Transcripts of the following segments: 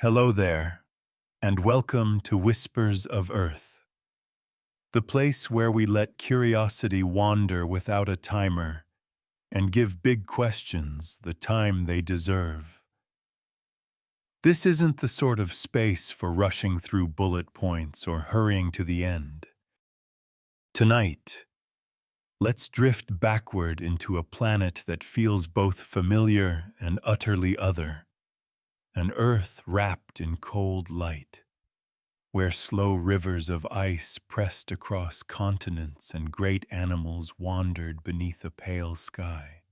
Hello there, and welcome to Whispers of Earth, the place where we let curiosity wander without a timer and give big questions the time they deserve. This isn't the sort of space for rushing through bullet points or hurrying to the end. Tonight, let's drift backward into a planet that feels both familiar and utterly other, an Earth wrapped in cold light, where slow rivers of ice pressed across continents and great animals wandered beneath a pale sky.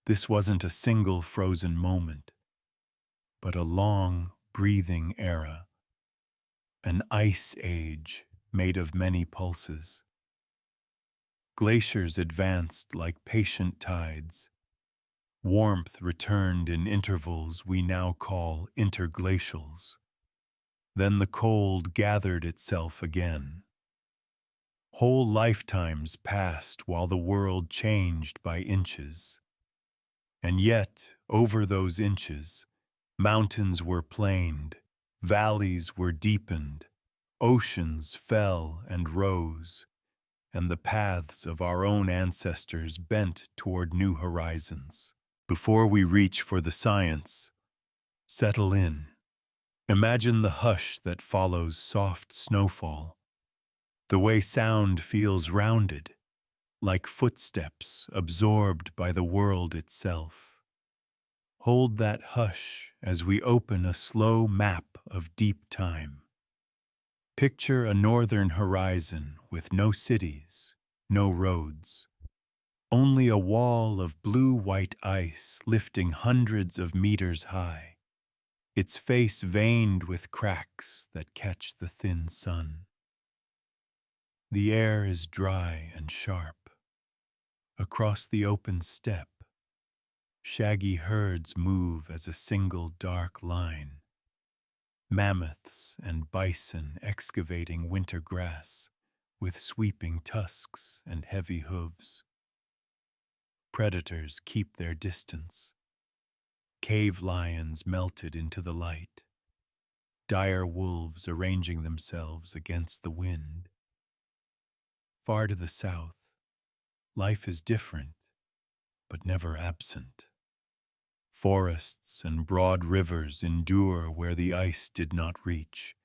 This wasn't a single frozen moment, but a long, breathing era, an ice age made of many pulses. Glaciers advanced like patient tides. Warmth returned in intervals we now call interglacials. Then the cold gathered itself again. Whole lifetimes passed while the world changed by inches. And yet, over those inches, mountains were planed, valleys were deepened, oceans fell and rose, and the paths of our own ancestors bent toward new horizons. Before we reach for the science, settle in. Imagine the hush that follows soft snowfall, the way sound feels rounded, like footsteps absorbed by the world itself. Hold that hush as we open a slow map of deep time. Picture a northern horizon with no cities, no roads, only a wall of blue-white ice lifting hundreds of meters high, its face veined with cracks that catch the thin sun. The air is dry and sharp. Across the open steppe, shaggy herds move as a single dark line. Mammoths and bison excavating winter grass with sweeping tusks and heavy hooves. Predators keep their distance. Cave lions melted into the light. Dire wolves arranging themselves against the wind. Far to the south, life is different, but never absent. Forests and broad rivers endure where the ice did not reach,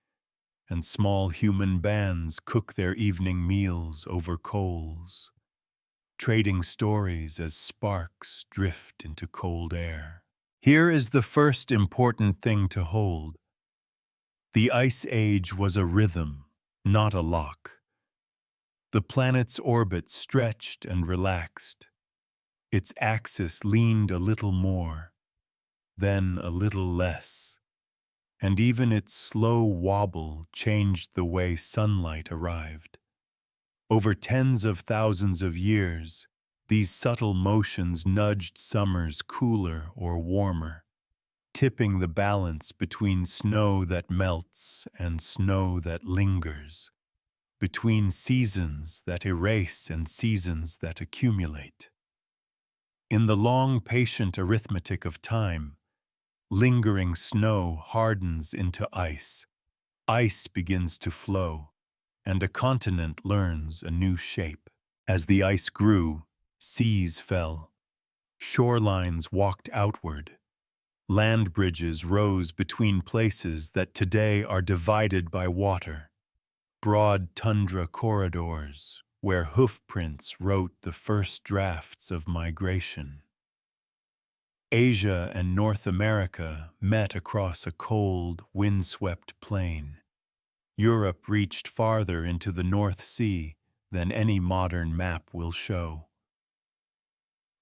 and small human bands cook their evening meals over coals, trading stories as sparks drift into cold air. Here is the first important thing to hold. The Ice Age was a rhythm, not a lock. The planet's orbit stretched and relaxed. Its axis leaned a little more, then a little less, and even its slow wobble changed the way sunlight arrived. Over tens of thousands of years, these subtle motions nudged summers cooler or warmer, tipping the balance between snow that melts and snow that lingers, between seasons that erase and seasons that accumulate. In the long, patient arithmetic of time, lingering snow hardens into ice, ice begins to flow, and a continent learns a new shape. As the ice grew, seas fell, shorelines walked outward, land bridges rose between places that today are divided by water, broad tundra corridors where hoofprints wrote the first drafts of migration. Asia and North America met across a cold, windswept plain. Europe reached farther into the North Sea than any modern map will show.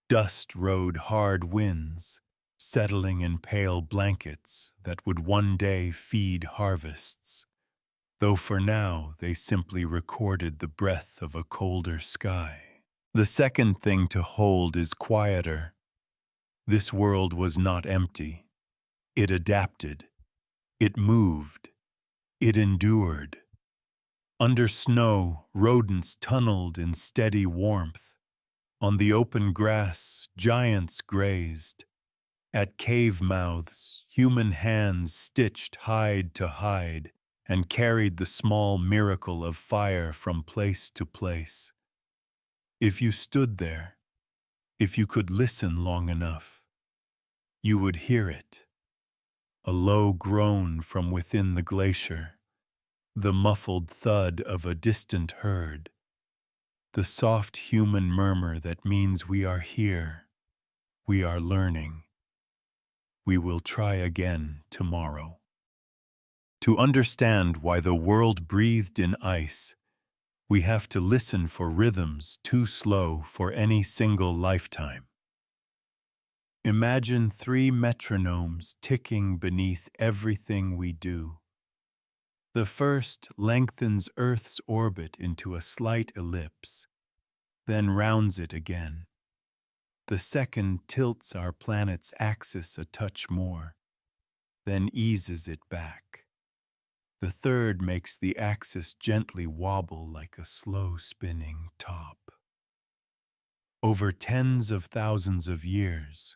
Dust rode hard winds, settling in pale blankets that would one day feed harvests, though for now they simply recorded the breath of a colder sky. The second thing to hold is quieter. This world was not empty. It adapted. It moved. It endured. Under snow, rodents tunneled in steady warmth. On the open grass, giants grazed. At cave mouths, human hands stitched hide to hide and carried the small miracle of fire from place to place. If you stood there, if you could listen long enough, you would hear it. A low groan from within the glacier, the muffled thud of a distant herd, the soft human murmur that means we are here, we are learning, we will try again tomorrow. To understand why the world breathed in ice, we have to listen for rhythms too slow for any single lifetime. Imagine 3 metronomes ticking beneath everything we do. The first lengthens Earth's orbit into a slight ellipse, then rounds it again. The second tilts our planet's axis a touch more, then eases it back. The third makes the axis gently wobble like a slow spinning top. Over tens of thousands of years,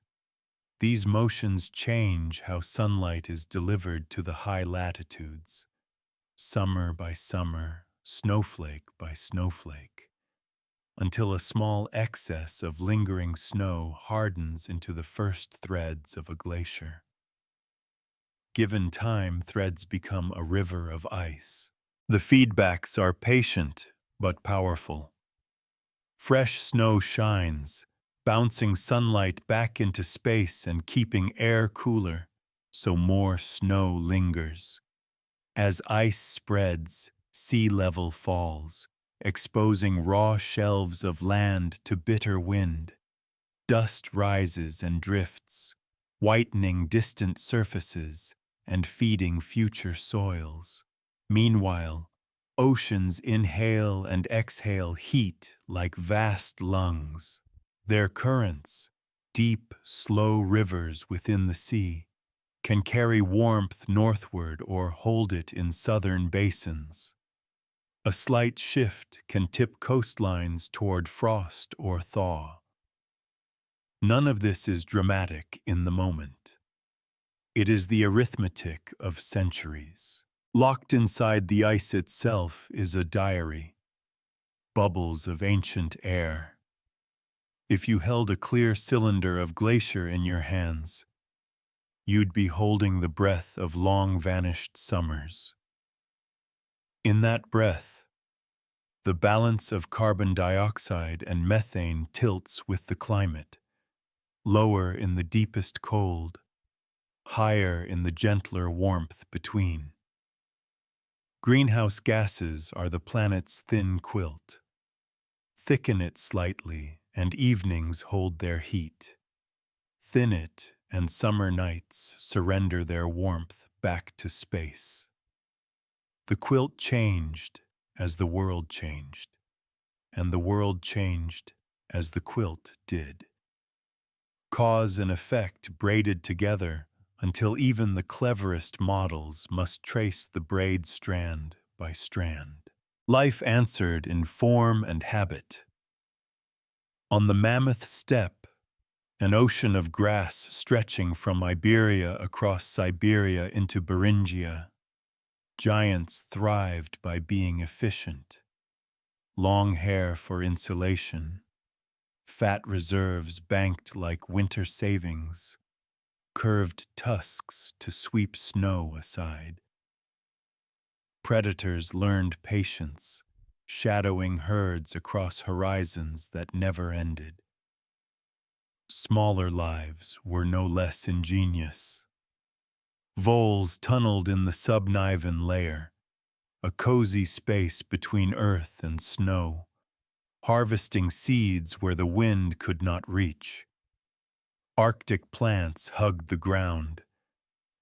these motions change how sunlight is delivered to the high latitudes, summer by summer, snowflake by snowflake, until a small excess of lingering snow hardens into the first threads of a glacier. Given time, threads become a river of ice. The feedbacks are patient but powerful. Fresh snow shines, bouncing sunlight back into space and keeping air cooler, so more snow lingers. As ice spreads, sea level falls, exposing raw shelves of land to bitter wind. Dust rises and drifts, whitening distant surfaces and feeding future soils. Meanwhile, oceans inhale and exhale heat like vast lungs. Their currents, deep, slow rivers within the sea, can carry warmth northward or hold it in southern basins. A slight shift can tip coastlines toward frost or thaw. None of this is dramatic in the moment. It is the arithmetic of centuries. Locked inside the ice itself is a diary, bubbles of ancient air. If you held a clear cylinder of glacier in your hands, you'd be holding the breath of long-vanished summers. In that breath, the balance of carbon dioxide and methane tilts with the climate, lower in the deepest cold, higher in the gentler warmth between. Greenhouse gases are the planet's thin quilt. Thicken it slightly, and evenings hold their heat. Thin it, and summer nights surrender their warmth back to space. The quilt changed as the world changed, and the world changed as the quilt did. Cause and effect braided together until even the cleverest models must trace the braid strand by strand. Life answered in form and habit. On the mammoth steppe, an ocean of grass stretching from Iberia across Siberia into Beringia, giants thrived by being efficient. Long hair for insulation, fat reserves banked like winter savings, curved tusks to sweep snow aside. Predators learned patience, shadowing herds across horizons that never ended. Smaller lives were no less ingenious. Voles tunneled in the subniven layer, a cozy space between earth and snow, harvesting seeds where the wind could not reach. Arctic plants hugged the ground,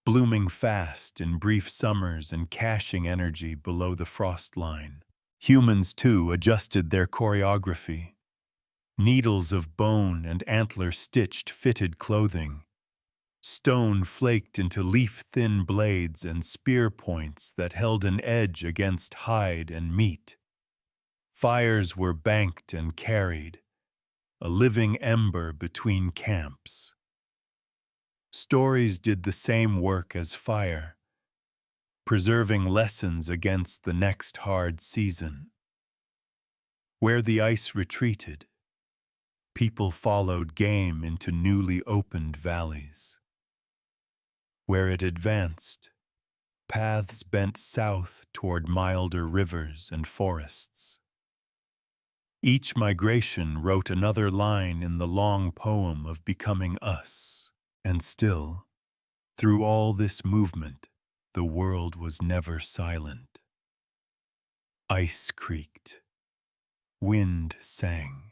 blooming fast in brief summers and caching energy below the frost line. Humans, too, adjusted their choreography. Needles of bone and antler-stitched fitted clothing. Stone flaked into leaf-thin blades and spear points that held an edge against hide and meat. Fires were banked and carried, a living ember between camps. Stories did the same work as fire, preserving lessons against the next hard season. Where the ice retreated, people followed game into newly opened valleys. Where it advanced, paths bent south toward milder rivers and forests. Each migration wrote another line in the long poem of becoming us. And still, through all this movement, the world was never silent. Ice creaked. Wind sang.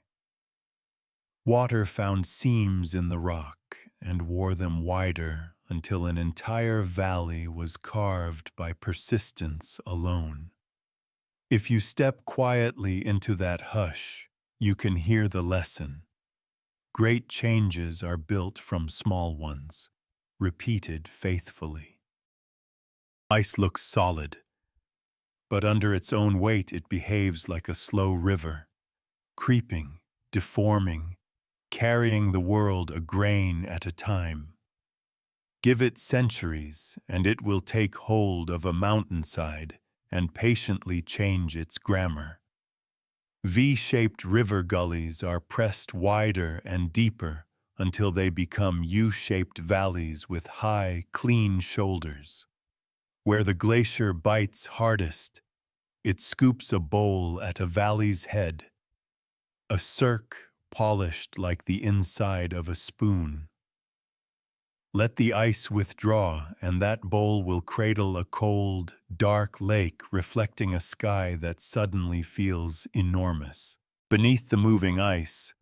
Water found seams in the rock and wore them wider until an entire valley was carved by persistence alone. If you step quietly into that hush, you can hear the lesson. Great changes are built from small ones, repeated faithfully. Ice looks solid, but under its own weight it behaves like a slow river, creeping, deforming, carrying the world a grain at a time. Give it centuries, and it will take hold of a mountainside and patiently change its grammar. V-shaped river gullies are pressed wider and deeper until they become U-shaped valleys with high, clean shoulders. Where the glacier bites hardest, it scoops a bowl at a valley's head, a cirque polished like the inside of a spoon. Let the ice withdraw, and that bowl will cradle a cold, dark lake reflecting a sky that suddenly feels enormous. Beneath the moving ice,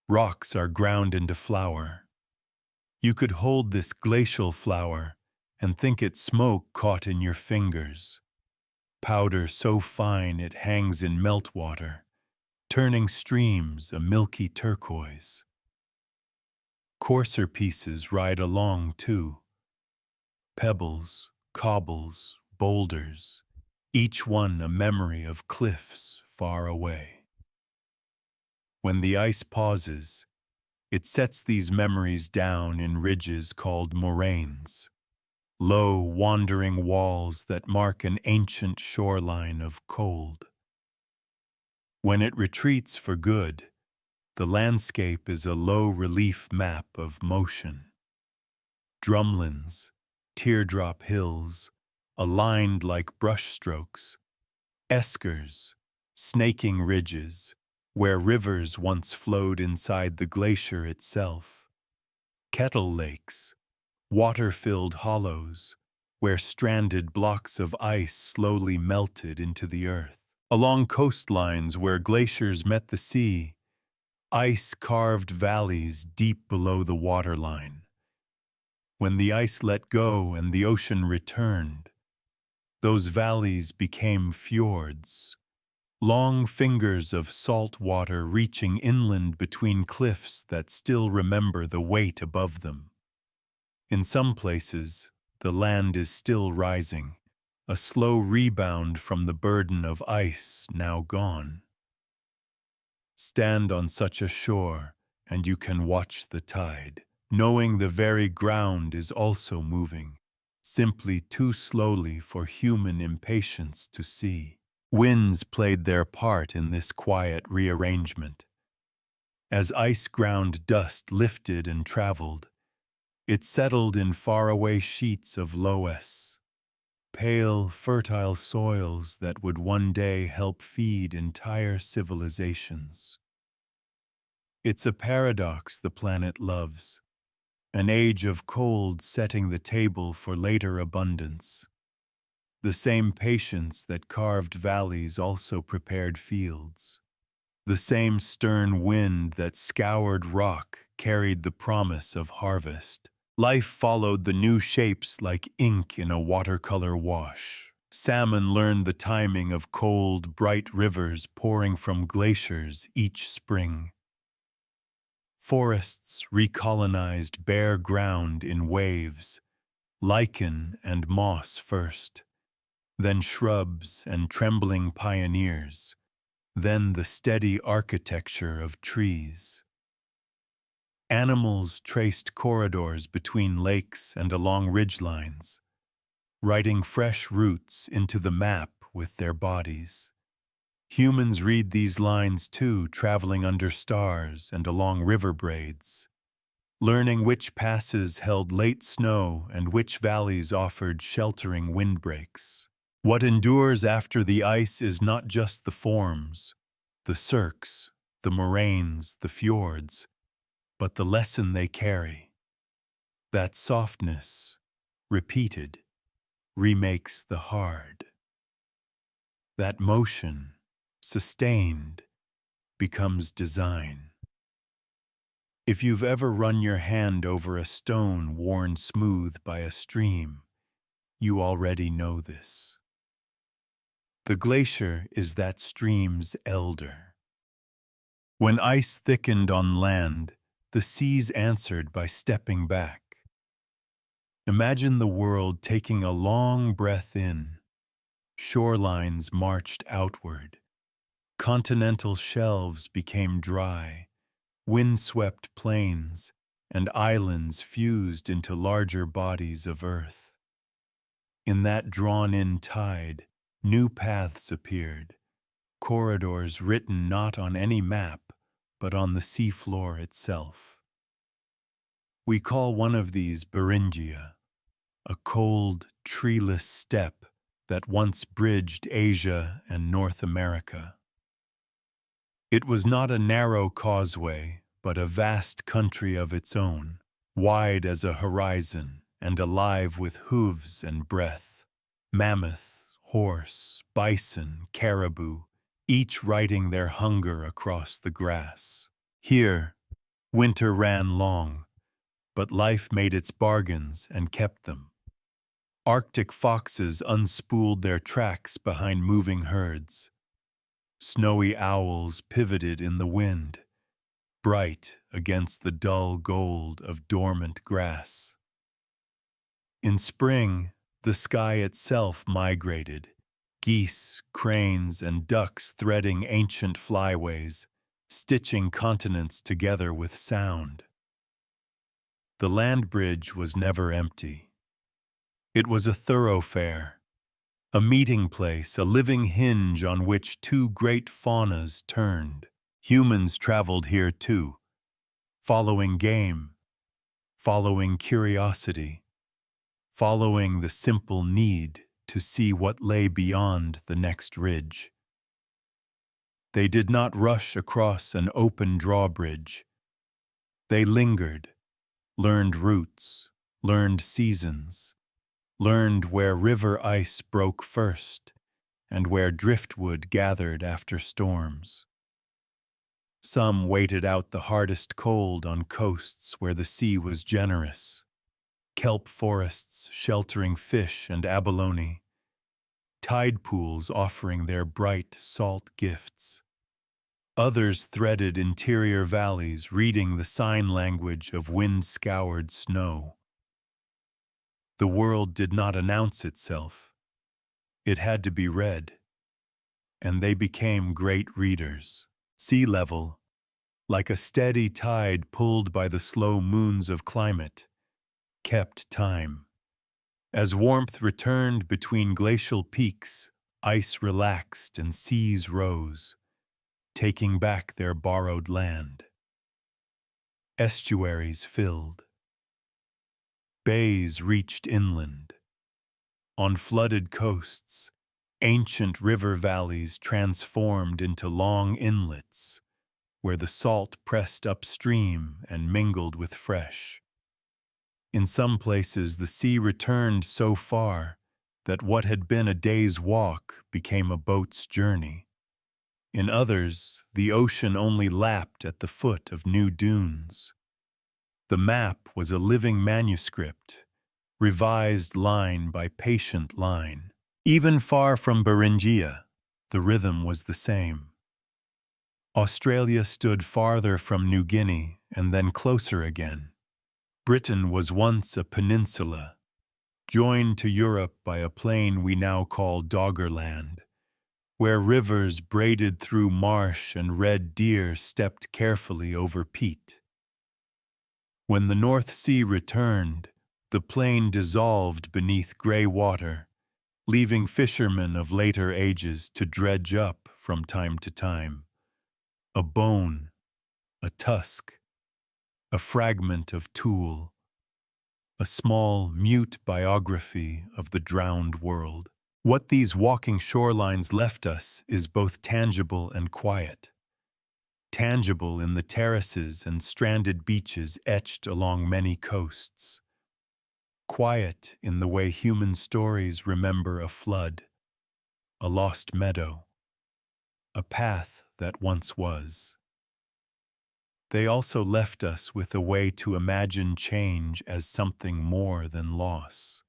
rocks are ground into flour. You could hold this glacial flour and think it smoke caught in your fingers. Powder so fine it hangs in meltwater, turning streams a milky turquoise. Coarser pieces ride along, too. Pebbles, cobbles, boulders, each one a memory of cliffs far away. When the ice pauses, it sets these memories down in ridges called moraines, low, wandering walls that mark an ancient shoreline of cold. When it retreats for good, the landscape is a low-relief map of motion. Drumlins, teardrop hills, aligned like brushstrokes, eskers, snaking ridges, where rivers once flowed inside the glacier itself, kettle lakes, water-filled hollows, where stranded blocks of ice slowly melted into the earth. Along coastlines where glaciers met the sea, ice-carved valleys deep below the waterline. When the ice let go and the ocean returned, those valleys became fjords, long fingers of salt water reaching inland between cliffs that still remember the weight above them. In some places, the land is still rising, a slow rebound from the burden of ice now gone. Stand on such a shore, and you can watch the tide, knowing the very ground is also moving, simply too slowly for human impatience to see. Winds played their part in this quiet rearrangement. As ice-ground dust lifted and traveled, it settled in faraway sheets of loess, pale, fertile soils that would one day help feed entire civilizations. It's a paradox the planet loves, an age of cold setting the table for later abundance. The same patience that carved valleys also prepared fields. The same stern wind that scoured rock carried the promise of harvest. Life followed the new shapes like ink in a watercolor wash. Salmon learned the timing of cold, bright rivers pouring from glaciers each spring. Forests recolonized bare ground in waves, lichen and moss first, then shrubs and trembling pioneers, then the steady architecture of trees. Animals traced corridors between lakes and along ridgelines, writing fresh routes into the map with their bodies. Humans read these lines too, traveling under stars and along river braids, learning which passes held late snow and which valleys offered sheltering windbreaks. What endures after the ice is not just the forms, the cirques, the moraines, the fjords, but the lesson they carry. That softness, repeated, remakes the hard. That motion, sustained, becomes design. If you've ever run your hand over a stone worn smooth by a stream, you already know this. The glacier is that stream's elder. When ice thickened on land, the seas answered by stepping back. Imagine the world taking a long breath in. Shorelines marched outward. Continental shelves became dry. Windswept plains and islands fused into larger bodies of earth. In that drawn-in tide, new paths appeared, corridors written not on any map, but on the seafloor itself. We call one of these Beringia, a cold, treeless steppe that once bridged Asia and North America. It was not a narrow causeway, but a vast country of its own, wide as a horizon and alive with hooves and breath. Mammoth, horse, bison, caribou, each riding their hunger across the grass. Here, winter ran long, but life made its bargains and kept them. Arctic foxes unspooled their tracks behind moving herds. Snowy owls pivoted in the wind, bright against the dull gold of dormant grass. In spring, the sky itself migrated, geese, cranes, and ducks threading ancient flyways, stitching continents together with sound. The land bridge was never empty. It was a thoroughfare, a meeting place, a living hinge on which two great faunas turned. Humans traveled here too, following game, following curiosity, following the simple need to see what lay beyond the next ridge. They did not rush across an open drawbridge. They lingered, learned routes, learned seasons, learned where river ice broke first and where driftwood gathered after storms. Some waited out the hardest cold on coasts where the sea was generous, kelp forests sheltering fish and abalone, tide pools offering their bright, salt gifts. Others threaded interior valleys, reading the sign language of wind-scoured snow. The world did not announce itself. It had to be read, and they became great readers. Sea level, like a steady tide pulled by the slow moons of climate, kept time. As warmth returned between glacial peaks, ice relaxed and seas rose, taking back their borrowed land. Estuaries filled. Bays reached inland. On flooded coasts, ancient river valleys transformed into long inlets, where the salt pressed upstream and mingled with fresh. In some places, the sea returned so far that what had been a day's walk became a boat's journey. In others, the ocean only lapped at the foot of new dunes. The map was a living manuscript, revised line by patient line. Even far from Beringia, the rhythm was the same. Australia stood farther from New Guinea and then closer again. Britain was once a peninsula, joined to Europe by a plain we now call Doggerland, where rivers braided through marsh and red deer stepped carefully over peat. When the North Sea returned, the plain dissolved beneath gray water, leaving fishermen of later ages to dredge up from time to time. A bone, a tusk, a fragment of tool, a small, mute biography of the drowned world. What these walking shorelines left us is both tangible and quiet. Tangible in the terraces and stranded beaches etched along many coasts. Quiet in the way human stories remember a flood, a lost meadow, a path that once was. They also left us with a way to imagine change as something more than loss.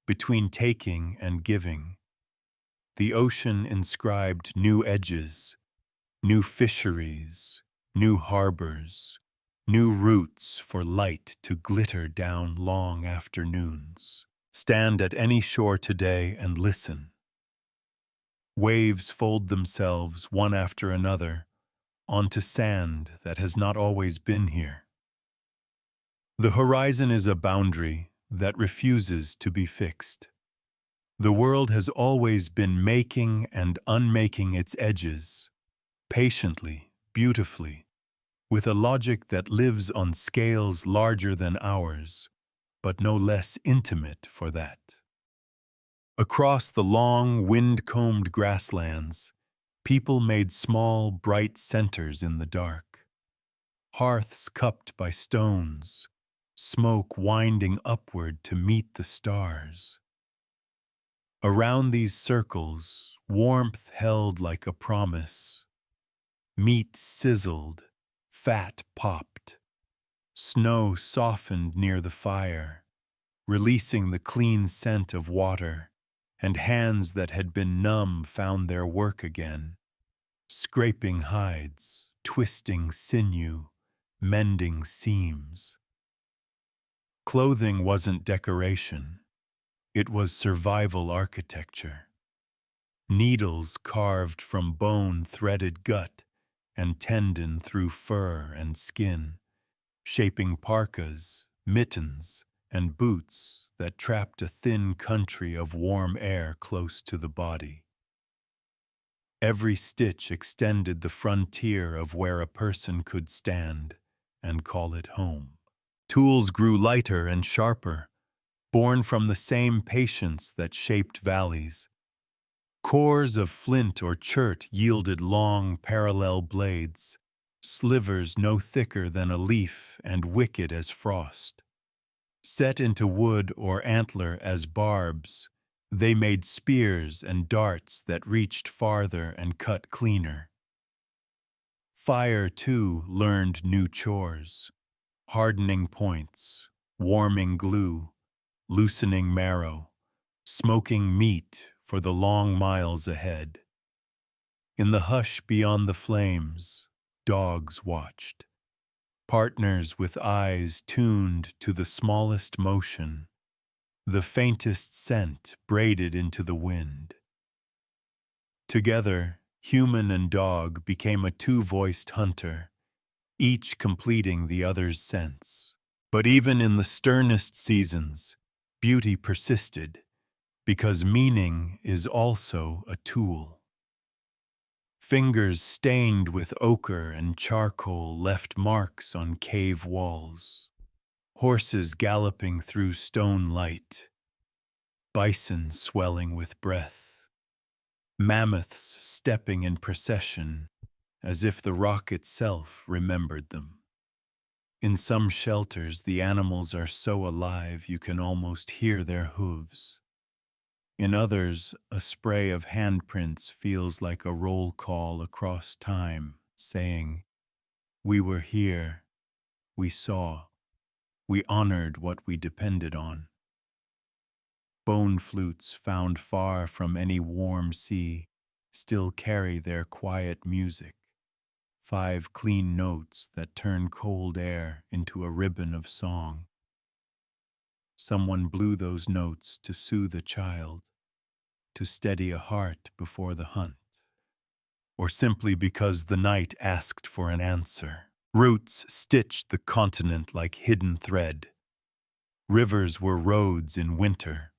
Between taking and giving, the ocean inscribed new edges, new fisheries, new harbors, new routes for light to glitter down long afternoons. Stand at any shore today and listen. Waves fold themselves one after another onto sand that has not always been here. The horizon is a boundary that refuses to be fixed. The world has always been making and unmaking its edges, patiently, beautifully, with a logic that lives on scales larger than ours, but no less intimate for that. Across the long, wind-combed grasslands, people made small, bright centers in the dark. Hearths cupped by stones, smoke winding upward to meet the stars. Around these circles, warmth held like a promise. Meat sizzled, fat popped. Snow softened near the fire, releasing the clean scent of water, and hands that had been numb found their work again, scraping hides, twisting sinew, mending seams. Clothing wasn't decoration. It was survival architecture. Needles carved from bone-threaded gut and tendon through fur and skin, shaping parkas, mittens, and boots that trapped a thin country of warm air close to the body. Every stitch extended the frontier of where a person could stand and call it home. Tools grew lighter and sharper, born from the same patience that shaped valleys. Cores of flint or chert yielded long, parallel blades, slivers no thicker than a leaf and wicked as frost. Set into wood or antler as barbs, they made spears and darts that reached farther and cut cleaner. Fire, too, learned new chores, hardening points, warming glue, loosening marrow, smoking meat for the long miles ahead. In the hush beyond the flames, dogs watched, partners with eyes tuned to the smallest motion, the faintest scent braided into the wind. Together, human and dog became a two-voiced hunter, each completing the other's sense. But even in the sternest seasons, beauty persisted, because meaning is also a tool. Fingers stained with ochre and charcoal left marks on cave walls. Horses galloping through stone light. Bison swelling with breath. Mammoths stepping in procession, as if the rock itself remembered them. In some shelters, the animals are so alive you can almost hear their hooves. In others, a spray of handprints feels like a roll call across time, saying, "We were here, we saw, we honored what we depended on." Bone flutes found far from any warm sea still carry their quiet music, 5 clean notes that turn cold air into a ribbon of song. Someone blew those notes to soothe a child, to steady a heart before the hunt, or simply because the night asked for an answer. Roots stitched the continent like hidden thread. Rivers were roads in winter,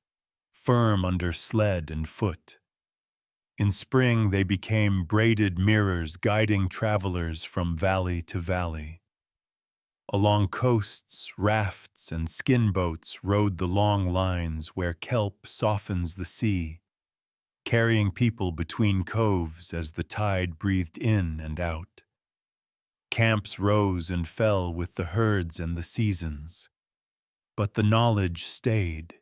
firm under sled and foot. In spring they became braided mirrors guiding travelers from valley to valley. Along coasts, rafts and skin boats rode the long lines where kelp softens the sea, carrying people between coves as the tide breathed in and out. Camps rose and fell with the herds and the seasons, but the knowledge stayed,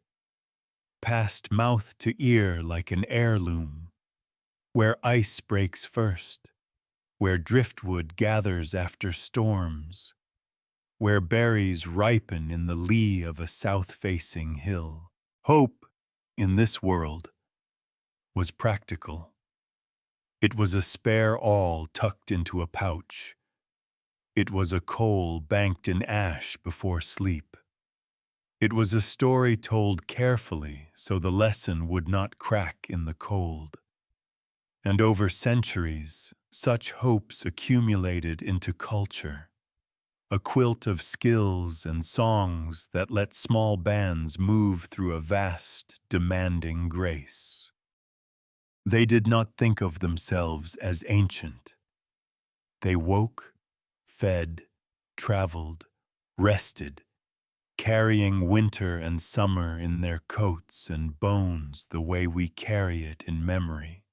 passed mouth to ear like an heirloom, where ice breaks first, where driftwood gathers after storms, where berries ripen in the lee of a south-facing hill. Hope, in this world, was practical. It was a spare awl tucked into a pouch. It was a coal banked in ash before sleep. It was a story told carefully so the lesson would not crack in the cold. And over centuries, such hopes accumulated into culture, a quilt of skills and songs that let small bands move through a vast, demanding grace. They did not think of themselves as ancient. They woke, fed, traveled, rested, carrying winter and summer in their coats and bones the way we carry it in memory.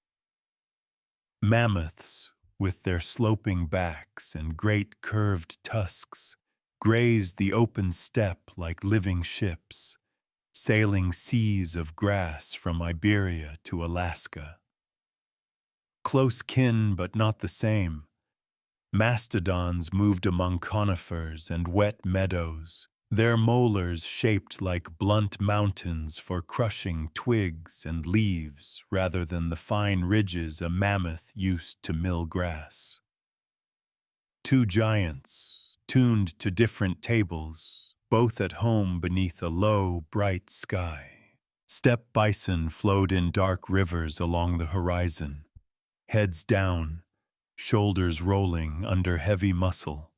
Mammoths, with their sloping backs and great curved tusks, grazed the open steppe like living ships, sailing seas of grass from Iberia to Alaska. Close kin but not the same, mastodons moved among conifers and wet meadows, their molars shaped like blunt mountains for crushing twigs and leaves rather than the fine ridges a mammoth used to mill grass. Two giants, tuned to different tables, both at home beneath a low, bright sky. Steppe bison flowed in dark rivers along the horizon, heads down, shoulders rolling under heavy muscle.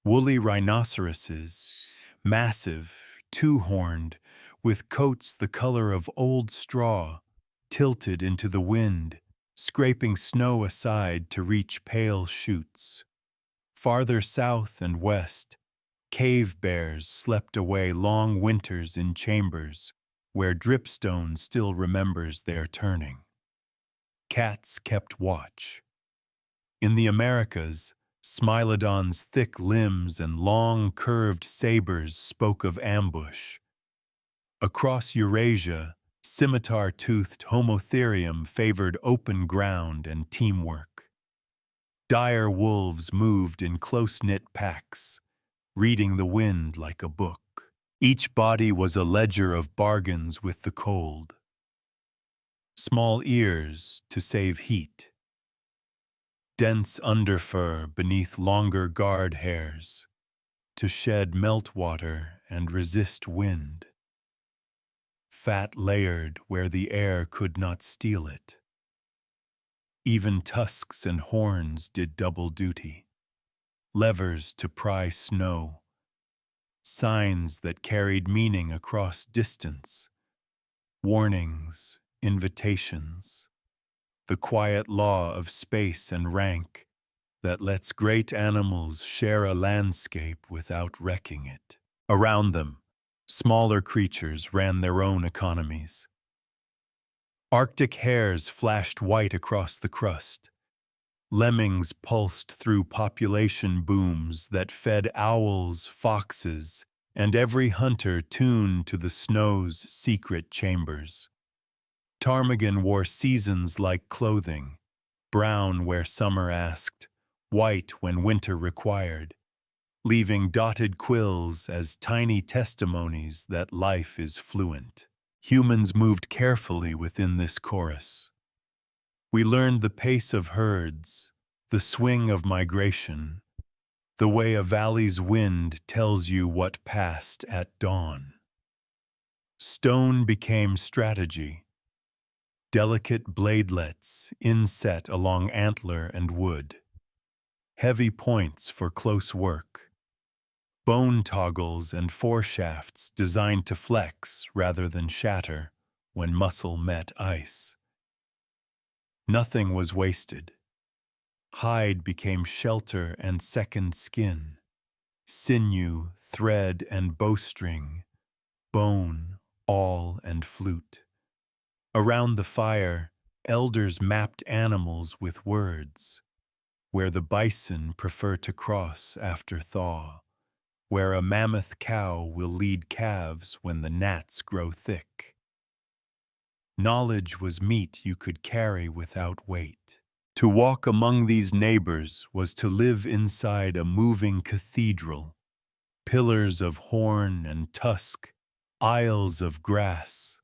Woolly rhinoceroses, massive, two-horned, with coats the color of old straw, tilted into the wind, scraping snow aside to reach pale shoots. Farther south and west, cave bears slept away long winters in chambers where dripstone still remembers their turning. Cats kept watch. In the Americas, Smilodon's thick limbs and long, curved sabers spoke of ambush. Across Eurasia, scimitar-toothed Homotherium favored open ground and teamwork. Dire wolves moved in close-knit packs, reading the wind like a book. Each body was a ledger of bargains with the cold. Small ears to save heat. Dense underfur beneath longer guard hairs, to shed meltwater and resist wind. Fat layered where the air could not steal it. Even tusks and horns did double duty. Levers to pry snow. Signs that carried meaning across distance. Warnings, invitations. The quiet law of space and rank that lets great animals share a landscape without wrecking it. Around them, smaller creatures ran their own economies. Arctic hares flashed white across the crust. Lemmings pulsed through population booms that fed owls, foxes, and every hunter tuned to the snow's secret chambers. Ptarmigan wore seasons like clothing, brown where summer asked, white when winter required, leaving dotted quills as tiny testimonies that life is fluent. Humans moved carefully within this chorus. We learned the pace of herds, the swing of migration, the way a valley's wind tells you what passed at dawn. Stone became strategy. Delicate bladelets inset along antler and wood. heavy points for close work, bone toggles and foreshafts designed to flex rather than shatter when muscle met ice. Nothing was wasted. Hide became shelter and second skin, sinew, thread and bowstring, bone, awl and flute. Around the fire, elders mapped animals with words, where the bison prefer to cross after thaw, where a mammoth cow will lead calves when the gnats grow thick. Knowledge was meat you could carry without weight. To walk among these neighbors was to live inside a moving cathedral, pillars of horn and tusk, aisles of grass,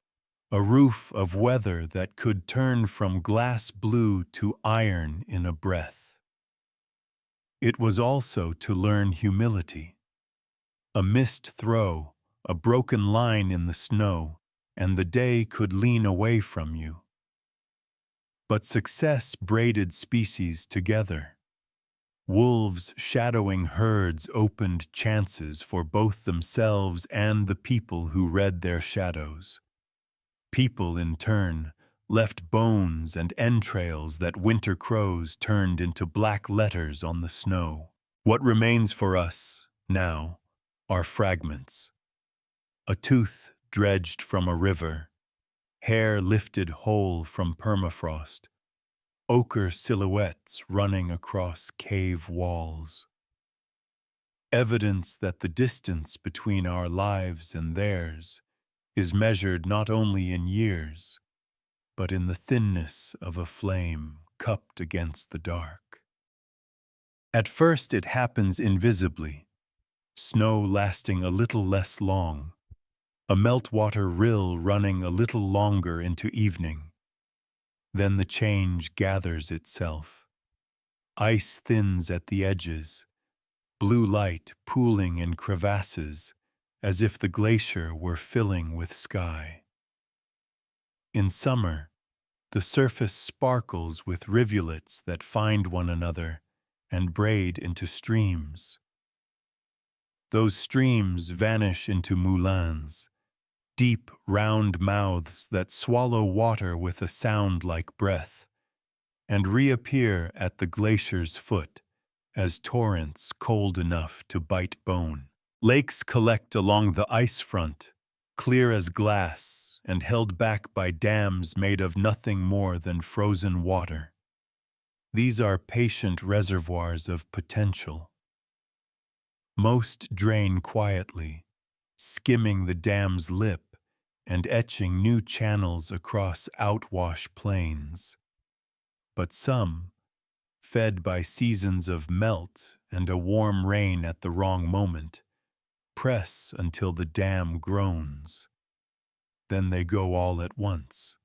a roof of weather that could turn from glass blue to iron in a breath. It was also to learn humility. A missed throw, a broken line in the snow, and the day could lean away from you. But success braided species together. Wolves shadowing herds opened chances for both themselves and the people who read their shadows. People, in turn, left bones and entrails that winter crows turned into black letters on the snow. What remains for us, now, are fragments. A tooth dredged from a river, hair lifted whole from permafrost, ochre silhouettes running across cave walls. Evidence that the distance between our lives and theirs is measured not only in years, but in the thinness of a flame cupped against the dark. At first it happens invisibly, snow lasting a little less long, a meltwater rill running a little longer into evening. Then the change gathers itself. Ice thins at the edges, blue light pooling in crevasses, as if the glacier were filling with sky. In summer, the surface sparkles with rivulets that find one another and braid into streams. Those streams vanish into moulins, deep, round mouths that swallow water with a sound like breath, and reappear at the glacier's foot as torrents cold enough to bite bone. Lakes collect along the ice front, clear as glass and held back by dams made of nothing more than frozen water. These are patient reservoirs of potential. Most drain quietly, skimming the dam's lip and etching new channels across outwash plains. But some, fed by seasons of melt and a warm rain at the wrong moment, press until the dam groans. Then they go all at once.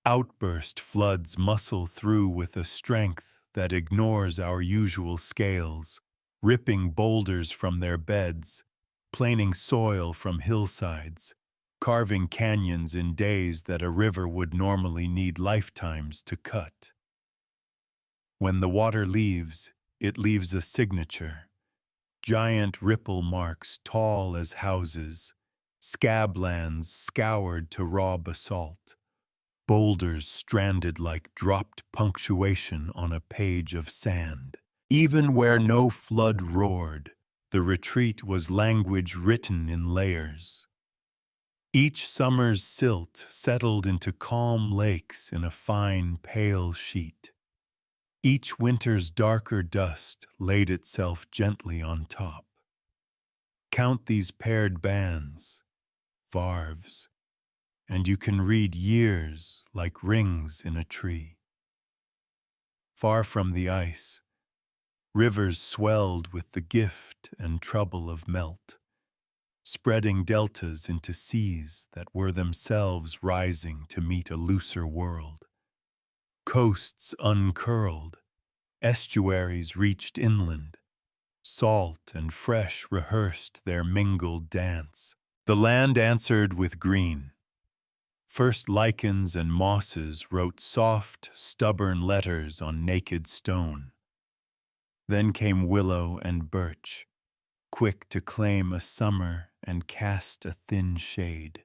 Outburst floods muscle through with a strength that ignores our usual scales, ripping boulders from their beds, planing soil from hillsides, carving canyons in days that a river would normally need lifetimes to cut. When the water leaves, it leaves a signature. Giant ripple marks tall as houses, scablands scoured to raw basalt, boulders stranded like dropped punctuation on a page of sand. Even where no flood roared, the retreat was language written in layers. Each summer's silt settled into calm lakes in a fine, pale sheet. Each winter's darker dust laid itself gently on top. Count these paired bands, varves, and you can read years like rings in a tree. Far from the ice, rivers swelled with the gift and trouble of melt, spreading deltas into seas that were themselves rising to meet a looser world. Coasts uncurled, estuaries reached inland, salt and fresh rehearsed their mingled dance. The land answered with green. First lichens and mosses wrote soft, stubborn letters on naked stone. Then came willow and birch, quick to claim a summer and cast a thin shade.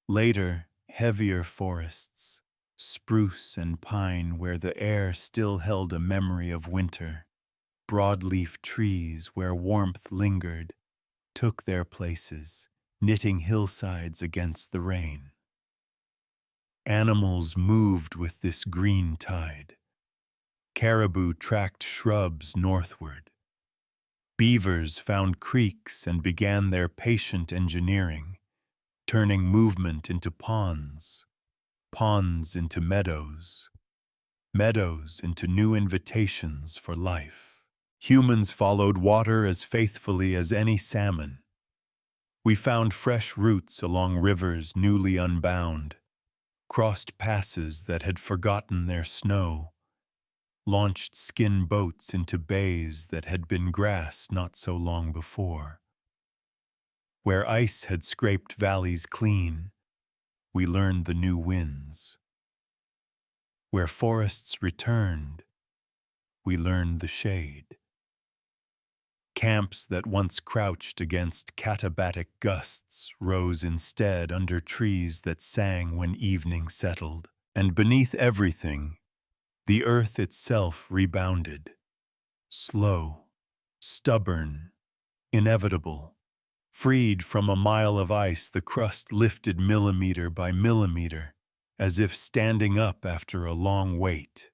Later, heavier forests, spruce and pine where the air still held a memory of winter, broadleaf trees where warmth lingered, took their places, knitting hillsides against the rain. Animals moved with this green tide. Caribou tracked shrubs northward. Beavers found creeks and began their patient engineering, turning movement into ponds, ponds into meadows, meadows into new invitations for life. Humans followed water as faithfully as any salmon. We found fresh roots along rivers newly unbound, crossed passes that had forgotten their snow, launched skin boats into bays that had been grass not so long before. Where ice had scraped valleys clean, we learned the new winds. Where forests returned, we learned the shade. Camps that once crouched against katabatic gusts rose instead under trees that sang when evening settled, and beneath everything, the earth itself rebounded, slow, stubborn, inevitable. Freed from a mile of ice, the crust lifted millimeter by millimeter, as if standing up after a long wait.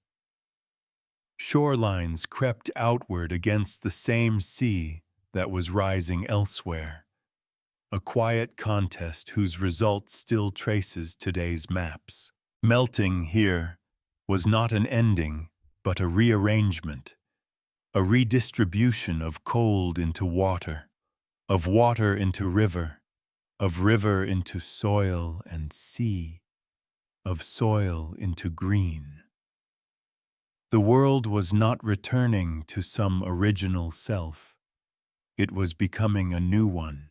Shorelines crept outward against the same sea that was rising elsewhere, a quiet contest whose result still traces today's maps. Melting here was not an ending, but a rearrangement, a redistribution of cold into water, of water into river, of river into soil and sea, of soil into green. The world was not returning to some original self. It was becoming a new one,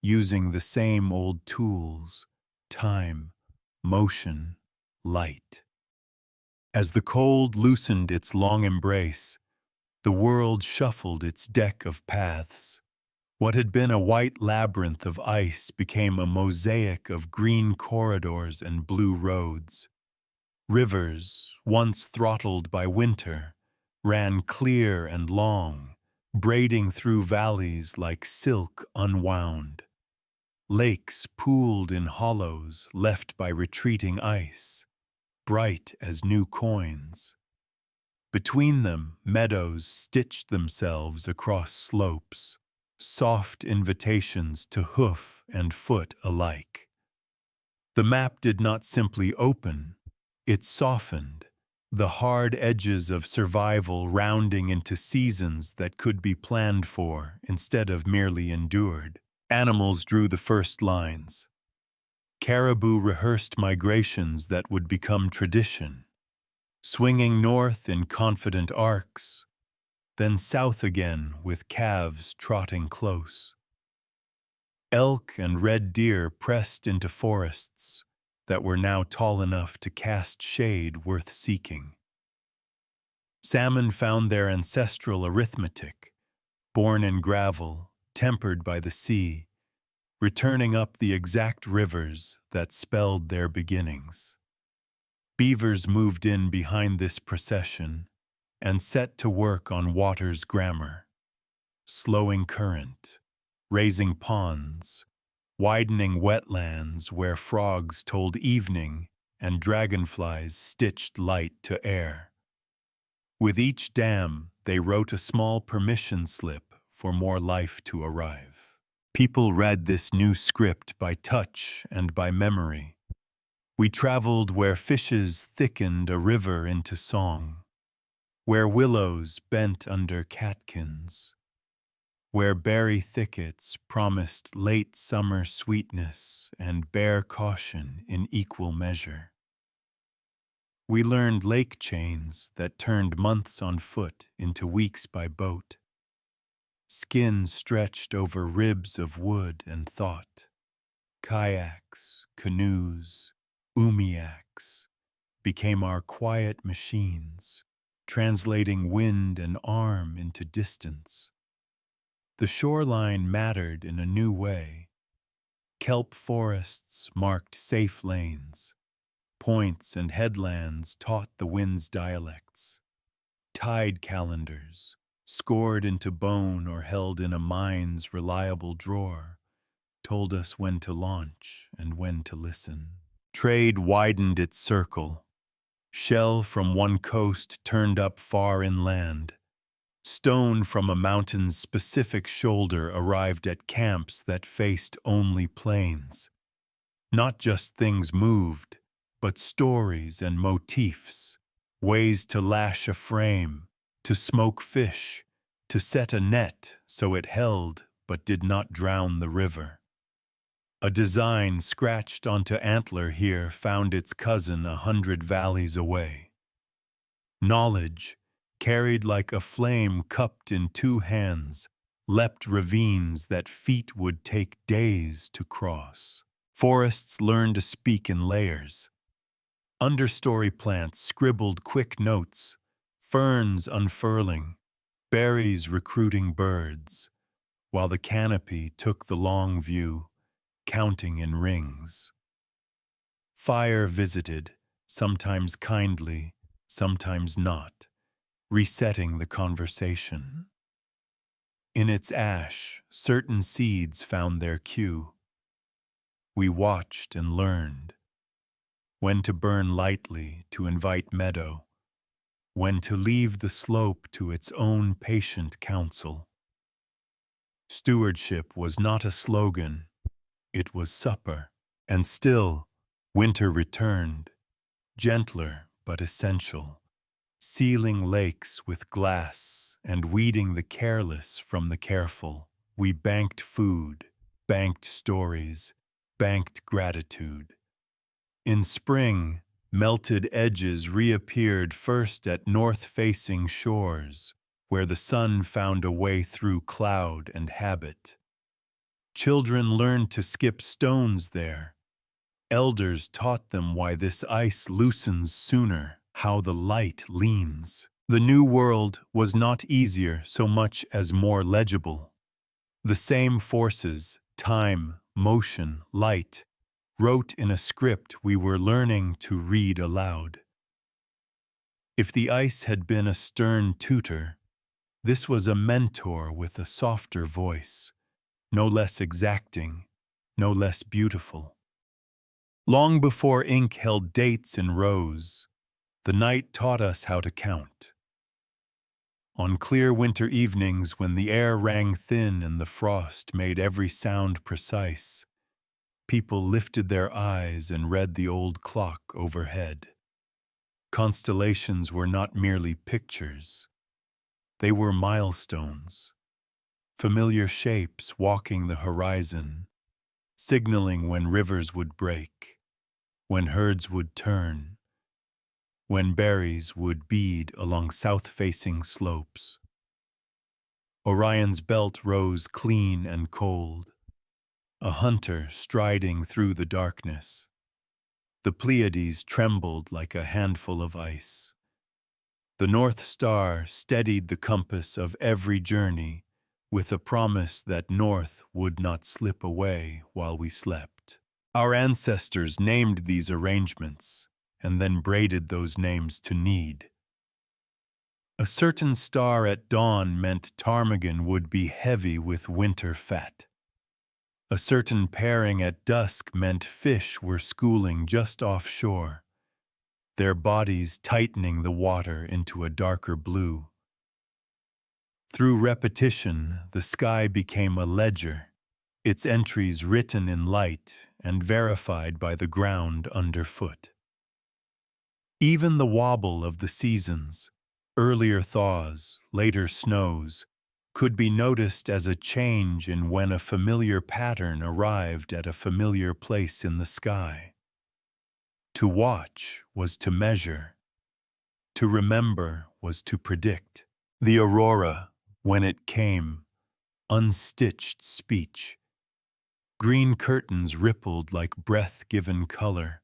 using the same old tools, time, motion, light. As the cold loosened its long embrace, the world shuffled its deck of paths. What had been a white labyrinth of ice became a mosaic of green corridors and blue roads. Rivers, once throttled by winter, ran clear and long, braiding through valleys like silk unwound. Lakes pooled in hollows left by retreating ice, bright as new coins. Between them, meadows stitched themselves across slopes, soft invitations to hoof and foot alike. The map did not simply open, it softened, the hard edges of survival rounding into seasons that could be planned for instead of merely endured. Animals drew the first lines. Caribou rehearsed migrations that would become tradition, swinging north in confident arcs, then south again with calves trotting close. Elk and red deer pressed into forests that were now tall enough to cast shade worth seeking. Salmon found their ancestral arithmetic, born in gravel, tempered by the sea, returning up the exact rivers that spelled their beginnings. Beavers moved in behind this procession and set to work on water's grammar, slowing current, raising ponds, widening wetlands where frogs told evening and dragonflies stitched light to air. With each dam, they wrote a small permission slip for more life to arrive. People read this new script by touch and by memory. We traveled where fishes thickened a river into song, where willows bent under catkins, where berry thickets promised late summer sweetness and bare caution in equal measure. We learned lake chains that turned months on foot into weeks by boat. Skin stretched over ribs of wood and thought. Kayaks, canoes, umiaks became our quiet machines, translating wind and arm into distance. The shoreline mattered in a new way. Kelp forests marked safe lanes. Points and headlands taught the wind's dialects. Tide calendars, scored into bone or held in a mine's reliable drawer, told us when to launch and when to listen. Trade widened its circle. Shell from one coast turned up far inland. Stone from a mountain's specific shoulder arrived at camps that faced only plains. Not just things moved, but stories and motifs, ways to lash a frame, to smoke fish, to set a net so it held but did not drown the river. A design scratched onto antler here found its cousin 100 valleys away. Knowledge, carried like a flame cupped in two hands, leapt ravines that feet would take days to cross. Forests learned to speak in layers. Understory plants scribbled quick notes, ferns unfurling, berries recruiting birds, while the canopy took the long view, counting in rings. Fire visited, sometimes kindly, sometimes not, resetting the conversation. In its ash, certain seeds found their cue. We watched and learned. When to burn lightly to invite meadow, when to leave the slope to its own patient counsel. Stewardship was not a slogan, it was supper, and still, winter returned, gentler but essential, sealing lakes with glass and weeding the careless from the careful. We banked food, banked stories, banked gratitude. In spring, melted edges reappeared first at north-facing shores, where the sun found a way through cloud and habit. Children learned to skip stones there. Elders taught them why this ice loosens sooner, how the light leans. The new world was not easier so much as more legible. The same forces, time, motion, light, wrote in a script we were learning to read aloud. If the ice had been a stern tutor, this was a mentor with a softer voice, no less exacting, no less beautiful. Long before ink held dates in rows, the night taught us how to count. On clear winter evenings when the air rang thin and the frost made every sound precise, people lifted their eyes and read the old clock overhead. Constellations were not merely pictures. They were milestones, familiar shapes walking the horizon, signaling when rivers would break, when herds would turn, when berries would bead along south-facing slopes. Orion's belt rose clean and cold, a hunter striding through the darkness. The Pleiades trembled like a handful of ice. The North Star steadied the compass of every journey with a promise that north would not slip away while we slept. Our ancestors named these arrangements and then braided those names to need. A certain star at dawn meant ptarmigan would be heavy with winter fat. A certain pairing at dusk meant fish were schooling just offshore, their bodies tightening the water into a darker blue. Through repetition, the sky became a ledger, its entries written in light and verified by the ground underfoot. Even the wobble of the seasons, earlier thaws, later snows, could be noticed as a change in when a familiar pattern arrived at a familiar place in the sky. To watch was to measure. To remember was to predict. The aurora, when it came, unstitched speech. Green curtains rippled like breath-given color.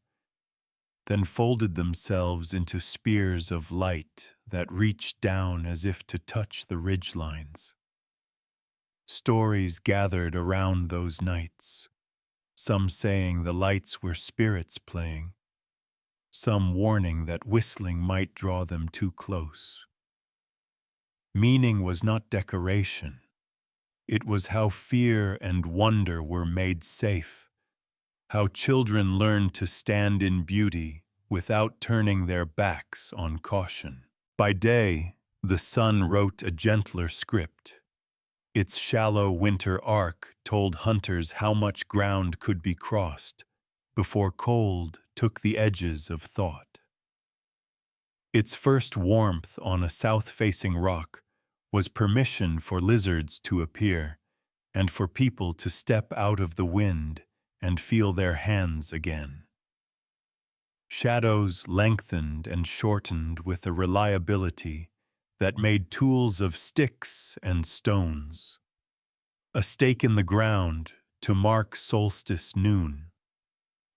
then folded themselves into spears of light that reached down as if to touch the ridgelines. Stories gathered around those nights, some saying the lights were spirits playing, some warning that whistling might draw them too close. Meaning was not decoration. It was how fear and wonder were made safe, how children learned to stand in beauty without turning their backs on caution. By day, the sun wrote a gentler script. Its shallow winter arc told hunters how much ground could be crossed before cold took the edges of thought. Its first warmth on a south-facing rock was permission for lizards to appear and for people to step out of the wind and feel their hands again. Shadows lengthened and shortened with a reliability that made tools of sticks and stones. A stake in the ground to mark solstice noon.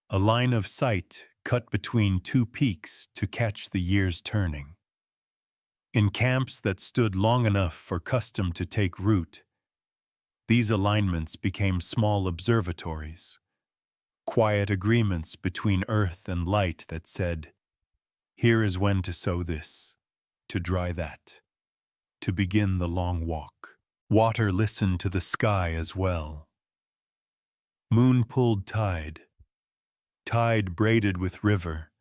A line of sight cut between two peaks to catch the year's turning. In camps that stood long enough for custom to take root, these alignments became small observatories, quiet agreements between earth and light that said, here is when to sow this, to dry that, to begin the long walk. Water listened to the sky as well. Moon pulled tide, tide braided with river,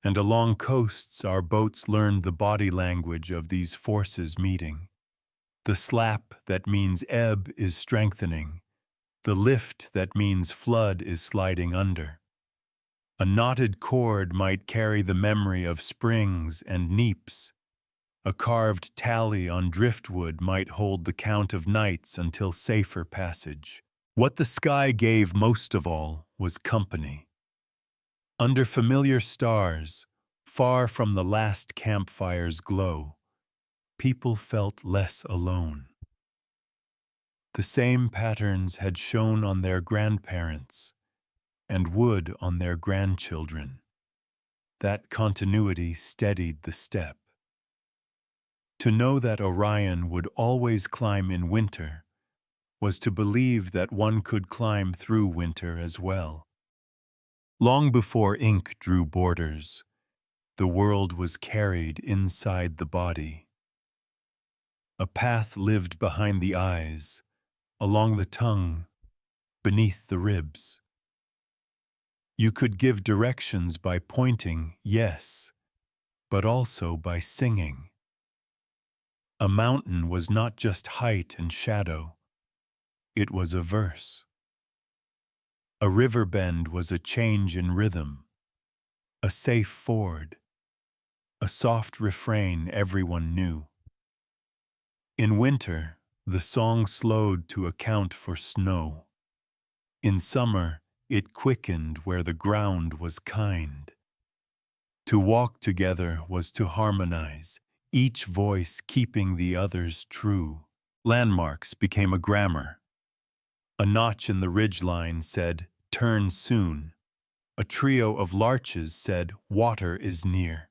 and along coasts our boats learned the body language of these forces meeting. The slap that means ebb is strengthening, the lift that means flood is sliding under. A knotted cord might carry the memory of springs and neaps. A carved tally on driftwood might hold the count of nights until safer passage. What the sky gave most of all was company. Under familiar stars, far from the last campfire's glow, people felt less alone. The same patterns had shown on their grandparents and would on their grandchildren. That continuity steadied the step. To know that Orion would always climb in winter was to believe that one could climb through winter as well. Long before ink drew borders, the world was carried inside the body. A path lived behind the eyes, along the tongue, beneath the ribs. You could give directions by pointing, yes, but also by singing. A mountain was not just height and shadow, it was a verse. A river bend was a change in rhythm, a safe ford, a soft refrain everyone knew. In winter, the song slowed to account for snow. In summer, it quickened where the ground was kind. To walk together was to harmonize, each voice keeping the others true. Landmarks became a grammar. A notch in the ridgeline said, turn soon. A trio of larches said, water is near.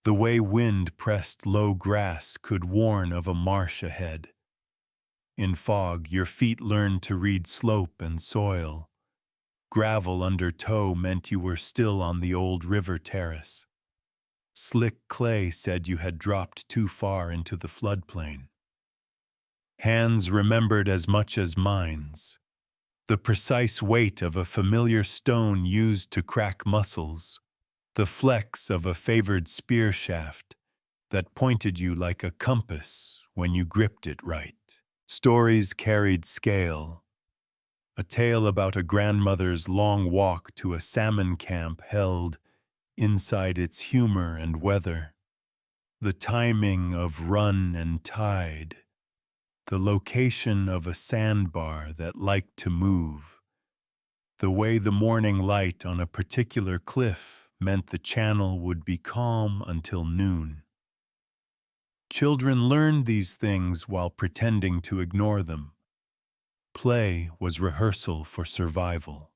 The way wind pressed low grass could warn of a marsh ahead. In fog, your feet learned to read slope and soil. Gravel under toe meant you were still on the old river terrace. Slick clay said you had dropped too far into the floodplain. Hands remembered as much as minds. The precise weight of a familiar stone used to crack muscles. The flex of a favored spear shaft that pointed you like a compass when you gripped it right. Stories carried scale. A tale about a grandmother's long walk to a salmon camp held inside its humor and weather. The timing of run and tide. The location of a sandbar that liked to move. The way the morning light on a particular cliff meant the channel would be calm until noon. Children learned these things while pretending to ignore them. Play was rehearsal for survival.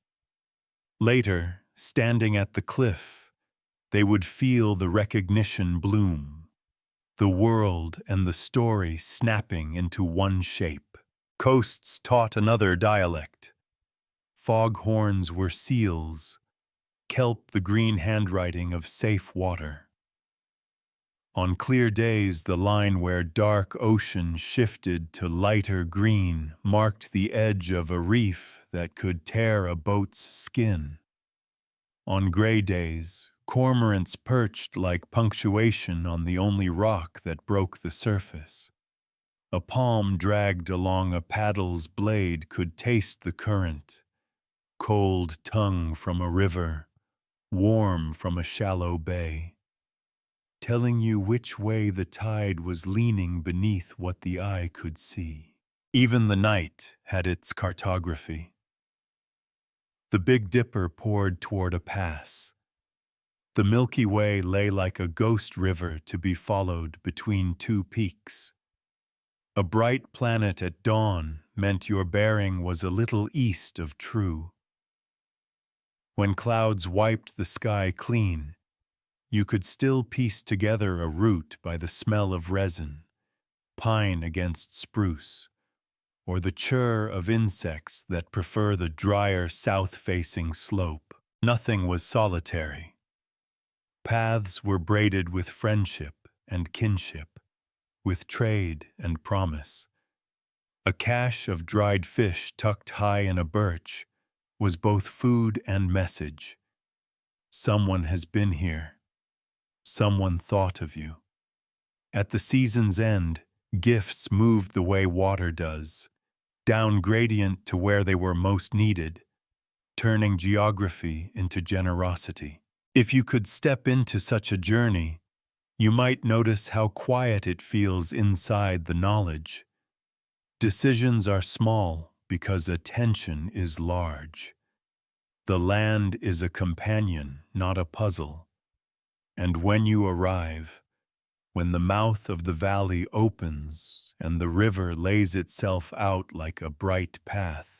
Later, standing at the cliff, They would feel the recognition bloom, the world and the story snapping into one shape. Coasts taught another dialect. Foghorns were seals, kelp the green handwriting of safe water. On clear days, the line where dark ocean shifted to lighter green marked the edge of a reef that could tear a boat's skin. On gray days, cormorants perched like punctuation on the only rock that broke the surface. A palm dragged along a paddle's blade could taste the current, cold tongue from a river, warm from a shallow bay, telling you which way the tide was leaning beneath what the eye could see. Even the night had its cartography. The Big Dipper poured toward a pass. The Milky Way lay like a ghost river to be followed between two peaks. A bright planet at dawn meant your bearing was a little east of true. When clouds wiped the sky clean, you could still piece together a route by the smell of resin, pine against spruce, or the chirr of insects that prefer the drier south-facing slope. Nothing was solitary. Paths were braided with friendship and kinship, with trade and promise. A cache of dried fish tucked high in a birch was both food and message. Someone has been here. Someone thought of you. At the season's end, gifts moved the way water does, down gradient to where they were most needed, turning geography into generosity. If you could step into such a journey, you might notice how quiet it feels inside the knowledge. Decisions are small because attention is large. The land is a companion, not a puzzle. And when you arrive, when the mouth of the valley opens and the river lays itself out like a bright path,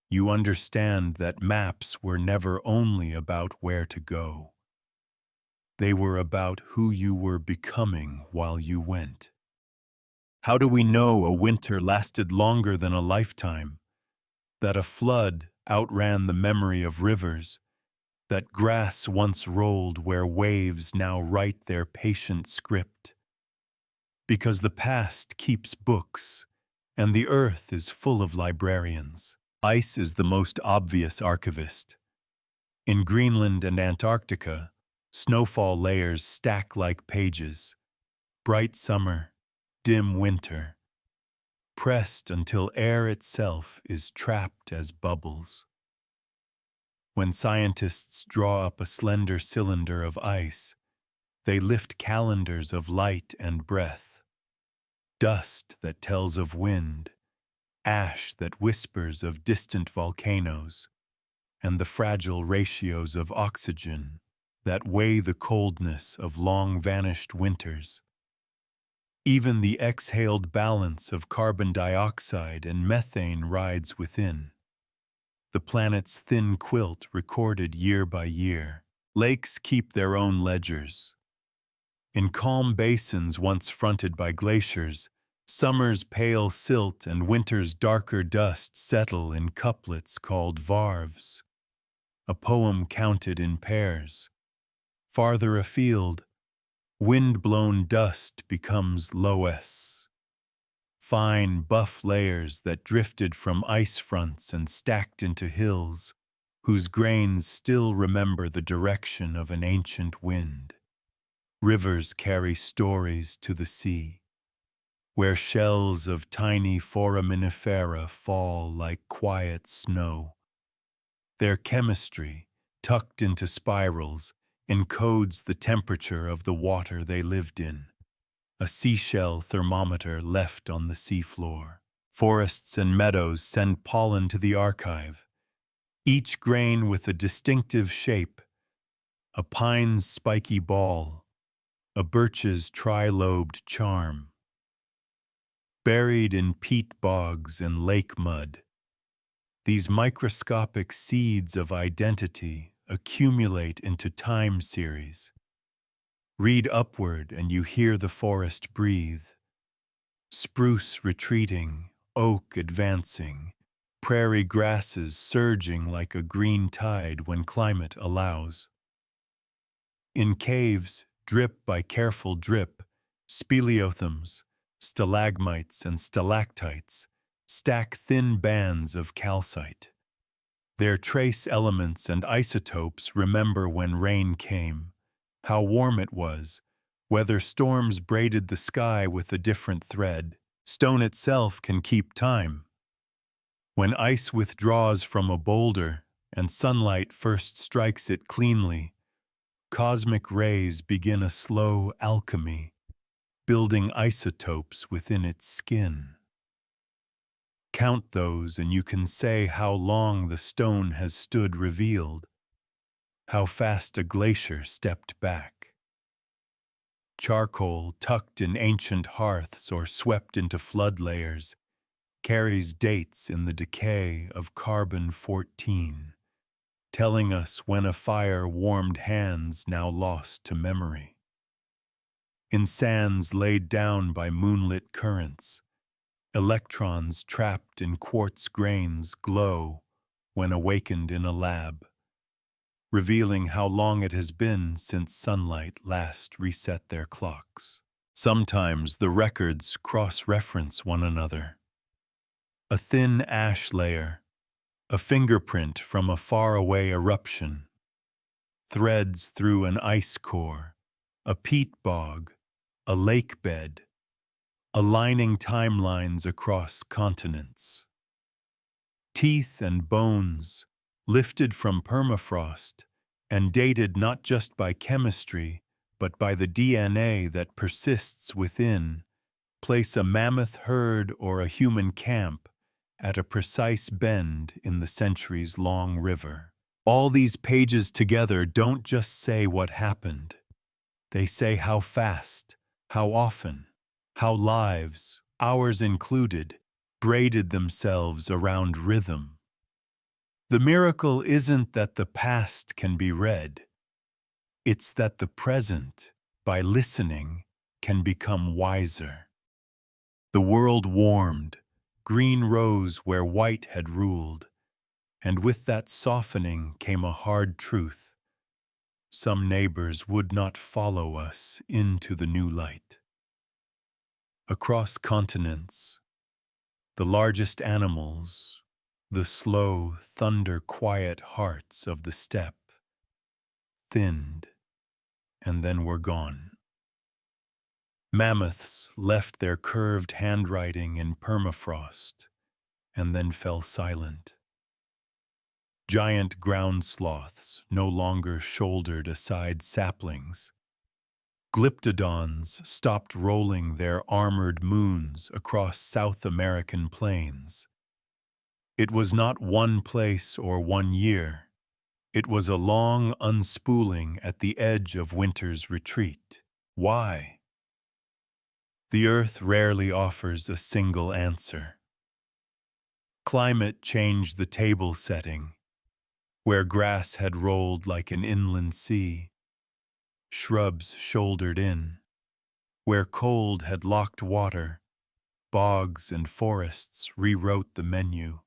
you understand that maps were never only about where to go. They were about who you were becoming while you went. How do we know a winter lasted longer than a lifetime? That a flood outran the memory of rivers? That grass once rolled where waves now write their patient script? Because the past keeps books, and the earth is full of librarians. Ice is the most obvious archivist. In Greenland and Antarctica, snowfall layers stack like pages. Bright summer, dim winter, pressed until air itself is trapped as bubbles. When scientists draw up a slender cylinder of ice, they lift calendars of light and breath, dust that tells of wind, ash that whispers of distant volcanoes, and the fragile ratios of oxygen that weigh the coldness of long-vanished winters. Even the exhaled balance of carbon dioxide and methane rides within. The planet's thin quilt recorded year by year. Lakes keep their own ledgers. In calm basins once fronted by glaciers, summer's pale silt and winter's darker dust settle in couplets called varves, a poem counted in pairs. Farther afield, wind-blown dust becomes loess, fine buff layers that drifted from ice fronts and stacked into hills, whose grains still remember the direction of an ancient wind. Rivers carry stories to the sea, where shells of tiny foraminifera fall like quiet snow. Their chemistry, tucked into spirals, encodes the temperature of the water they lived in, a seashell thermometer left on the seafloor. Forests and meadows send pollen to the archive, each grain with a distinctive shape, a pine's spiky ball, a birch's tri-lobed charm. Buried in peat bogs and lake mud, these microscopic seeds of identity accumulate into time series. Read upward and you hear the forest breathe. Spruce retreating, oak advancing, prairie grasses surging like a green tide when climate allows. In caves, drip by careful drip, speleothems, stalagmites and stalactites stack thin bands of calcite. Their trace elements and isotopes remember when rain came, how warm it was, whether storms braided the sky with a different thread. Stone itself can keep time. When ice withdraws from a boulder and sunlight first strikes it cleanly, cosmic rays begin a slow alchemy, building isotopes within its skin. Count those and you can say how long the stone has stood revealed, how fast a glacier stepped back. Charcoal tucked in ancient hearths or swept into flood layers carries dates in the decay of carbon-14, telling us when a fire warmed hands now lost to memory. In sands laid down by moonlit currents, electrons trapped in quartz grains glow when awakened in a lab, revealing how long it has been since sunlight last reset their clocks. Sometimes the records cross-reference one another. A thin ash layer, a fingerprint from a faraway eruption, threads through an ice core, a peat bog, a lake bed, aligning timelines across continents. Teeth and bones, lifted from permafrost and dated not just by chemistry, but by the DNA that persists within, place a mammoth herd or a human camp at a precise bend in the centuries-long river. All these pages together don't just say what happened. They say how fast, how often, how lives, ours included, braided themselves around rhythm. The miracle isn't that the past can be read. It's that the present, by listening, can become wiser. The world warmed, green rose where white had ruled, and with that softening came a hard truth. Some neighbors would not follow us into the new light. Across continents, the largest animals, the slow, thunder-quiet hearts of the steppe, thinned, and then were gone. Mammoths left their curved handwriting in permafrost, and then fell silent. Giant ground sloths no longer shouldered aside saplings. Glyptodons stopped rolling their armored moons across South American plains. It was not one place or one year. It was a long unspooling at the edge of winter's retreat. Why? The earth rarely offers a single answer. Climate changed the table setting, where grass had rolled like an inland sea, shrubs shouldered in, where cold had locked water, bogs and forests rewrote the menu.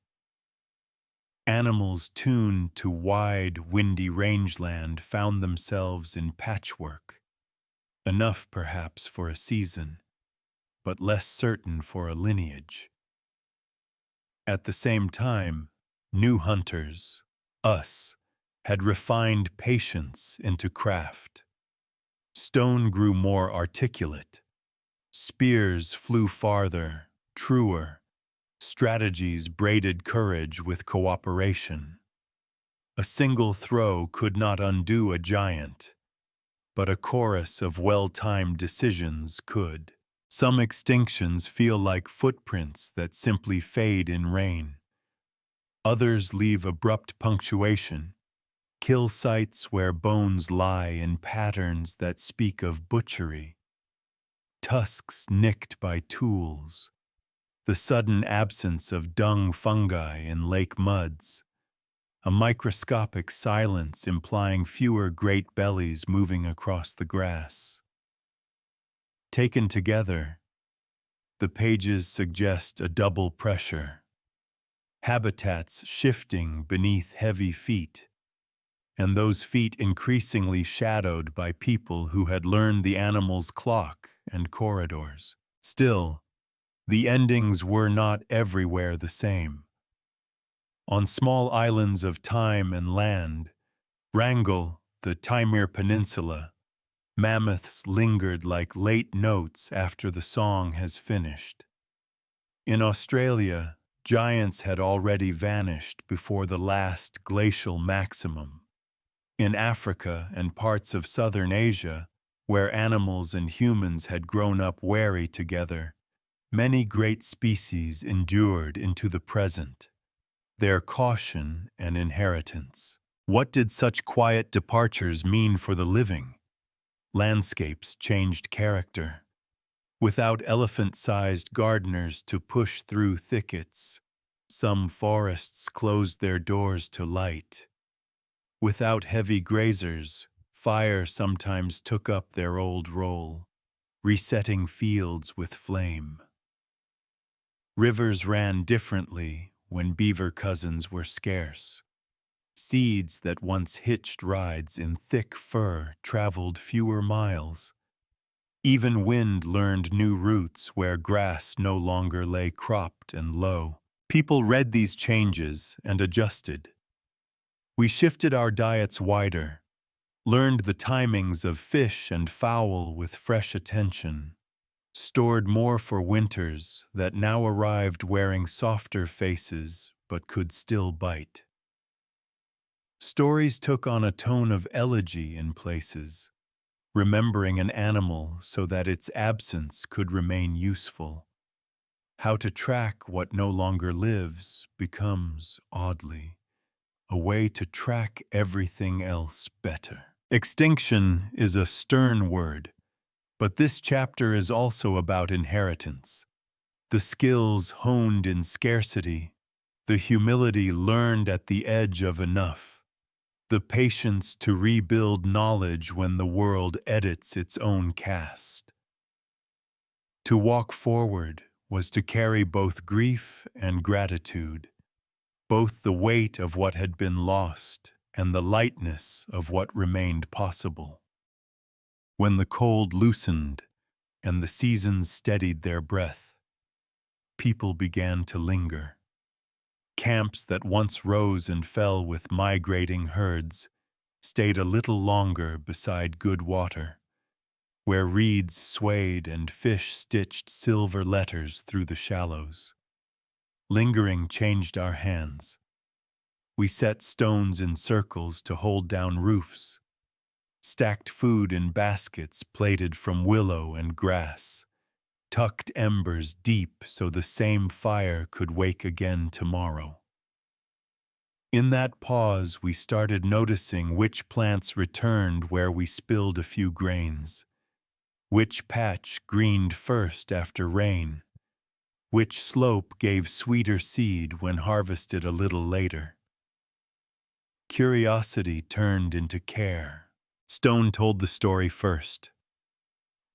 Animals tuned to wide, windy rangeland found themselves in patchwork, enough perhaps for a season, but less certain for a lineage. At the same time, new hunters, us, had refined patience into craft. Stone grew more articulate. Spears flew farther, truer. Strategies braided courage with cooperation. A single throw could not undo a giant, but a chorus of well-timed decisions could. Some extinctions feel like footprints that simply fade in rain. Others leave abrupt punctuation, kill sites where bones lie in patterns that speak of butchery. Tusks nicked by tools, the sudden absence of dung fungi in lake muds, a microscopic silence implying fewer great bellies moving across the grass. Taken together, the pages suggest a double pressure, habitats shifting beneath heavy feet, and those feet increasingly shadowed by people who had learned the animal's clock and corridors. Still, the endings were not everywhere the same. On small islands of time and land, Wrangel, the Taimyr Peninsula, mammoths lingered like late notes after the song has finished. In Australia, giants had already vanished before the last glacial maximum. In Africa and parts of southern Asia, where animals and humans had grown up wary together, many great species endured into the present, their caution and inheritance. What did such quiet departures mean for the living? Landscapes changed character. Without elephant-sized gardeners to push through thickets, some forests closed their doors to light. Without heavy grazers, fire sometimes took up their old role, resetting fields with flame. Rivers ran differently when beaver cousins were scarce. Seeds that once hitched rides in thick fur traveled fewer miles. Even wind learned new routes where grass no longer lay cropped and low. People read these changes and adjusted. We shifted our diets wider, learned the timings of fish and fowl with fresh attention, stored more for winters that now arrived wearing softer faces but could still bite. Stories took on a tone of elegy in places, remembering an animal so that its absence could remain useful. How to track what no longer lives becomes, oddly, a way to track everything else better. Extinction is a stern word, but this chapter is also about inheritance. The skills honed in scarcity, the humility learned at the edge of enough, the patience to rebuild knowledge when the world edits its own cast. To walk forward was to carry both grief and gratitude, both the weight of what had been lost and the lightness of what remained possible. When the cold loosened and the seasons steadied their breath, people began to linger. Camps that once rose and fell with migrating herds stayed a little longer beside good water, where reeds swayed and fish stitched silver letters through the shallows. Lingering changed our hands. We set stones in circles to hold down roofs, stacked food in baskets plaited from willow and grass, tucked embers deep so the same fire could wake again tomorrow. In that pause, we started noticing which plants returned where we spilled a few grains, which patch greened first after rain, which slope gave sweeter seed when harvested a little later. Curiosity turned into care. Stone told the story first.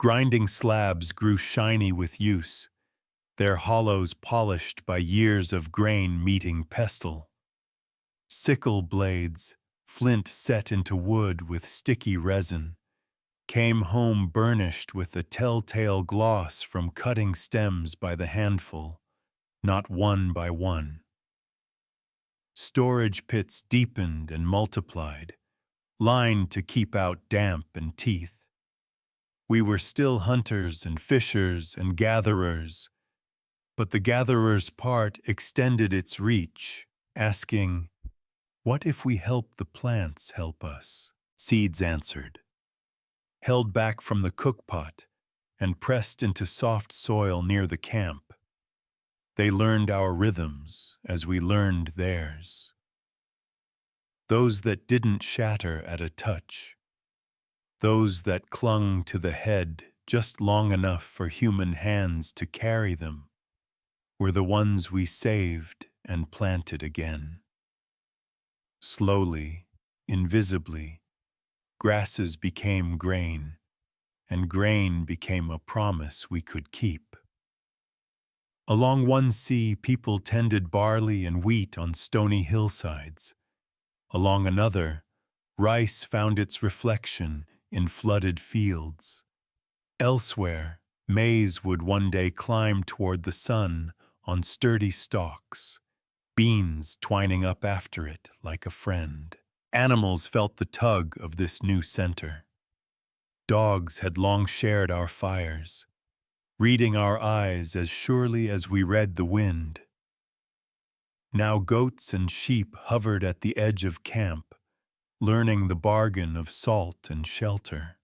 Grinding slabs grew shiny with use, their hollows polished by years of grain meeting pestle. Sickle blades, flint set into wood with sticky resin, came home burnished with a telltale gloss from cutting stems by the handful, not one by one. Storage pits deepened and multiplied, lined to keep out damp and teeth. We were still hunters and fishers and gatherers, but the gatherer's part extended its reach, asking, "What if we help the plants help us?" Seeds answered, held back from the cookpot and pressed into soft soil near the camp. They learned our rhythms as we learned theirs. Those that didn't shatter at a touch, those that clung to the head just long enough for human hands to carry them, were the ones we saved and planted again. Slowly, invisibly, grasses became grain, and grain became a promise we could keep. Along one sea, people tended barley and wheat on stony hillsides. Along another, rice found its reflection in flooded fields. Elsewhere, maize would one day climb toward the sun on sturdy stalks, beans twining up after it like a friend. Animals felt the tug of this new center. Dogs had long shared our fires, reading our eyes as surely as we read the wind. Now goats and sheep hovered at the edge of camp, learning the bargain of salt and shelter.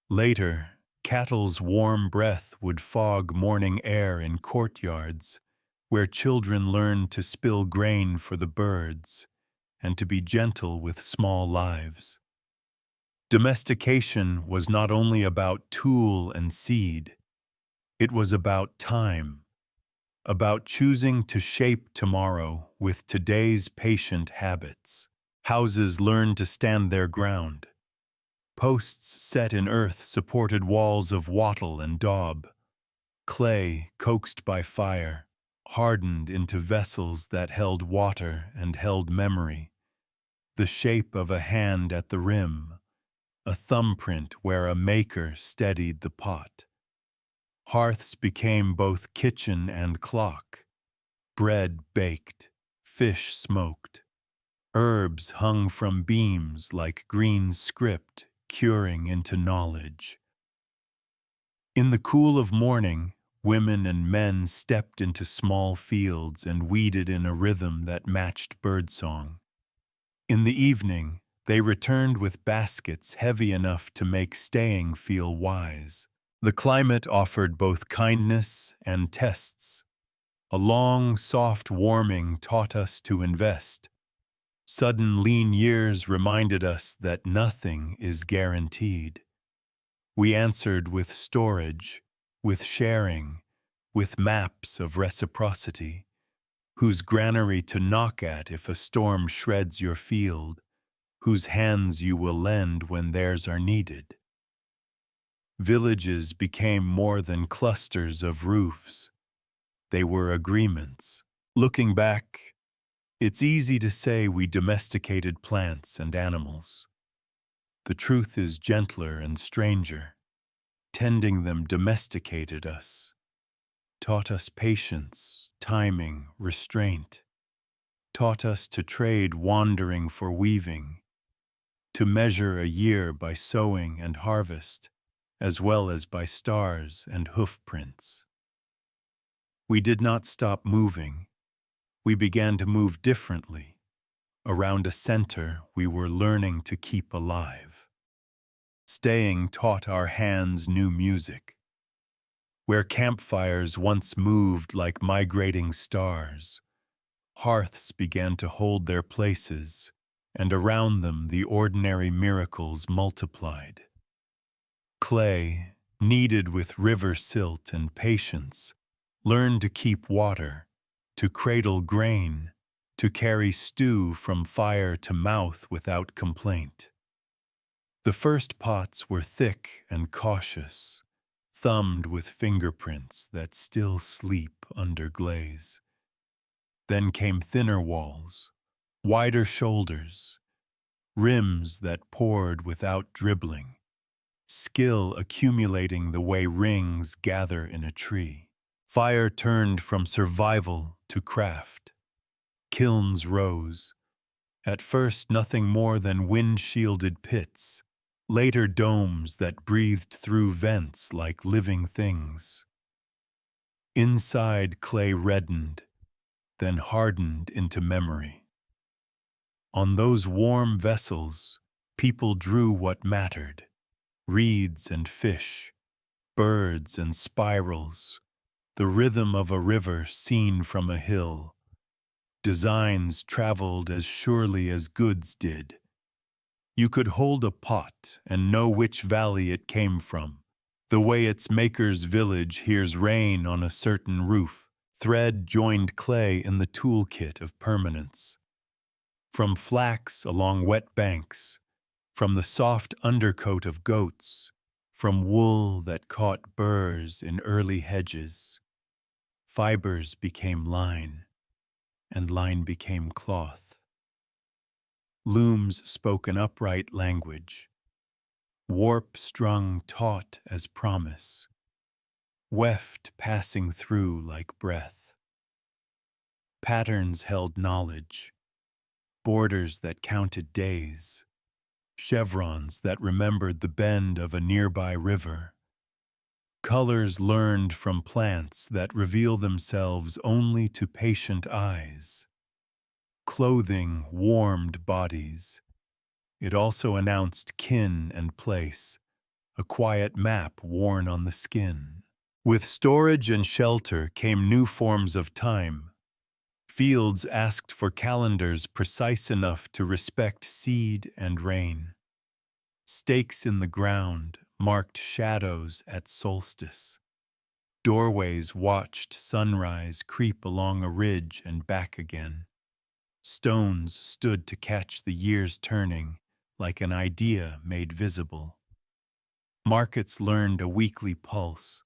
Later, cattle's warm breath would fog morning air in courtyards, where children learned to spill grain for the birds and to be gentle with small lives. Domestication was not only about tool and seed, it was about time, about choosing to shape tomorrow with today's patient habits. Houses learned to stand their ground. Posts set in earth supported walls of wattle and daub. Clay, coaxed by fire, hardened into vessels that held water and held memory. The shape of a hand at the rim, a thumbprint where a maker steadied the pot. Hearths became both kitchen and clock. Bread baked, fish smoked. Herbs hung from beams like green script, curing into knowledge. In the cool of morning, women and men stepped into small fields and weeded in a rhythm that matched birdsong. In the evening, they returned with baskets heavy enough to make staying feel wise. The climate offered both kindness and tests. A long, soft warming taught us to invest. Sudden lean years reminded us that nothing is guaranteed. We answered with storage, with sharing, with maps of reciprocity, whose granary to knock at if a storm shreds your field, whose hands you will lend when theirs are needed. Villages became more than clusters of roofs. They were agreements. Looking back, it's easy to say we domesticated plants and animals. The truth is gentler and stranger. Tending them domesticated us, taught us patience, timing, restraint, taught us to trade wandering for weaving, to measure a year by sowing and harvest, as well as by stars and hoof prints. We did not stop moving. We began to move differently. Around a center we were learning to keep alive. Staying taught our hands new music. Where campfires once moved like migrating stars, hearths began to hold their places, and around them the ordinary miracles multiplied. Clay, kneaded with river silt and patience, learned to keep water, to cradle grain, to carry stew from fire to mouth without complaint. The first pots were thick and cautious, thumbed with fingerprints that still sleep under glaze. Then came thinner walls, wider shoulders, rims that poured without dribbling, skill accumulating the way rings gather in a tree. Fire turned from survival to craft. Kilns rose, at first nothing more than wind-shielded pits, later domes that breathed through vents like living things. Inside, clay reddened, then hardened into memory. On those warm vessels, people drew what mattered: reeds and fish, birds and spirals, the rhythm of a river seen from a hill. Designs traveled as surely as goods did. You could hold a pot and know which valley it came from, the way its maker's village hears rain on a certain roof. Thread joined clay in the toolkit of permanence. From flax along wet banks, from the soft undercoat of goats, from wool that caught burrs in early hedges, fibers became line, and line became cloth. Looms spoke an upright language, warp strung taut as promise, weft passing through like breath. Patterns held knowledge, borders that counted days, chevrons that remembered the bend of a nearby river, colors learned from plants that reveal themselves only to patient eyes. Clothing warmed bodies. It also announced kin and place, a quiet map worn on the skin. With storage and shelter came new forms of time. Fields asked for calendars precise enough to respect seed and rain. Stakes in the ground marked shadows at solstice. Doorways watched sunrise creep along a ridge and back again. Stones stood to catch the years turning, like an idea made visible. Markets learned a weekly pulse,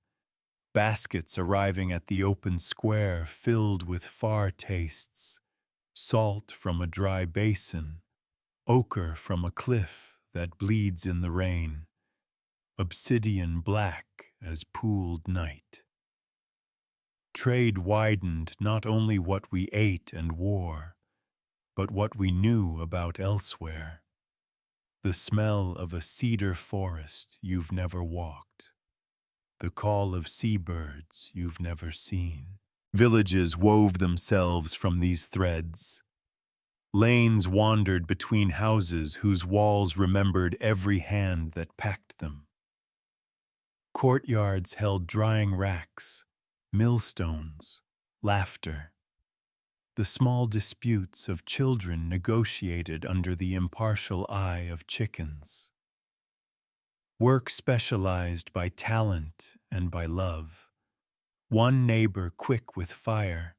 baskets arriving at the open square filled with far tastes, salt from a dry basin, ochre from a cliff that bleeds in the rain, obsidian black as pooled night. Trade widened not only what we ate and wore, but what we knew about elsewhere. The smell of a cedar forest you've never walked. The call of seabirds you've never seen. Villages wove themselves from these threads. Lanes wandered between houses whose walls remembered every hand that packed them. Courtyards held drying racks, millstones, laughter. The small disputes of children negotiated under the impartial eye of chickens. Work specialized by talent and by love. One neighbor quick with fire,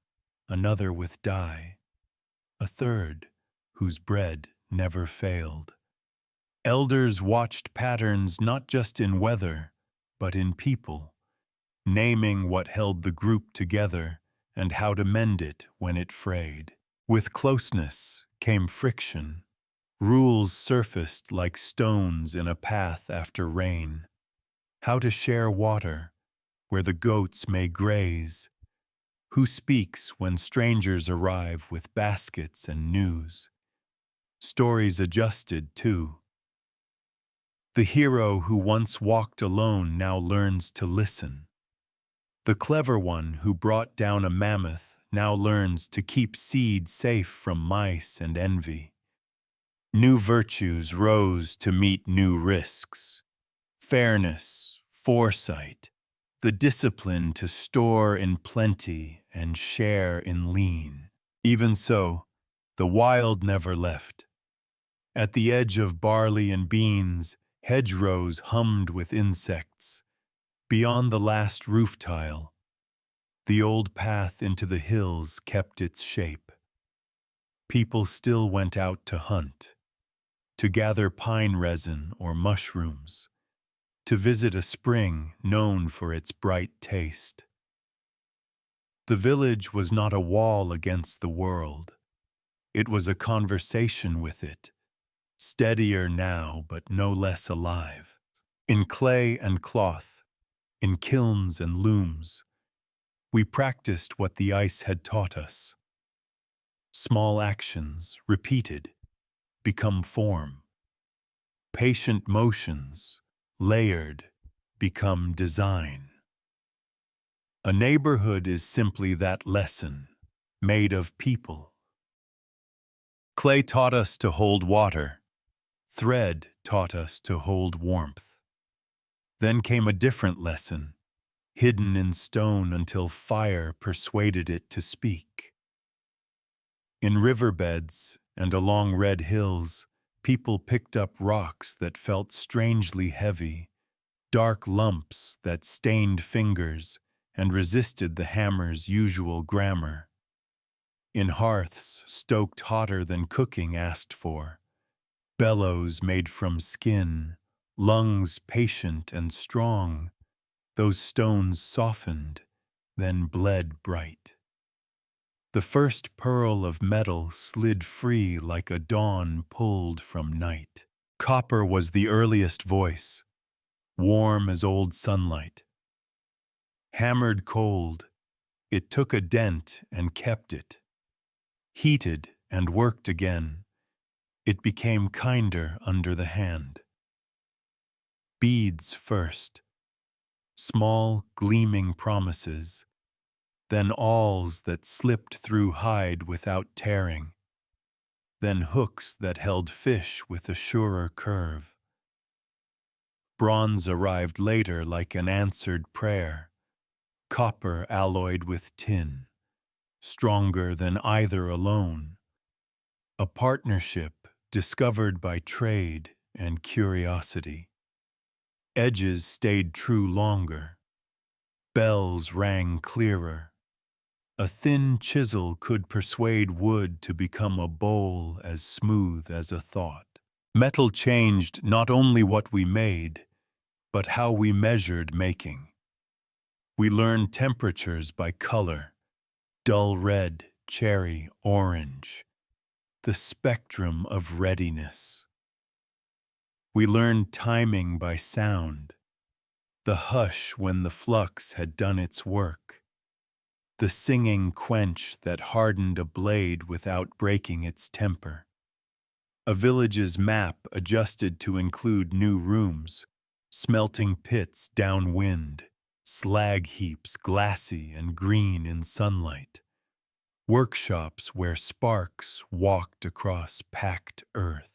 another with dye, a third whose bread never failed. Elders watched patterns not just in weather, but in people, naming what held the group together and how to mend it when it frayed. With closeness came friction. Rules surfaced like stones in a path after rain. How to share water, where the goats may graze. Who speaks when strangers arrive with baskets and news. Stories adjusted, too. The hero who once walked alone now learns to listen. The clever one who brought down a mammoth now learns to keep seed safe from mice and envy. New virtues rose to meet new risks. Fairness, foresight, the discipline to store in plenty and share in lean. Even so, the wild never left. At the edge of barley and beans, hedgerows hummed with insects. Beyond the last roof tile, the old path into the hills kept its shape. People still went out to hunt, to gather pine resin or mushrooms, to visit a spring known for its bright taste. The village was not a wall against the world. It was a conversation with it, steadier now but no less alive. In clay and cloth, in kilns and looms, we practiced what the ice had taught us. Small actions, repeated, become form. Patient motions, layered, become design. A neighborhood is simply that lesson, made of people. Clay taught us to hold water. Thread taught us to hold warmth. Then came a different lesson, hidden in stone until fire persuaded it to speak. In riverbeds and along red hills, people picked up rocks that felt strangely heavy, dark lumps that stained fingers and resisted the hammer's usual grammar. in hearths stoked hotter than cooking asked for, bellows made from skin, lungs patient and strong, those stones softened, then bled bright. The first pearl of metal slid free like a dawn pulled from night. Copper was the earliest voice, warm as old sunlight. Hammered cold, it took a dent and kept it. Heated and worked again, it became kinder under the hand. Beads first, small gleaming promises, then awls that slipped through hide without tearing, then hooks that held fish with a surer curve. Bronze arrived later like an answered prayer, copper alloyed with tin, stronger than either alone, a partnership discovered by trade and curiosity. Edges stayed true longer, bells rang clearer. A thin chisel could persuade wood to become a bowl as smooth as a thought. Metal changed not only what we made, but how we measured making. We learned temperatures by color, dull red, cherry, orange, the spectrum of readiness. We learned timing by sound, the hush when the flux had done its work, the singing quench that hardened a blade without breaking its temper. A village's map adjusted to include new rooms, smelting pits downwind, slag heaps glassy and green in sunlight, workshops where sparks walked across packed earth.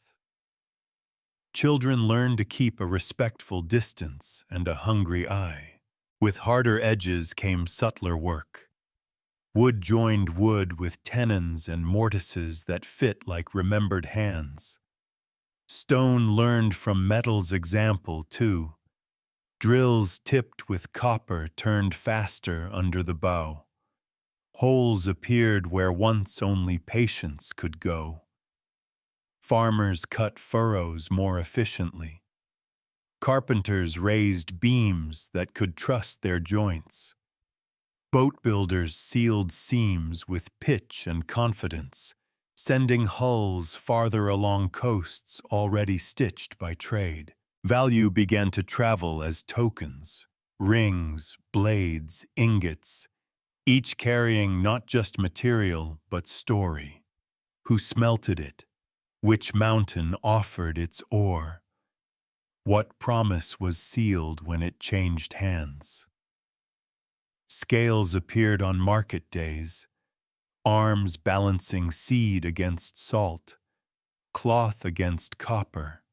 Children learned to keep a respectful distance and a hungry eye. With harder edges came subtler work. Wood joined wood with tenons and mortises that fit like remembered hands. Stone learned from metal's example, too. Drills tipped with copper turned faster under the bow. Holes appeared where once only patience could go. Farmers cut furrows more efficiently. Carpenters raised beams that could trust their joints. Boat builders sealed seams with pitch and confidence, sending hulls farther along coasts already stitched by trade. Value began to travel as tokens, rings, blades, ingots, each carrying not just material but story. Who smelted it? Which mountain offered its ore? What promise was sealed when it changed hands? Scales appeared on market days, arms balancing seed against salt, cloth against copper.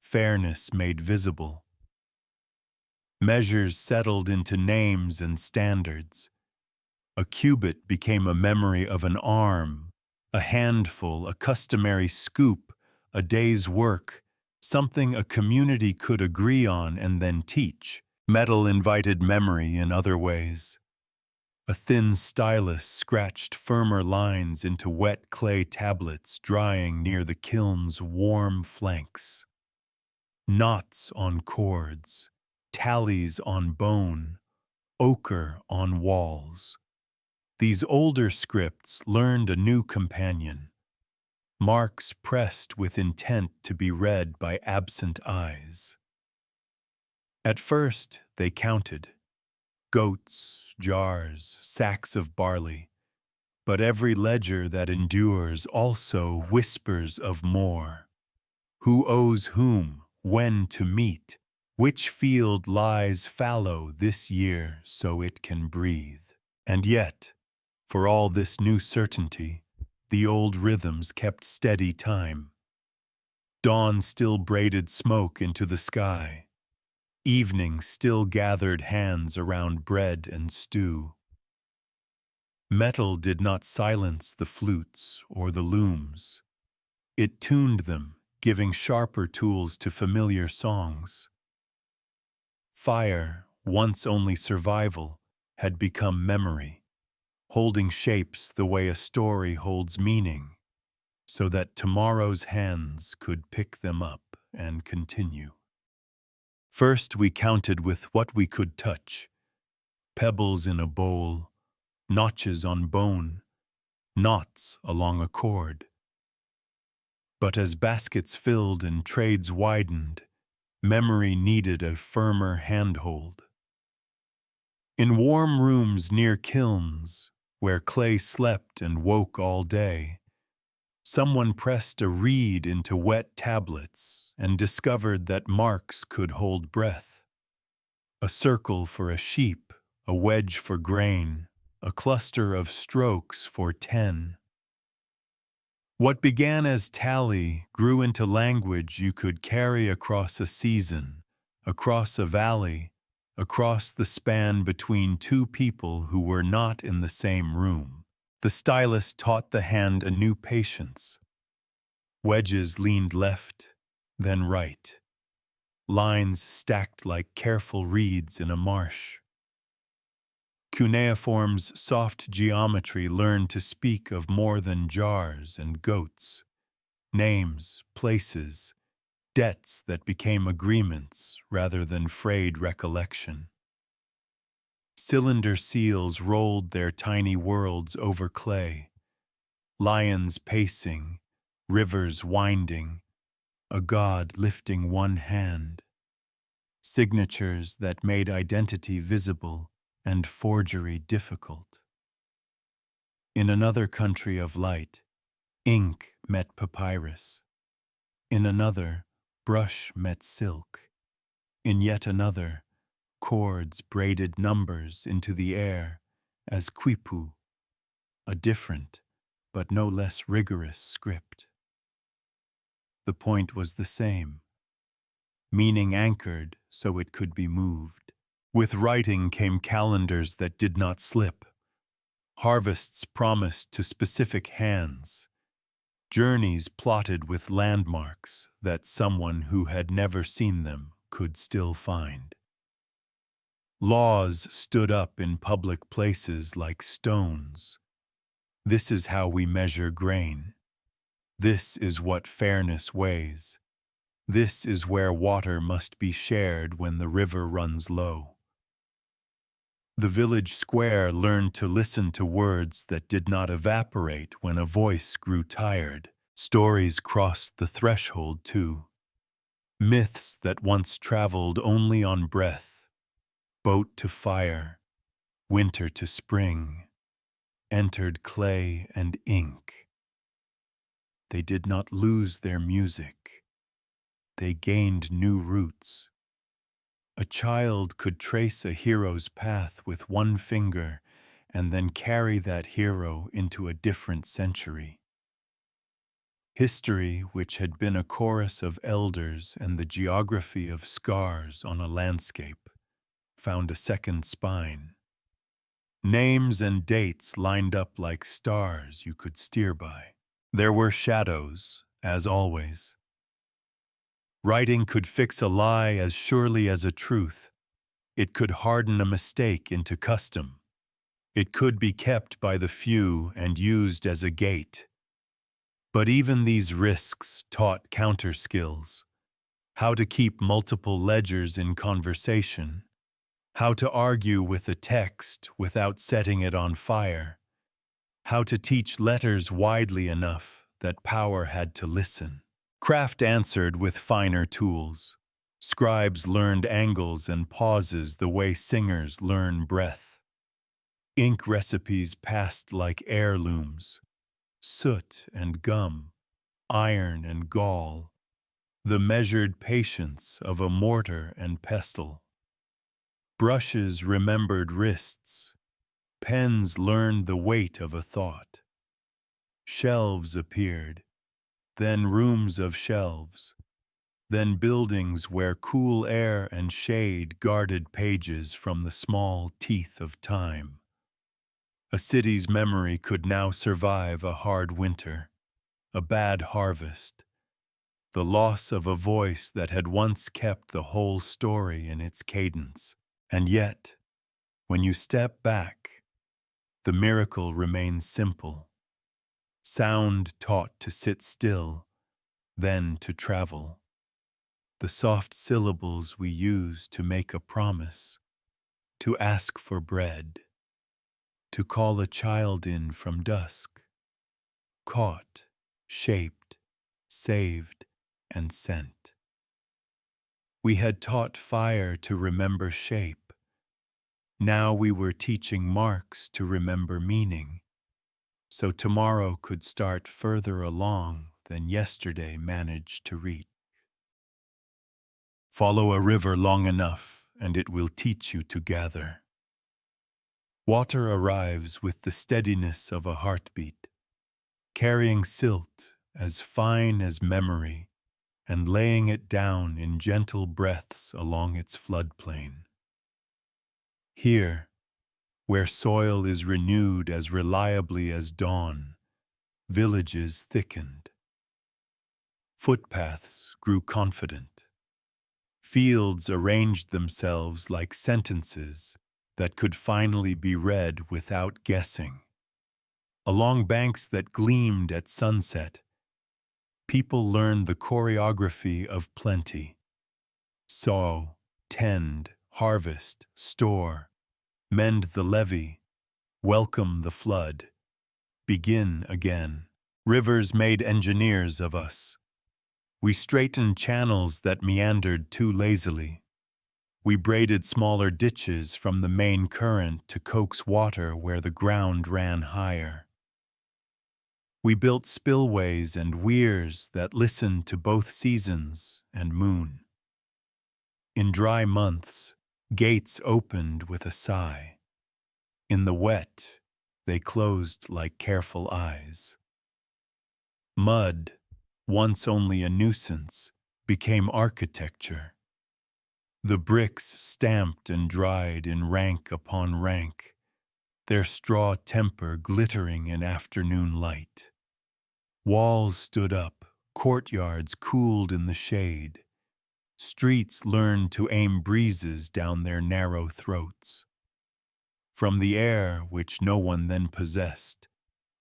Fairness made visible. Measures settled into names and standards. A cubit became a memory of an arm, a handful, a customary scoop, a day's work, something a community could agree on and then teach. Metal invited memory in other ways. A thin stylus scratched firmer lines into wet clay tablets drying near the kiln's warm flanks. Knots on cords, tallies on bone, ochre on walls. These older scripts learned a new companion, marks pressed with intent to be read by absent eyes. At first, they counted goats, jars, sacks of barley, but every ledger that endures also whispers of more. Who owes whom, when to meet, which field lies fallow this year so it can breathe. And yet, for all this new certainty, the old rhythms kept steady time. Dawn still braided smoke into the sky. Evening still gathered hands around bread and stew. Metal did not silence the flutes or the looms. It tuned them, giving sharper tools to familiar songs. Fire, once only survival, had become memory. holding shapes the way a story holds meaning, so that tomorrow's hands could pick them up and continue. First, we counted with what we could touch: pebbles in a bowl, notches on bone, knots along a cord. But as baskets filled and trades widened, memory needed a firmer handhold. In warm rooms near kilns, where clay slept and woke all day, someone pressed a reed into wet tablets and discovered that marks could hold breath. A circle for a sheep, a wedge for grain, a cluster of strokes for 10. What began as tally grew into language you could carry across a season, across a valley, across the span between two people who were not in the same room. The stylus taught the hand a new patience. Wedges leaned left, then right. Lines stacked like careful reeds in a marsh. Cuneiform's soft geometry learned to speak of more than jars and goats, names, places, debts that became agreements rather than frayed recollection. Cylinder seals rolled their tiny worlds over clay, lions pacing, rivers winding, a god lifting one hand. Signatures that made identity visible and forgery difficult. In another country of light, ink met papyrus. In another, brush met silk. In yet another, cords braided numbers into the air as quipu, a different, but no less rigorous script. The point was the same, meaning anchored so it could be moved. With writing came calendars that did not slip, harvests promised to specific hands, journeys plotted with landmarks that someone who had never seen them could still find. Laws stood up in public places like stones. This is how we measure grain. This is what fairness weighs. This is where water must be shared when the river runs low. The village square learned to listen to words that did not evaporate when a voice grew tired. Stories crossed the threshold, too. Myths that once traveled only on breath, boat to fire, winter to spring, entered clay and ink. They did not lose their music. They gained new roots. A child could trace a hero's path with one finger and then carry that hero into a different century. History, which had been a chorus of elders and the geography of scars on a landscape, found a second spine. Names and dates lined up like stars you could steer by. There were shadows, as always. Writing could fix a lie as surely as a truth. It could harden a mistake into custom. It could be kept by the few and used as a gate. But even these risks taught counter skills: how to keep multiple ledgers in conversation, how to argue with a text without setting it on fire, how to teach letters widely enough that power had to listen. Craft answered with finer tools. Scribes learned angles and pauses the way singers learn breath. Ink recipes passed like heirlooms, soot and gum, iron and gall, the measured patience of a mortar and pestle. Brushes remembered wrists. Pens learned the weight of a thought. Shelves appeared, then rooms of shelves, then buildings where cool air and shade guarded pages from the small teeth of time. A city's memory could now survive a hard winter, a bad harvest, the loss of a voice that had once kept the whole story in its cadence. And yet, when you step back, The miracle remains simple. Sound taught to sit still, then to travel. The soft syllables we use to make a promise, to ask for bread, to call a child in from dusk, caught, shaped, saved, and sent. We had taught fire to remember shape. Now we were teaching marks to remember meaning, so tomorrow could start further along than yesterday managed to reach. Follow a river long enough, and it will teach you to gather. Water arrives with the steadiness of a heartbeat, carrying silt as fine as memory and laying it down in gentle breaths along its floodplain. Here, where soil is renewed as reliably as dawn, villages thickened. Footpaths grew confident. Fields arranged themselves like sentences that could finally be read without guessing. Along banks that gleamed at sunset, people learned the choreography of plenty. Sow, tend, harvest, store, mend the levee, welcome the flood, begin again. Rivers made engineers of us. We straightened channels that meandered too lazily. We braided smaller ditches from the main current to coax water where the ground ran higher. We built spillways and weirs that listened to both seasons and moon. In dry months, gates opened with a sigh. In the wet, they closed like careful eyes. Mud, once only a nuisance, became architecture. The bricks stamped and dried in rank upon rank, their straw temper glittering in afternoon light. Walls stood up, courtyards cooled in the shade. Streets learned to aim breezes down their narrow throats. From the air, which no one then possessed,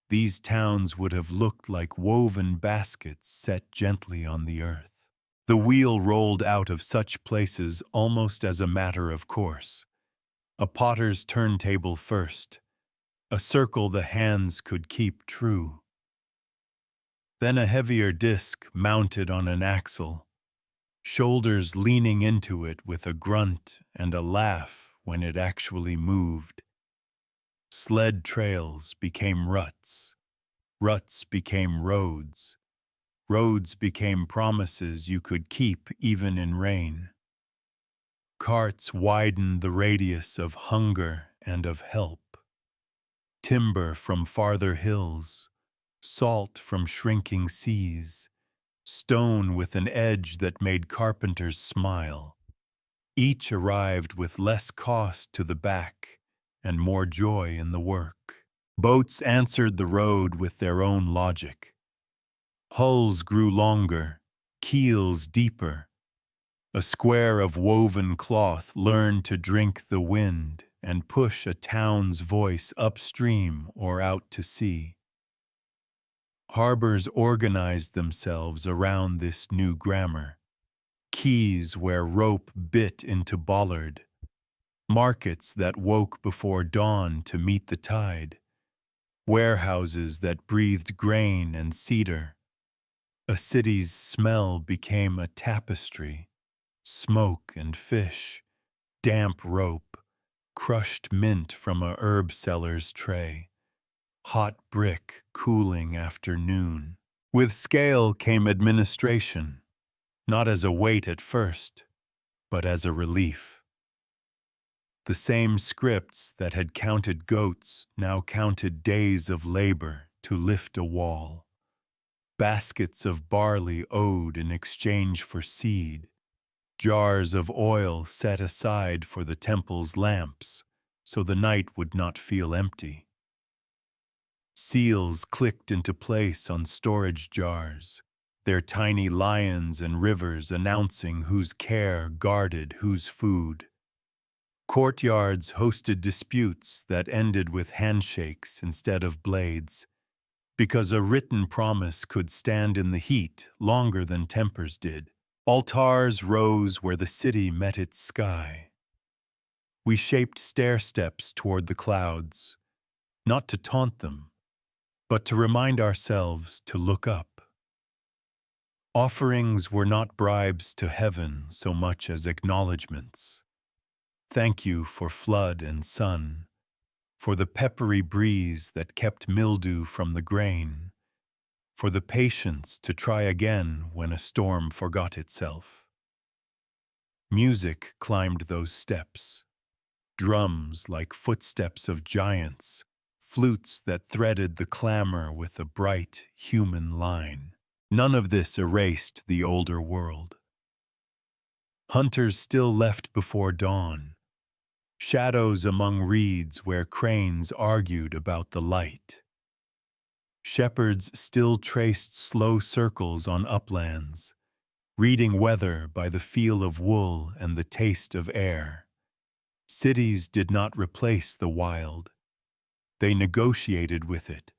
these towns would have looked like woven baskets set gently on the earth. The wheel rolled out of such places almost as a matter of course. A potter's turntable first, a circle the hands could keep true. Then a heavier disc mounted on an axle, shoulders leaning into it with a grunt and a laugh when it actually moved. Sled trails became ruts. Ruts became roads. Roads became promises you could keep even in rain. Carts widened the radius of hunger and of help. Timber from farther hills, salt from shrinking seas, stone with an edge that made carpenters smile. Each arrived with less cost to the back and more joy in the work. Boats answered the road with their own logic. Hulls grew longer, keels deeper. A square of woven cloth learned to drink the wind and push a town's voice upstream or out to sea. Harbors organized themselves around this new grammar. Quays where rope bit into bollard. Markets that woke before dawn to meet the tide. Warehouses that breathed grain and cedar. A city's smell became a tapestry. Smoke and fish, damp rope, crushed mint from a herb seller's tray. Hot brick cooling after noon. With scale came administration, not as a weight at first, but as a relief. The same scripts that had counted goats now counted days of labor to lift a wall. Baskets of barley owed in exchange for seed. Jars of oil set aside for the temple's lamps, so the night would not feel empty. Seals clicked into place on storage jars, their tiny lions and rivers announcing whose care guarded whose food. Courtyards hosted disputes that ended with handshakes instead of blades, because a written promise could stand in the heat longer than tempers did. Altars rose where the city met its sky. We shaped stair steps toward the clouds, not to taunt them, but to remind ourselves to look up. Offerings were not bribes to heaven so much as acknowledgments. Thank you for flood and sun, for the peppery breeze that kept mildew from the grain, for the patience to try again when a storm forgot itself. Music climbed those steps, drums like footsteps of giants, flutes that threaded the clamor with a bright human line. None of this erased the older world. Hunters still left before dawn, shadows among reeds where cranes argued about the light. Shepherds still traced slow circles on uplands, reading weather by the feel of wool and the taste of air. Cities did not replace the wild. They negotiated with it,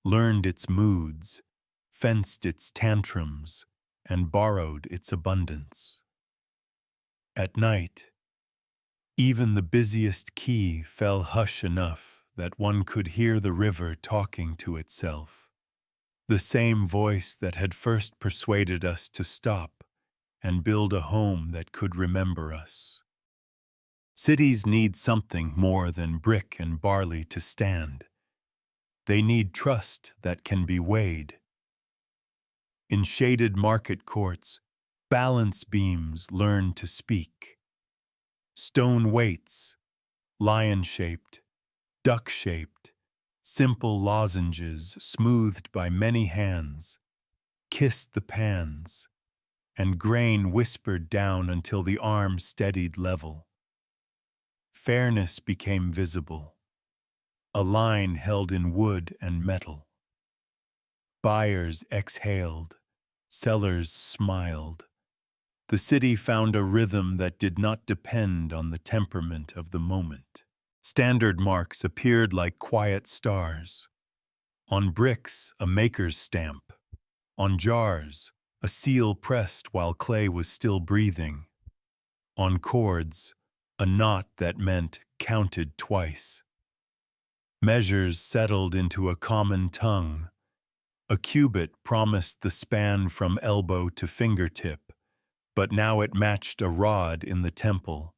learned its moods, fenced its tantrums, and borrowed its abundance. At night, even the busiest quay fell hush enough that one could hear the river talking to itself, the same voice that had first persuaded us to stop and build a home that could remember us. Cities need something more than brick and barley to stand. They need trust that can be weighed. In shaded market courts, balance beams learn to speak. Stone weights, lion-shaped, duck-shaped, simple lozenges smoothed by many hands, kissed the pans, and grain whispered down until the arm steadied level. Fairness became visible, a line held in wood and metal. Buyers exhaled, sellers smiled. The city found a rhythm that did not depend on the temperament of the moment. Standard marks appeared like quiet stars. On bricks, a maker's stamp. On jars, a seal pressed while clay was still breathing. On cords, a knot that meant counted twice. Measures settled into a common tongue. A cubit promised the span from elbow to fingertip, but now it matched a rod in the temple.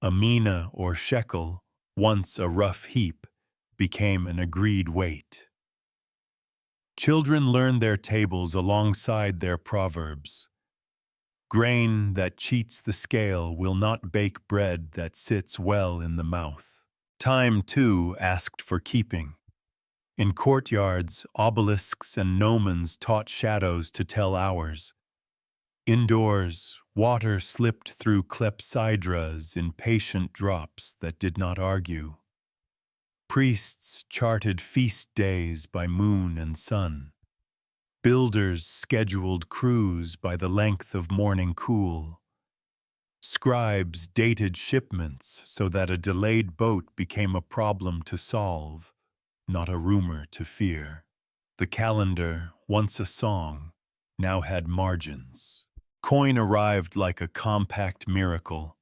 A mina or shekel, once a rough heap, became an agreed weight. Children learned their tables alongside their proverbs. Grain that cheats the scale will not bake bread that sits well in the mouth. Time, too, asked for keeping. In courtyards, obelisks and gnomons taught shadows to tell hours. Indoors, water slipped through clepsydras in patient drops that did not argue. Priests charted feast days by moon and sun. Builders scheduled crews by the length of morning cool. Scribes dated shipments so that a delayed boat became a problem to solve, not a rumor to fear. The calendar, once a song, now had margins. Coin arrived like a compact miracle,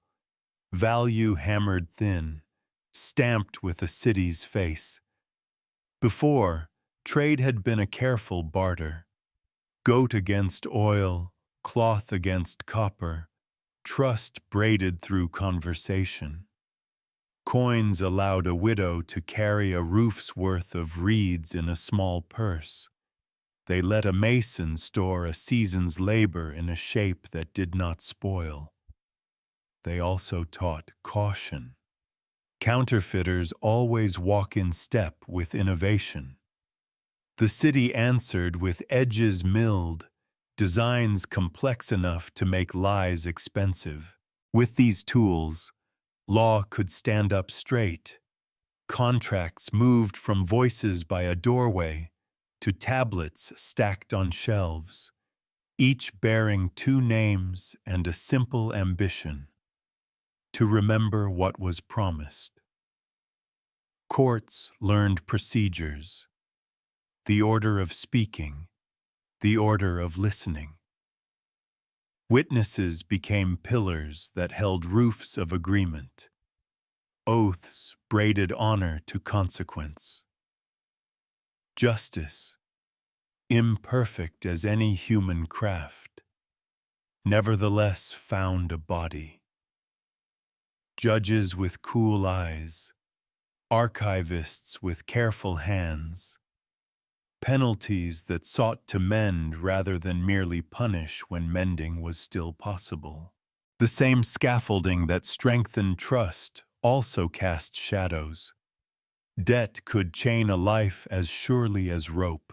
value hammered thin, stamped with a city's face. Before, trade had been a careful barter. Goat against oil, cloth against copper, trust braided through conversation. Coins allowed a widow to carry a roof's worth of reeds in a small purse. They let a mason store a season's labor in a shape that did not spoil. They also taught caution. Counterfeiters always walk in step with innovation. The city answered with edges milled, designs complex enough to make lies expensive. With these tools, law could stand up straight. Contracts moved from voices by a doorway to tablets stacked on shelves, each bearing two names and a simple ambition: to remember what was promised. Courts learned procedures, the order of speaking, the order of listening. Witnesses became pillars that held roofs of agreement. Oaths braided honor to consequence. Justice, imperfect as any human craft, nevertheless found a body. Judges with cool eyes, archivists with careful hands, penalties that sought to mend rather than merely punish when mending was still possible. The same scaffolding that strengthened trust also cast shadows. Debt could chain a life as surely as rope.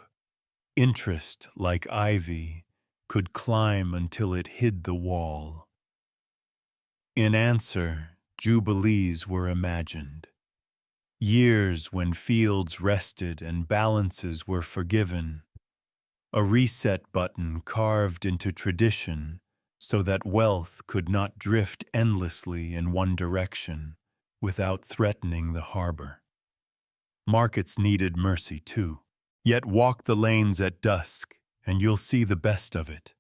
Interest, like ivy, could climb until it hid the wall. In answer, jubilees were imagined. Years when fields rested and balances were forgiven. A reset button carved into tradition so that wealth could not drift endlessly in one direction without threatening the harbor. Markets needed mercy too. Yet walk the lanes at dusk and you'll see the best of it.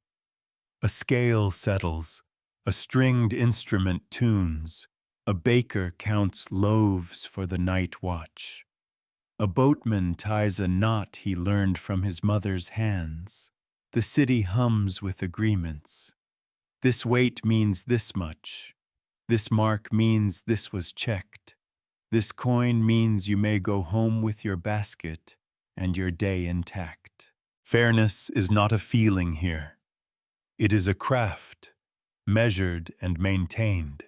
A scale settles, a stringed instrument tunes, a baker counts loaves for the night watch. A boatman ties a knot he learned from his mother's hands. The city hums with agreements. This weight means this much. This mark means this was checked. This coin means you may go home with your basket and your day intact. Fairness is not a feeling here. It is a craft, measured and maintained.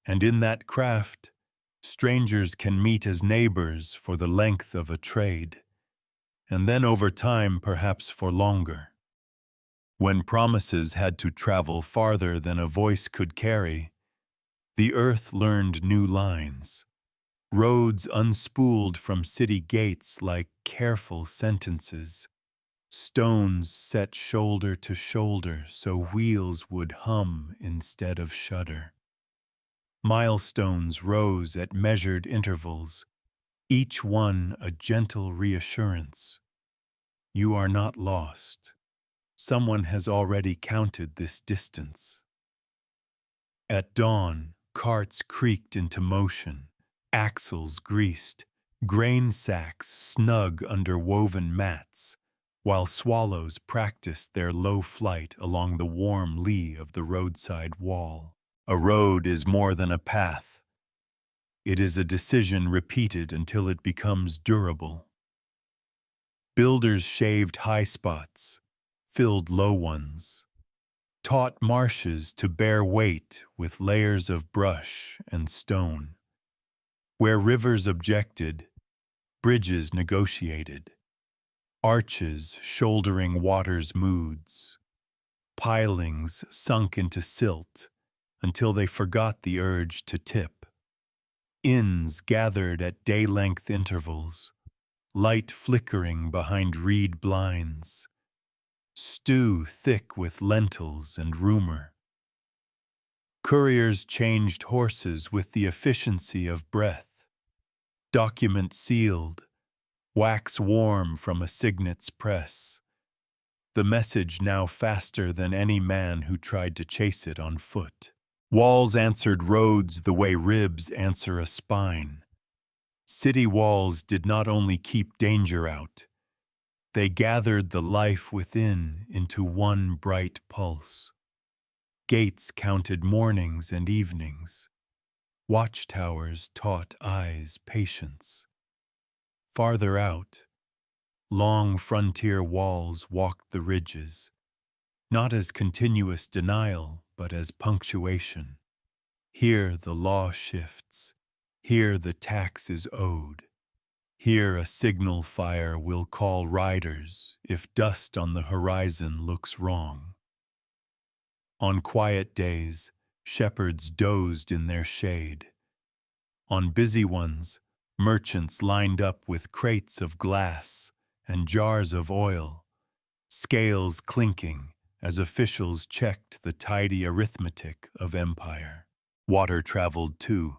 And in that craft, strangers can meet as neighbors for the length of a trade, and then over time perhaps for longer. When promises had to travel farther than a voice could carry, the earth learned new lines, roads unspooled from city gates like careful sentences, stones set shoulder to shoulder so wheels would hum instead of shudder. Milestones rose at measured intervals, each one a gentle reassurance. You are not lost. Someone has already counted this distance. At dawn, carts creaked into motion, axles greased, grain sacks snug under woven mats, while swallows practiced their low flight along the warm lee of the roadside wall. A road is more than a path. It is a decision repeated until it becomes durable. Builders shaved high spots, filled low ones, taught marshes to bear weight with layers of brush and stone. Where rivers objected, bridges negotiated, arches shouldering water's moods, pilings sunk into silt until they forgot the urge to tip. Inns gathered at day-length intervals, light flickering behind reed blinds, stew thick with lentils and rumor. Couriers changed horses with the efficiency of breath, document sealed, wax warm from a signet's press, the message now faster than any man who tried to chase it on foot. Walls answered roads the way ribs answer a spine. City walls did not only keep danger out, they gathered the life within into one bright pulse. Gates counted mornings and evenings. Watchtowers taught eyes patience. Farther out, long frontier walls walked the ridges, not as continuous denial, but as punctuation. Here the law shifts. Here the tax is owed. Here a signal fire will call riders if dust on the horizon looks wrong. On quiet days, shepherds dozed in their shade. On busy ones, merchants lined up with crates of glass and jars of oil, scales clinking as officials checked the tidy arithmetic of empire. Water traveled too,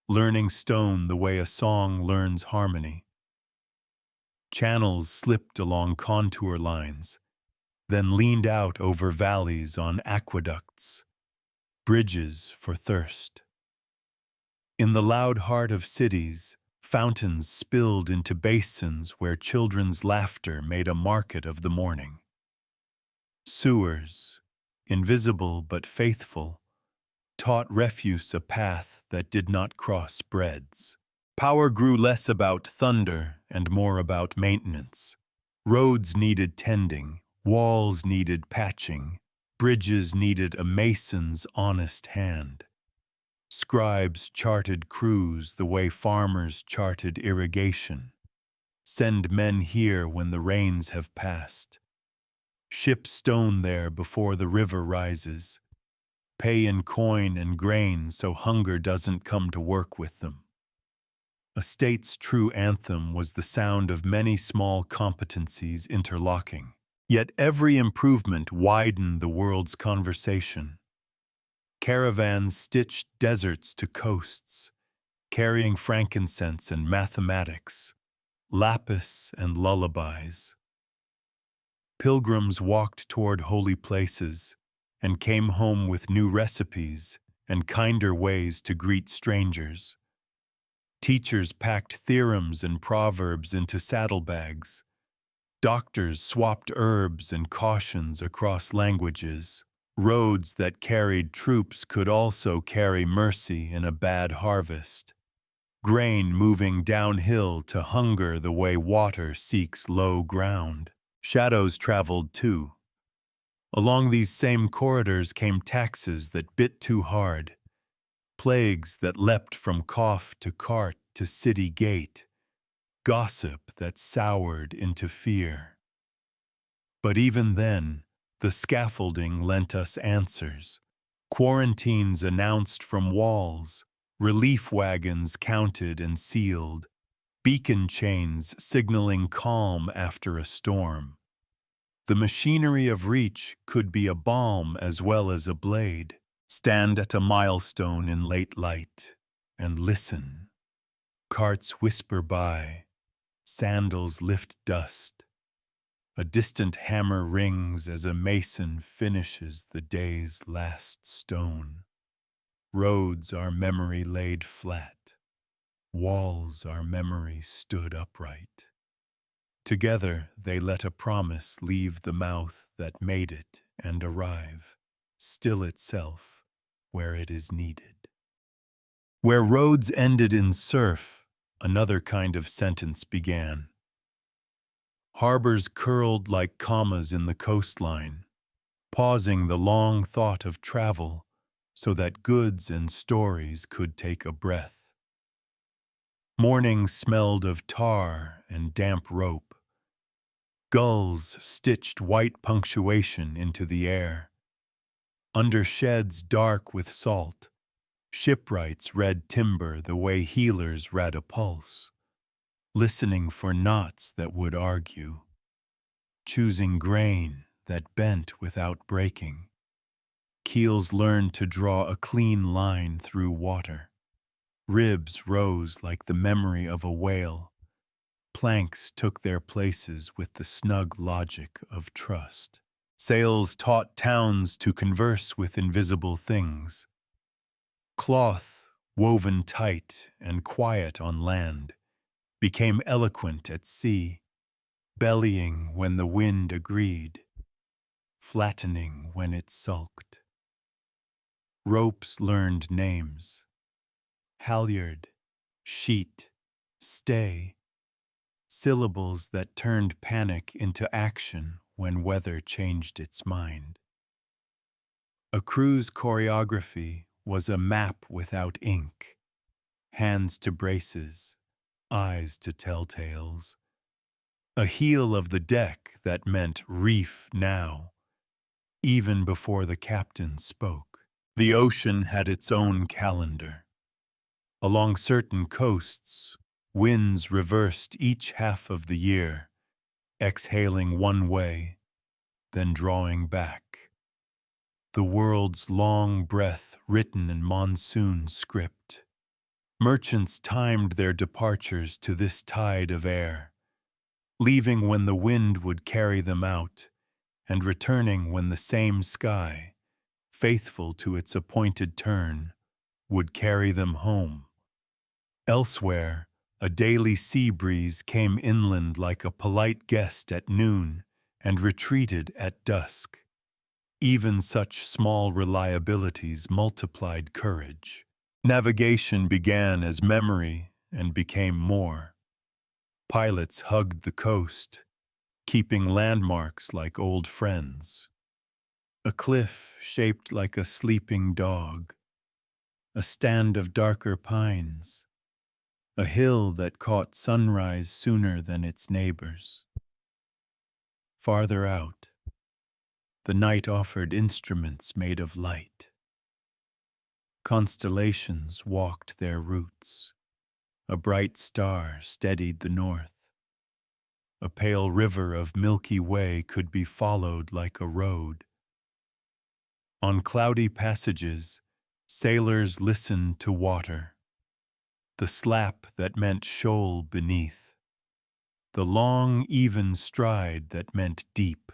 learning stone the way a song learns harmony. Channels slipped along contour lines, then leaned out over valleys on aqueducts, bridges for thirst. In the loud heart of cities, fountains spilled into basins where children's laughter made a market of the morning. Sewers, invisible but faithful, taught refuse a path that did not cross breads. Power grew less about thunder and more about maintenance. Roads needed tending, walls needed patching, bridges needed a mason's honest hand. Scribes charted crews the way farmers charted irrigation. Send men here when the rains have passed. Ship stone there before the river rises. Pay in coin and grain so hunger doesn't come to work with them. A state's true anthem was the sound of many small competencies interlocking. Yet every improvement widened the world's conversation. Caravans stitched deserts to coasts, carrying frankincense and mathematics, lapis and lullabies. Pilgrims walked toward holy places and came home with new recipes and kinder ways to greet strangers. Teachers packed theorems and proverbs into saddlebags. Doctors swapped herbs and cautions across languages. Roads that carried troops could also carry mercy in a bad harvest. Grain moving downhill to hunger the way water seeks low ground. Shadows traveled too. Along these same corridors came taxes that bit too hard, plagues that leapt from cough to cart to city gate, gossip that soured into fear. But even then, the scaffolding lent us answers. Quarantines announced from walls, relief wagons counted and sealed, beacon chains signaling calm after a storm. The machinery of reach could be a balm as well as a blade. Stand at a milestone in late light and listen. Carts whisper by, sandals lift dust. A distant hammer rings as a mason finishes the day's last stone. Roads are memory laid flat. Walls are memory stood upright. Together they let a promise leave the mouth that made it and arrive, still itself, where it is needed. Where roads ended in surf, another kind of sentence began. Harbors curled like commas in the coastline, pausing the long thought of travel so that goods and stories could take a breath. Mornings smelled of tar and damp rope. Gulls stitched white punctuation into the air. Under sheds dark with salt, shipwrights read timber the way healers read a pulse, listening for knots that would argue, choosing grain that bent without breaking. Keels learned to draw a clean line through water. Ribs rose like the memory of a whale. Planks took their places with the snug logic of trust. Sails taught towns to converse with invisible things. Cloth, woven tight and quiet on land, became eloquent at sea, bellying when the wind agreed, flattening when it sulked. Ropes learned names. Halyard, sheet, stay, syllables that turned panic into action when weather changed its mind. A crew's choreography was a map without ink, hands to braces, eyes to telltales. A heel of the deck that meant reef now, even before the captain spoke. The ocean had its own calendar. Along certain coasts, winds reversed each half of the year, exhaling one way, then drawing back. The world's long breath written in monsoon script. Merchants timed their departures to this tide of air, leaving when the wind would carry them out, and returning when the same sky, faithful to its appointed turn, would carry them home. Elsewhere, a daily sea breeze came inland like a polite guest at noon and retreated at dusk. Even such small reliabilities multiplied courage. Navigation began as memory and became more. Pilots hugged the coast, keeping landmarks like old friends. A cliff shaped like a sleeping dog, a stand of darker pines, a hill that caught sunrise sooner than its neighbors. Farther out, the night offered instruments made of light. Constellations walked their routes. A bright star steadied the north. A pale river of Milky Way could be followed like a road. On cloudy passages, sailors listened to water, the slap that meant shoal beneath, the long, even stride that meant deep.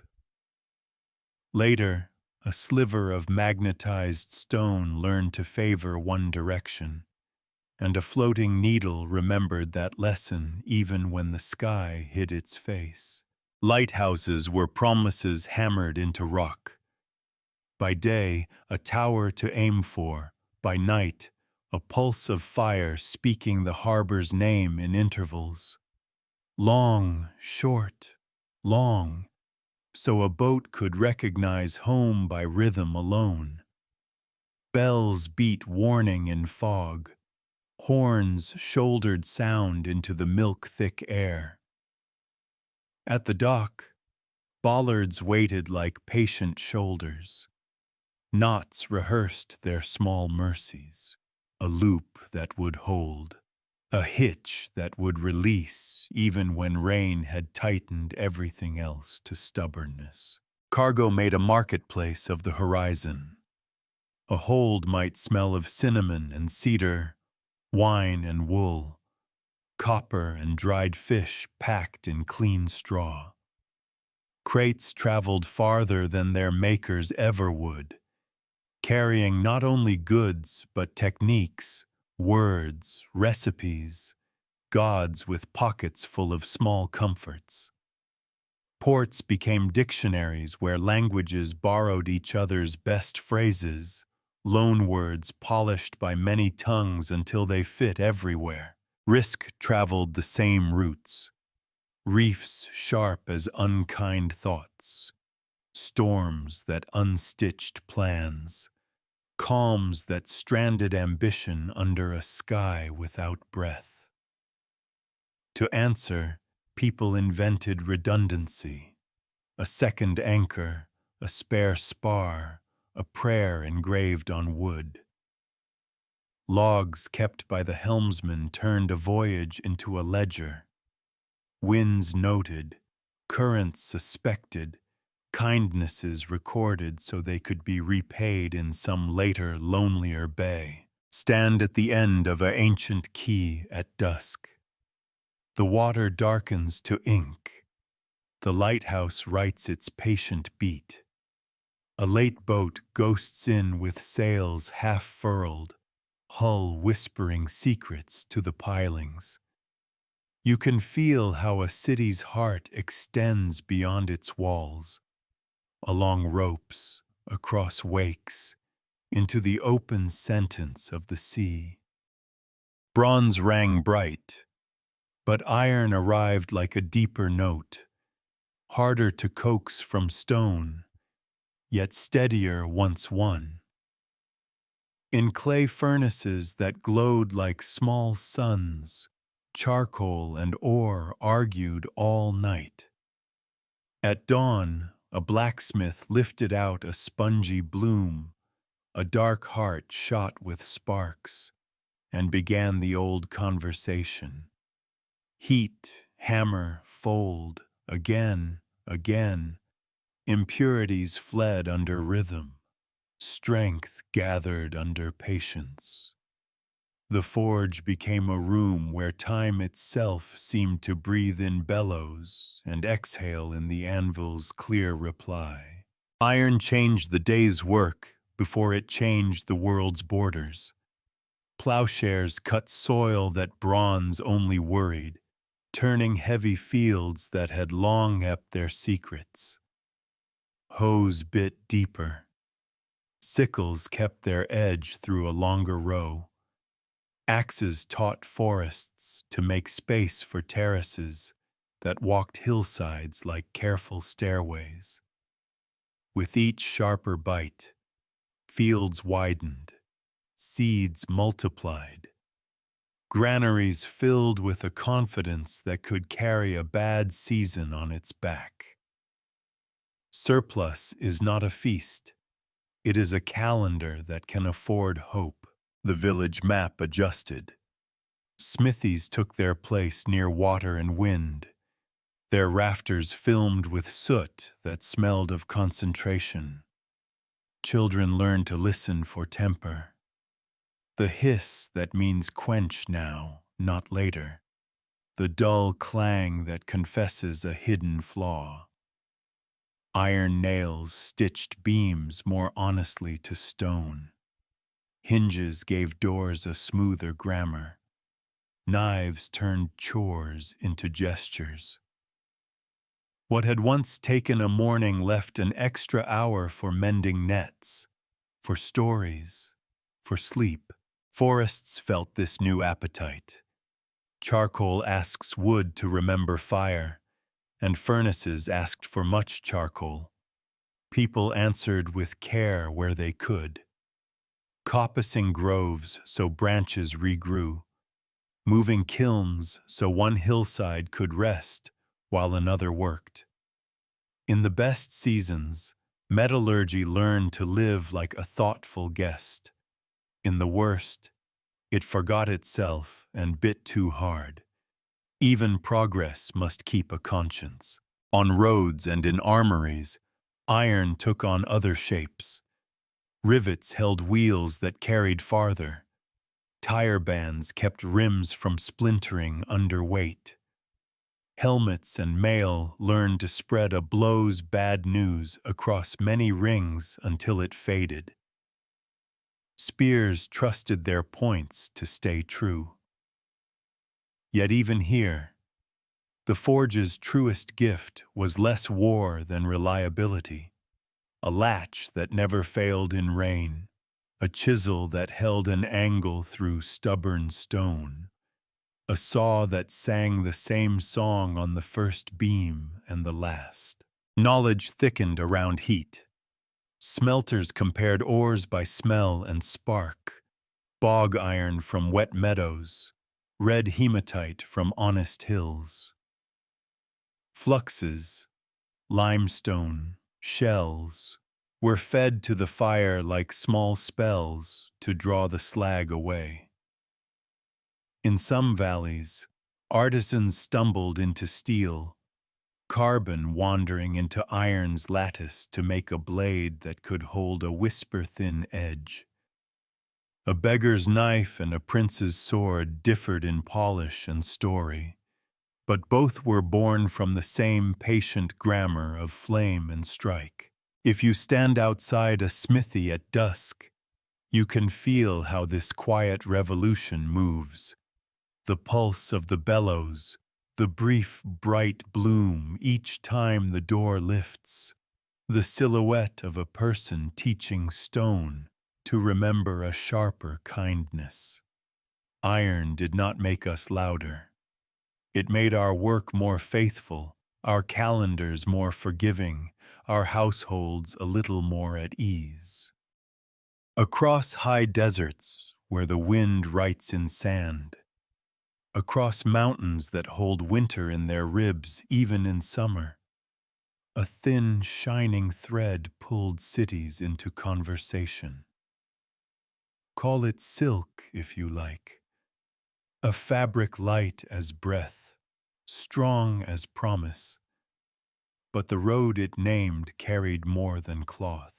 Later, a sliver of magnetized stone learned to favor one direction, and a floating needle remembered that lesson even when the sky hid its face. Lighthouses were promises hammered into rock. By day, a tower to aim for. By night, a pulse of fire speaking the harbor's name in intervals. Long, short, long, so a boat could recognize home by rhythm alone. Bells beat warning in fog. Horns shouldered sound into the milk-thick air. At the dock, bollards waited like patient shoulders. Knots rehearsed their small mercies, a loop that would hold, a hitch that would release even when rain had tightened everything else to stubbornness. Cargo made a marketplace of the horizon. A hold might smell of cinnamon and cedar, wine and wool, copper and dried fish packed in clean straw. Crates traveled farther than their makers ever would, carrying not only goods but techniques, words, recipes, gods with pockets full of small comforts. Ports became dictionaries where languages borrowed each other's best phrases, loanwords polished by many tongues until they fit everywhere. Risk traveled the same routes, reefs sharp as unkind thoughts, storms that unstitched plans, calms that stranded ambition under a sky without breath. To answer, people invented redundancy, a second anchor, a spare spar, a prayer engraved on wood. Logs kept by the helmsman turned a voyage into a ledger. Winds noted, currents suspected, kindnesses recorded so they could be repaid in some later, lonelier bay. Stand at the end of an ancient quay at dusk. The water darkens to ink. The lighthouse writes its patient beat. A late boat ghosts in with sails half furled, hull whispering secrets to the pilings. You can feel how a city's heart extends beyond its walls, along ropes, across wakes, into the open sentence of the sea. Bronze rang bright, but iron arrived like a deeper note, harder to coax from stone, yet steadier once won. In clay furnaces that glowed like small suns, charcoal and ore argued all night. At dawn, a blacksmith lifted out a spongy bloom, a dark heart shot with sparks, and began the old conversation. Heat, hammer, fold, again, again, impurities fled under rhythm. Strength gathered under patience. The forge became a room where time itself seemed to breathe in bellows and exhale in the anvil's clear reply. Iron changed the day's work before it changed the world's borders. Plowshares cut soil that bronze only worried, turning heavy fields that had long kept their secrets. Hoes bit deeper. Sickles kept their edge through a longer row. Axes taught forests to make space for terraces that walked hillsides like careful stairways. With each sharper bite, fields widened, seeds multiplied, granaries filled with a confidence that could carry a bad season on its back. Surplus is not a feast. It is a calendar that can afford hope. The village map adjusted. Smithies took their place near water and wind, their rafters filmed with soot that smelled of concentration. Children learned to listen for temper. The hiss that means quench now, not later. The dull clang that confesses a hidden flaw. Iron nails stitched beams more honestly to stone. Hinges gave doors a smoother grammar. Knives turned chores into gestures. What had once taken a morning left an extra hour for mending nets, for stories, for sleep. Forests felt this new appetite. Charcoal asks wood to remember fire, and furnaces asked for much charcoal. People answered with care where they could. Coppicing groves so branches regrew, moving kilns so one hillside could rest while another worked. In the best seasons, metallurgy learned to live like a thoughtful guest. In the worst, it forgot itself and bit too hard. Even progress must keep a conscience. On roads and in armories, iron took on other shapes. Rivets held wheels that carried farther. Tire bands kept rims from splintering under weight. Helmets and mail learned to spread a blow's bad news across many rings until it faded. Spears trusted their points to stay true. Yet even here, the forge's truest gift was less war than reliability. A latch that never failed in rain, a chisel that held an angle through stubborn stone, a saw that sang the same song on the first beam and the last. Knowledge thickened around heat. Smelters compared ores by smell and spark, bog iron from wet meadows, red hematite from honest hills. Fluxes, limestone, shells, were fed to the fire like small spells to draw the slag away. In some valleys, artisans stumbled into steel, carbon wandering into iron's lattice to make a blade that could hold a whisper-thin edge. A beggar's knife and a prince's sword differed in polish and story, but both were born from the same patient grammar of flame and strike. If you stand outside a smithy at dusk, you can feel how this quiet revolution moves. The pulse of the bellows, the brief, bright bloom each time the door lifts, the silhouette of a person teaching stone to remember a sharper kindness. Iron did not make us louder. It made our work more faithful, our calendars more forgiving, our households a little more at ease. Across high deserts where the wind writes in sand, across mountains that hold winter in their ribs even in summer, a thin, shining thread pulled cities into conversation. Call it silk if you like, a fabric light as breath, strong as promise, but the road it named carried more than cloth.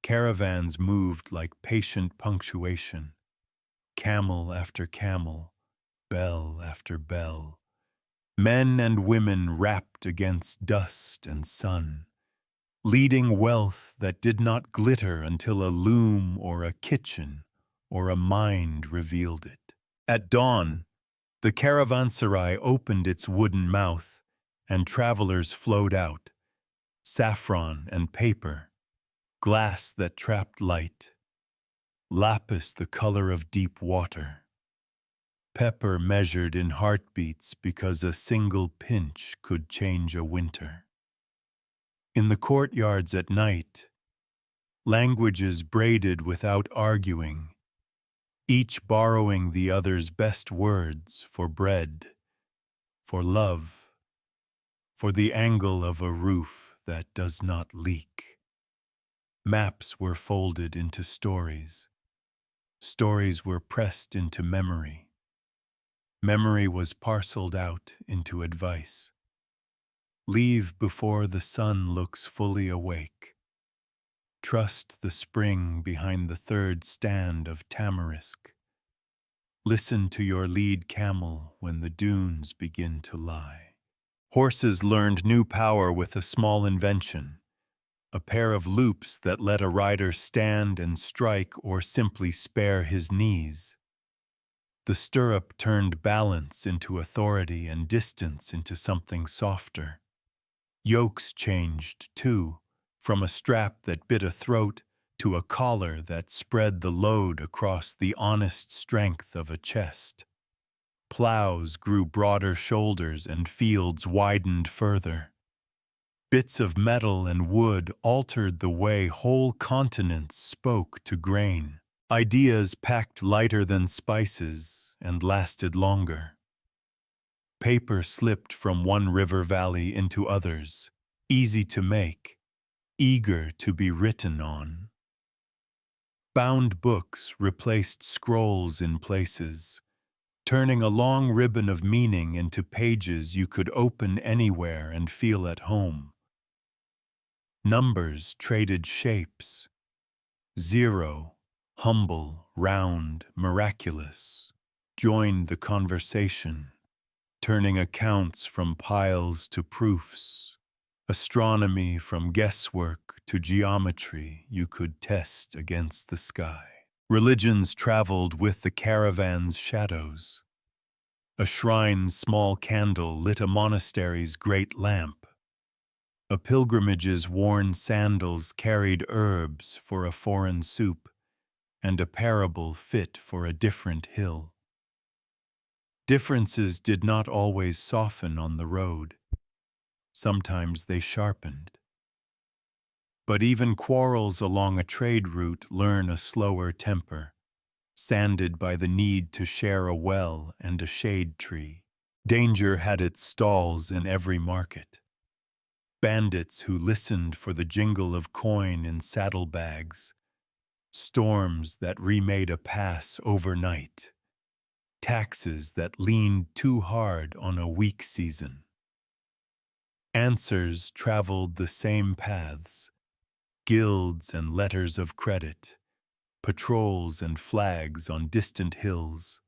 Caravans moved like patient punctuation, camel after camel, bell after bell. Men and women wrapped against dust and sun, leading wealth that did not glitter until a loom or a kitchen or a mind revealed it. At dawn, the caravanserai opened its wooden mouth, and travelers flowed out, saffron and paper, glass that trapped light, lapis the color of deep water, pepper measured in heartbeats because a single pinch could change a winter. In the courtyards at night, languages braided without arguing, each borrowing the other's best words for bread, for love, for the angle of a roof that does not leak. Maps were folded into stories. Stories were pressed into memory. Memory was parceled out into advice. Leave before the sun looks fully awake. Trust the spring behind the third stand of tamarisk. Listen to your lead camel when the dunes begin to lie. Horses learned new power with a small invention, a pair of loops that let a rider stand and strike or simply spare his knees. The stirrup turned balance into authority and distance into something softer. Yokes changed, too, from a strap that bit a throat to a collar that spread the load across the honest strength of a chest. Plows grew broader shoulders and fields widened further. Bits of metal and wood altered the way whole continents spoke to grain. Ideas packed lighter than spices and lasted longer. Paper slipped from one river valley into others, easy to make, eager to be written on. Bound books replaced scrolls in places, turning a long ribbon of meaning into pages you could open anywhere and feel at home. Numbers traded shapes. 0, humble, round, miraculous, joined the conversation, turning accounts from piles to proofs, astronomy from guesswork to geometry you could test against the sky. Religions traveled with the caravan's shadows. A shrine's small candle lit a monastery's great lamp. A pilgrimage's worn sandals carried herbs for a foreign soup, and a parable fit for a different hill. Differences did not always soften on the road. Sometimes they sharpened. But even quarrels along a trade route learn a slower temper, sanded by the need to share a well and a shade tree. Danger had its stalls in every market. Bandits who listened for the jingle of coin in saddlebags, storms that remade a pass overnight, taxes that leaned too hard on a weak season. Answers traveled the same paths, guilds and letters of credit, patrols and flags on distant hills,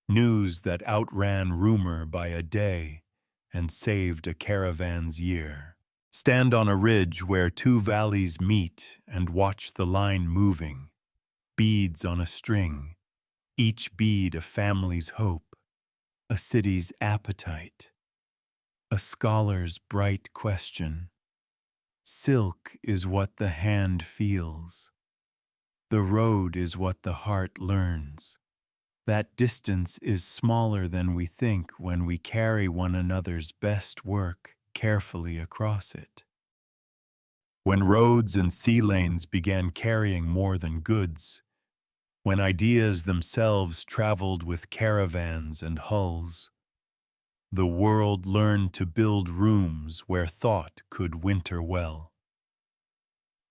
news that outran rumor by a day and saved a caravan's year. Stand on a ridge where two valleys meet and watch the line moving, beads on a string, each bead a family's hope, a city's appetite, a scholar's bright question. Silk is what the hand feels. The road is what the heart learns. That distance is smaller than we think when we carry one another's best work carefully across it. When roads and sea lanes began carrying more than goods, when ideas themselves traveled with caravans and hulls, the world learned to build rooms where thought could winter well.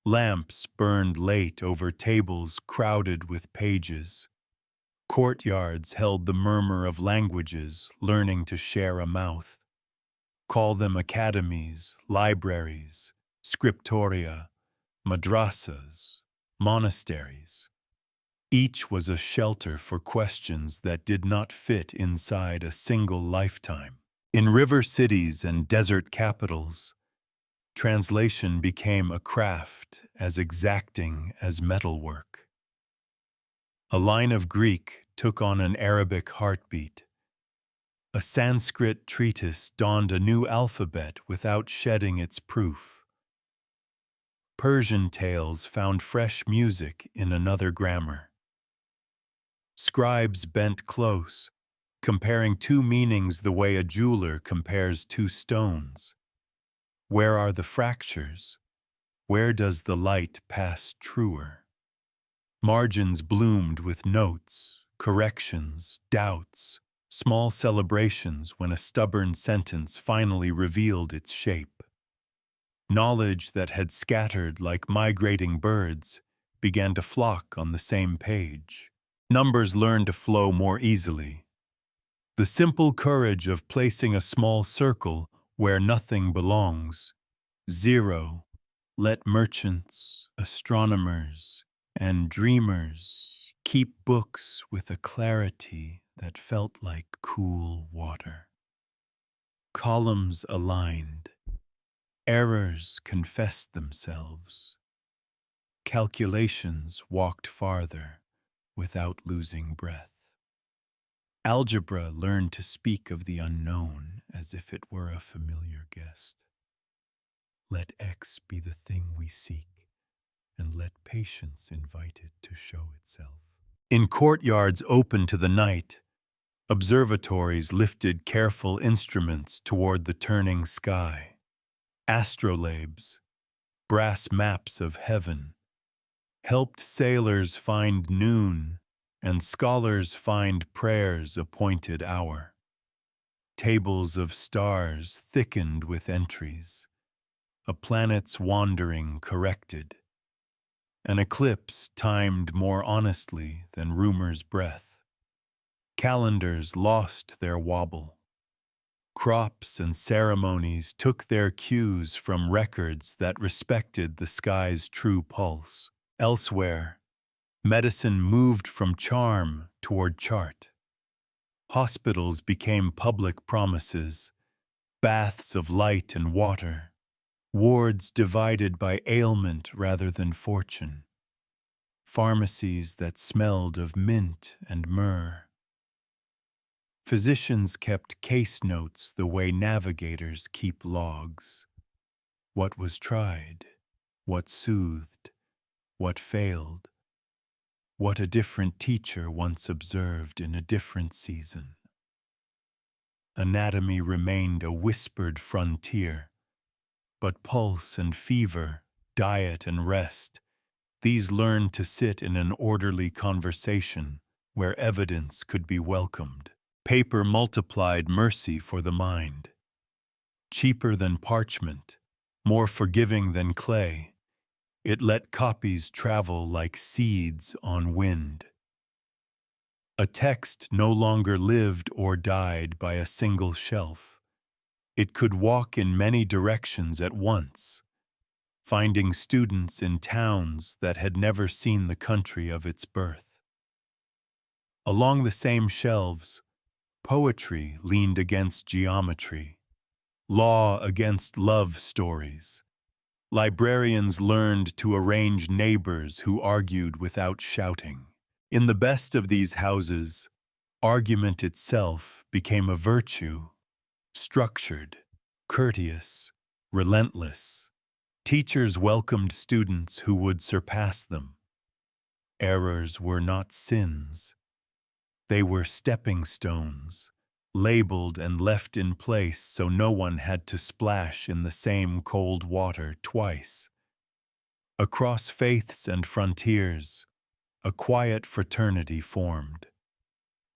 Lamps burned late over tables crowded with pages. Courtyards held the murmur of languages learning to share a mouth. Call them academies, libraries, scriptoria, madrasas, monasteries. Each was a shelter for questions that did not fit inside a single lifetime. In river cities and desert capitals, translation became a craft as exacting as metalwork. A line of Greek took on an Arabic heartbeat. A Sanskrit treatise donned a new alphabet without shedding its proof. Persian tales found fresh music in another grammar. Scribes bent close, comparing two meanings the way a jeweler compares two stones. Where are the fractures? Where does the light pass truer? Margins bloomed with notes, corrections, doubts, small celebrations when a stubborn sentence finally revealed its shape. Knowledge that had scattered like migrating birds began to flock on the same page. Numbers learned to flow more easily. The simple courage of placing a small circle where nothing belongs. 0. Let merchants, astronomers, and dreamers keep books with a clarity that felt like cool water. Columns aligned. Errors confessed themselves. Calculations walked farther without losing breath. Algebra learned to speak of the unknown as if it were a familiar guest. Let X be the thing we seek, and let patience invite it to show itself. In courtyards open to the night, observatories lifted careful instruments toward the turning sky. Astrolabes, brass maps of heaven, helped sailors find noon and scholars find prayer's appointed hour. Tables of stars thickened with entries, a planet's wandering corrected, an eclipse timed more honestly than rumor's breath. Calendars lost their wobble. Crops and ceremonies took their cues from records that respected the sky's true pulse. Elsewhere, medicine moved from charm toward chart. Hospitals became public promises, baths of light and water, wards divided by ailment rather than fortune, pharmacies that smelled of mint and myrrh. Physicians kept case notes the way navigators keep logs. What was tried, what soothed, what failed, what a different teacher once observed in a different season. Anatomy remained a whispered frontier, but pulse and fever, diet and rest, these learned to sit in an orderly conversation where evidence could be welcomed. Paper multiplied mercy for the mind. Cheaper than parchment, more forgiving than clay, it let copies travel like seeds on wind. A text no longer lived or died by a single shelf. It could walk in many directions at once, finding students in towns that had never seen the country of its birth. Along the same shelves, poetry leaned against geometry, law against love stories. Librarians learned to arrange neighbors who argued without shouting. In the best of these houses, argument itself became a virtue, structured, courteous, relentless. Teachers welcomed students who would surpass them. Errors were not sins. They were stepping stones, labeled and left in place so no one had to splash in the same cold water twice. Across faiths and frontiers, a quiet fraternity formed.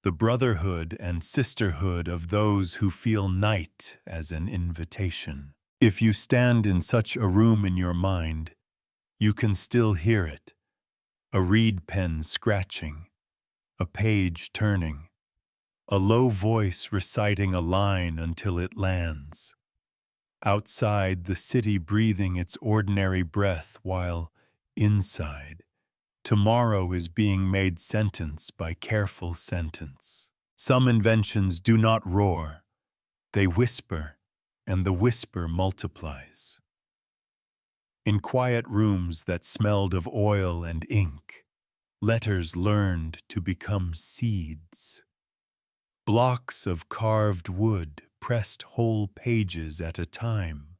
The brotherhood and sisterhood of those who feel night as an invitation. If you stand in such a room in your mind, you can still hear it, a reed pen scratching, a page turning, a low voice reciting a line until it lands. Outside, the city breathing its ordinary breath while Inside, tomorrow is being made sentence by careful sentence. Some inventions do not roar, they whisper, and the whisper multiplies. In quiet rooms that smelled of oil and ink, letters learned to become seeds. Blocks of carved wood pressed whole pages at a time.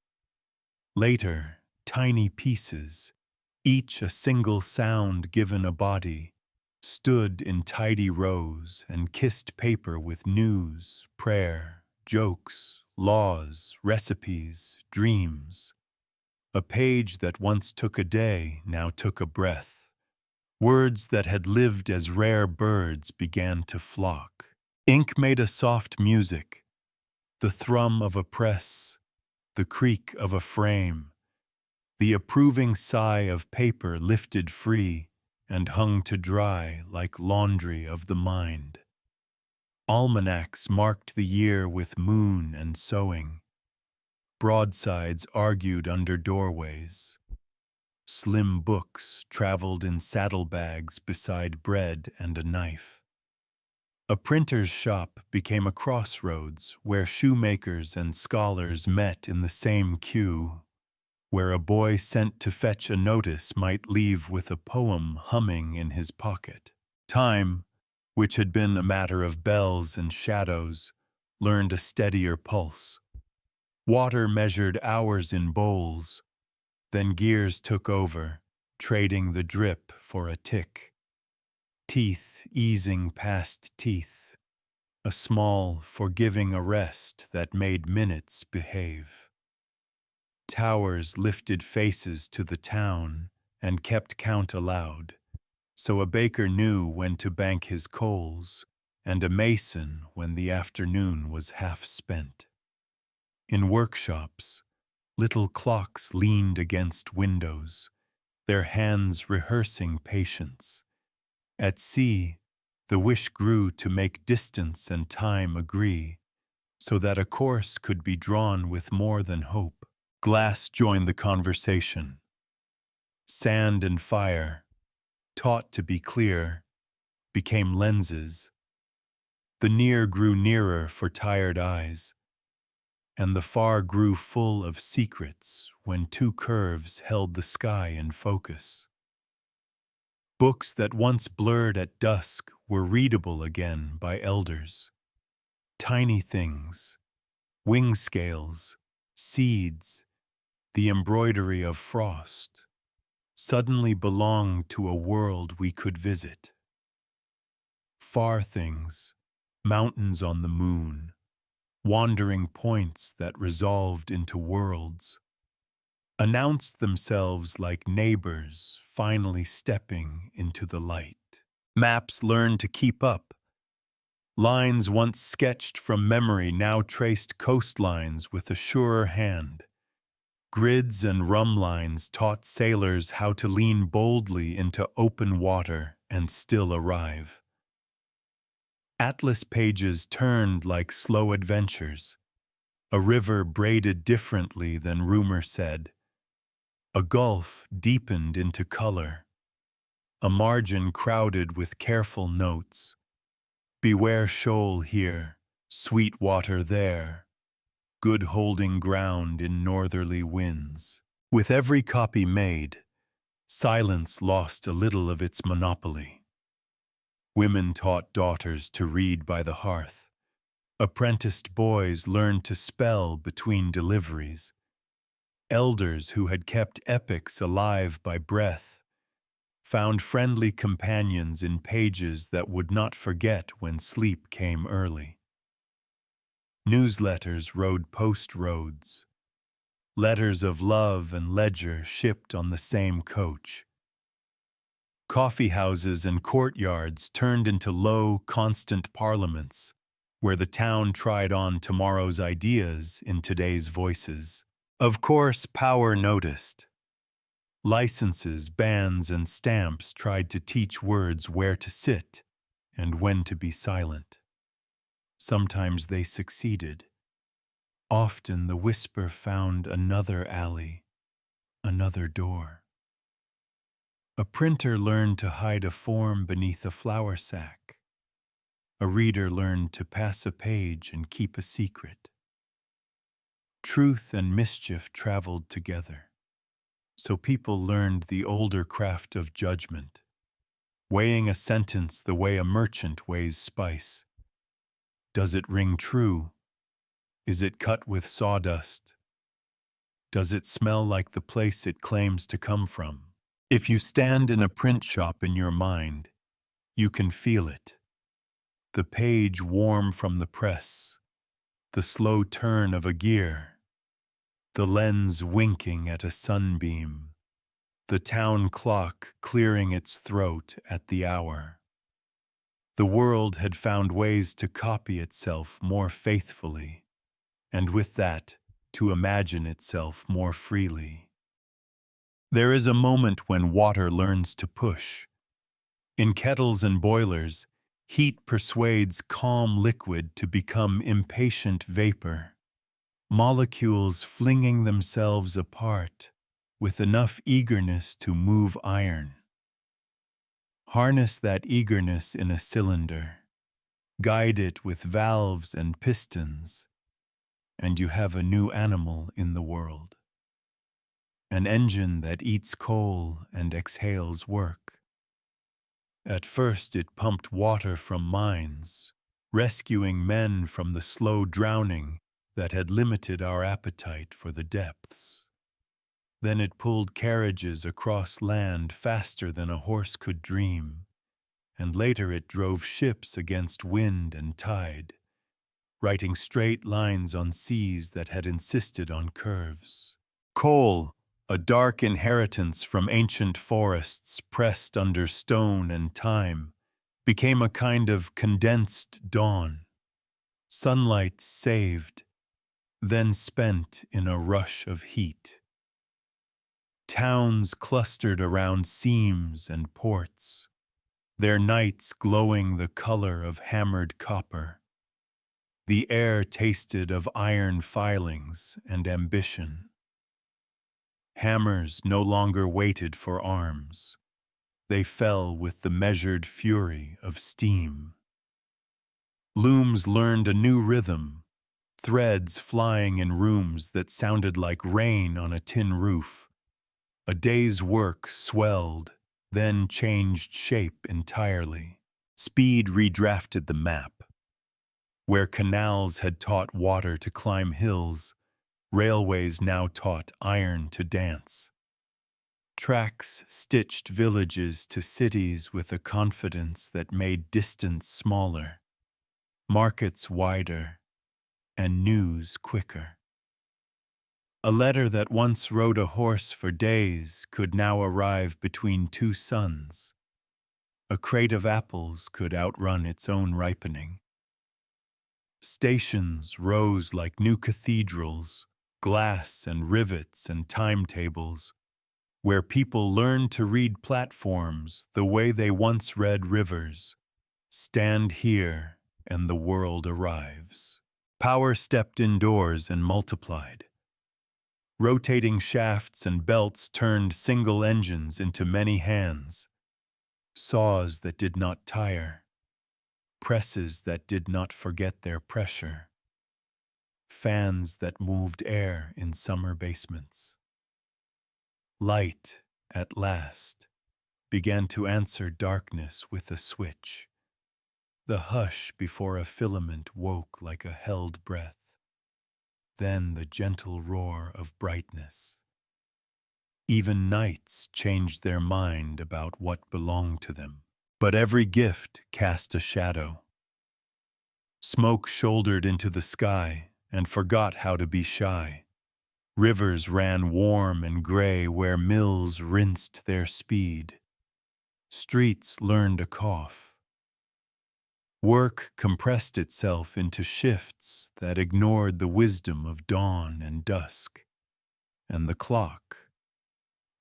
Later, tiny pieces, each a single sound given a body, stood in tidy rows and kissed paper with news, prayer, jokes, laws, recipes, dreams. A page that once took a day now took a breath. Words that had lived as rare birds began to flock. Ink made a soft music, the thrum of a press, the creak of a frame. The approving sigh of paper lifted free and hung to dry like laundry of the mind. Almanacs marked the year with moon and sewing. Broadsides argued under doorways. Slim books traveled in saddlebags beside bread and a knife. A printer's shop became a crossroads where shoemakers and scholars met in the same queue, where a boy sent to fetch a notice might leave with a poem humming in his pocket. Time, which had been a matter of bells and shadows, learned a steadier pulse. Water measured hours in bowls, then gears took over, trading the drip for a tick. Teeth easing past teeth, a small, forgiving arrest that made minutes behave. Towers lifted faces to the town and kept count aloud, so a baker knew when to bank his coals, and a mason when the afternoon was half spent. In workshops, little clocks leaned against windows, their hands rehearsing patience. At sea, the wish grew to make distance and time agree, so that a course could be drawn with more than hope. Glass joined the conversation. Sand and fire, taught to be clear, became lenses. The near grew nearer for tired eyes, and the far grew full of secrets when two curves held the sky in focus. Books that once blurred at dusk were readable again by elders. Tiny things, wing scales, seeds, the embroidery of frost, suddenly belonged to a world we could visit. Far things, mountains on the moon, wandering points that resolved into worlds, announced themselves like neighbors finally stepping into the light. Maps learned to keep up. Lines once sketched from memory now traced coastlines with a surer hand. Grids and rum lines taught sailors how to lean boldly into open water and still arrive. Atlas pages turned like slow adventures, a river braided differently than rumor said. A gulf deepened into color, a margin crowded with careful notes. Beware shoal here, sweet water there, good holding ground in northerly winds. With every copy made, silence lost a little of its monopoly. Women taught daughters to read by the hearth. Apprenticed boys learned to spell between deliveries. Elders who had kept epics alive by breath found friendly companions in pages that would not forget when sleep came early. Newsletters rode post roads. Letters of love and ledger shipped on the same coach. Coffee houses and courtyards turned into low, constant parliaments, where the town tried on tomorrow's ideas in today's voices. Of course, power noticed. Licenses, bans, and stamps tried to teach words where to sit and when to be silent. Sometimes they succeeded. Often the whisper found another alley, another door. A printer learned to hide a form beneath a flour sack. A reader learned to pass a page and keep a secret. Truth and mischief traveled together. So people learned the older craft of judgment, weighing a sentence the way a merchant weighs spice. Does it ring true? Is it cut with sawdust? Does it smell like the place it claims to come from? If you stand in a print shop in your mind, you can feel it. The page warm from the press, the slow turn of a gear, the lens winking at a sunbeam, the town clock clearing its throat at the hour. The world had found ways to copy itself more faithfully, and with that, to imagine itself more freely. There is a moment when water learns to push. In kettles and boilers, heat persuades calm liquid to become impatient vapor, molecules flinging themselves apart with enough eagerness to move iron. Harness that eagerness in a cylinder, guide it with valves and pistons, and you have a new animal in the world. An engine that eats coal and exhales work. At first it pumped water from mines, rescuing men from the slow drowning that had limited our appetite for the depths. Then it pulled carriages across land faster than a horse could dream, and later it drove ships against wind and tide, writing straight lines on seas that had insisted on curves. Coal, a dark inheritance from ancient forests pressed under stone and time, became a kind of condensed dawn. Sunlight saved, then spent in a rush of heat. Towns clustered around seams and ports, their nights glowing the color of hammered copper. The air tasted of iron filings and ambition. Hammers no longer waited for arms. They fell with the measured fury of steam. Looms learned a new rhythm, threads flying in rooms that sounded like rain on a tin roof. A day's work swelled, then changed shape entirely. Speed redrafted the map. Where canals had taught water to climb hills, railways now taught iron to dance. Tracks stitched villages to cities with a confidence that made distance smaller, markets wider, and news quicker. A letter that once rode a horse for days could now arrive between two suns. A crate of apples could outrun its own ripening. Stations rose like new cathedrals, glass and rivets and timetables, where people learned to read platforms the way they once read rivers. Stand here and the world arrives. Power stepped indoors and multiplied. Rotating shafts and belts turned single engines into many hands. Saws that did not tire. Presses that did not forget their pressure. Fans that moved air in summer basements. Light, at last, began to answer darkness with a switch. The hush before a filament woke like a held breath. Then the gentle roar of brightness. Even nights changed their mind about what belonged to them. But every gift cast a shadow. Smoke shouldered into the sky and forgot how to be shy. Rivers ran warm and gray where mills rinsed their speed. Streets learned a cough. Work compressed itself into shifts that ignored the wisdom of dawn and dusk. And the clock,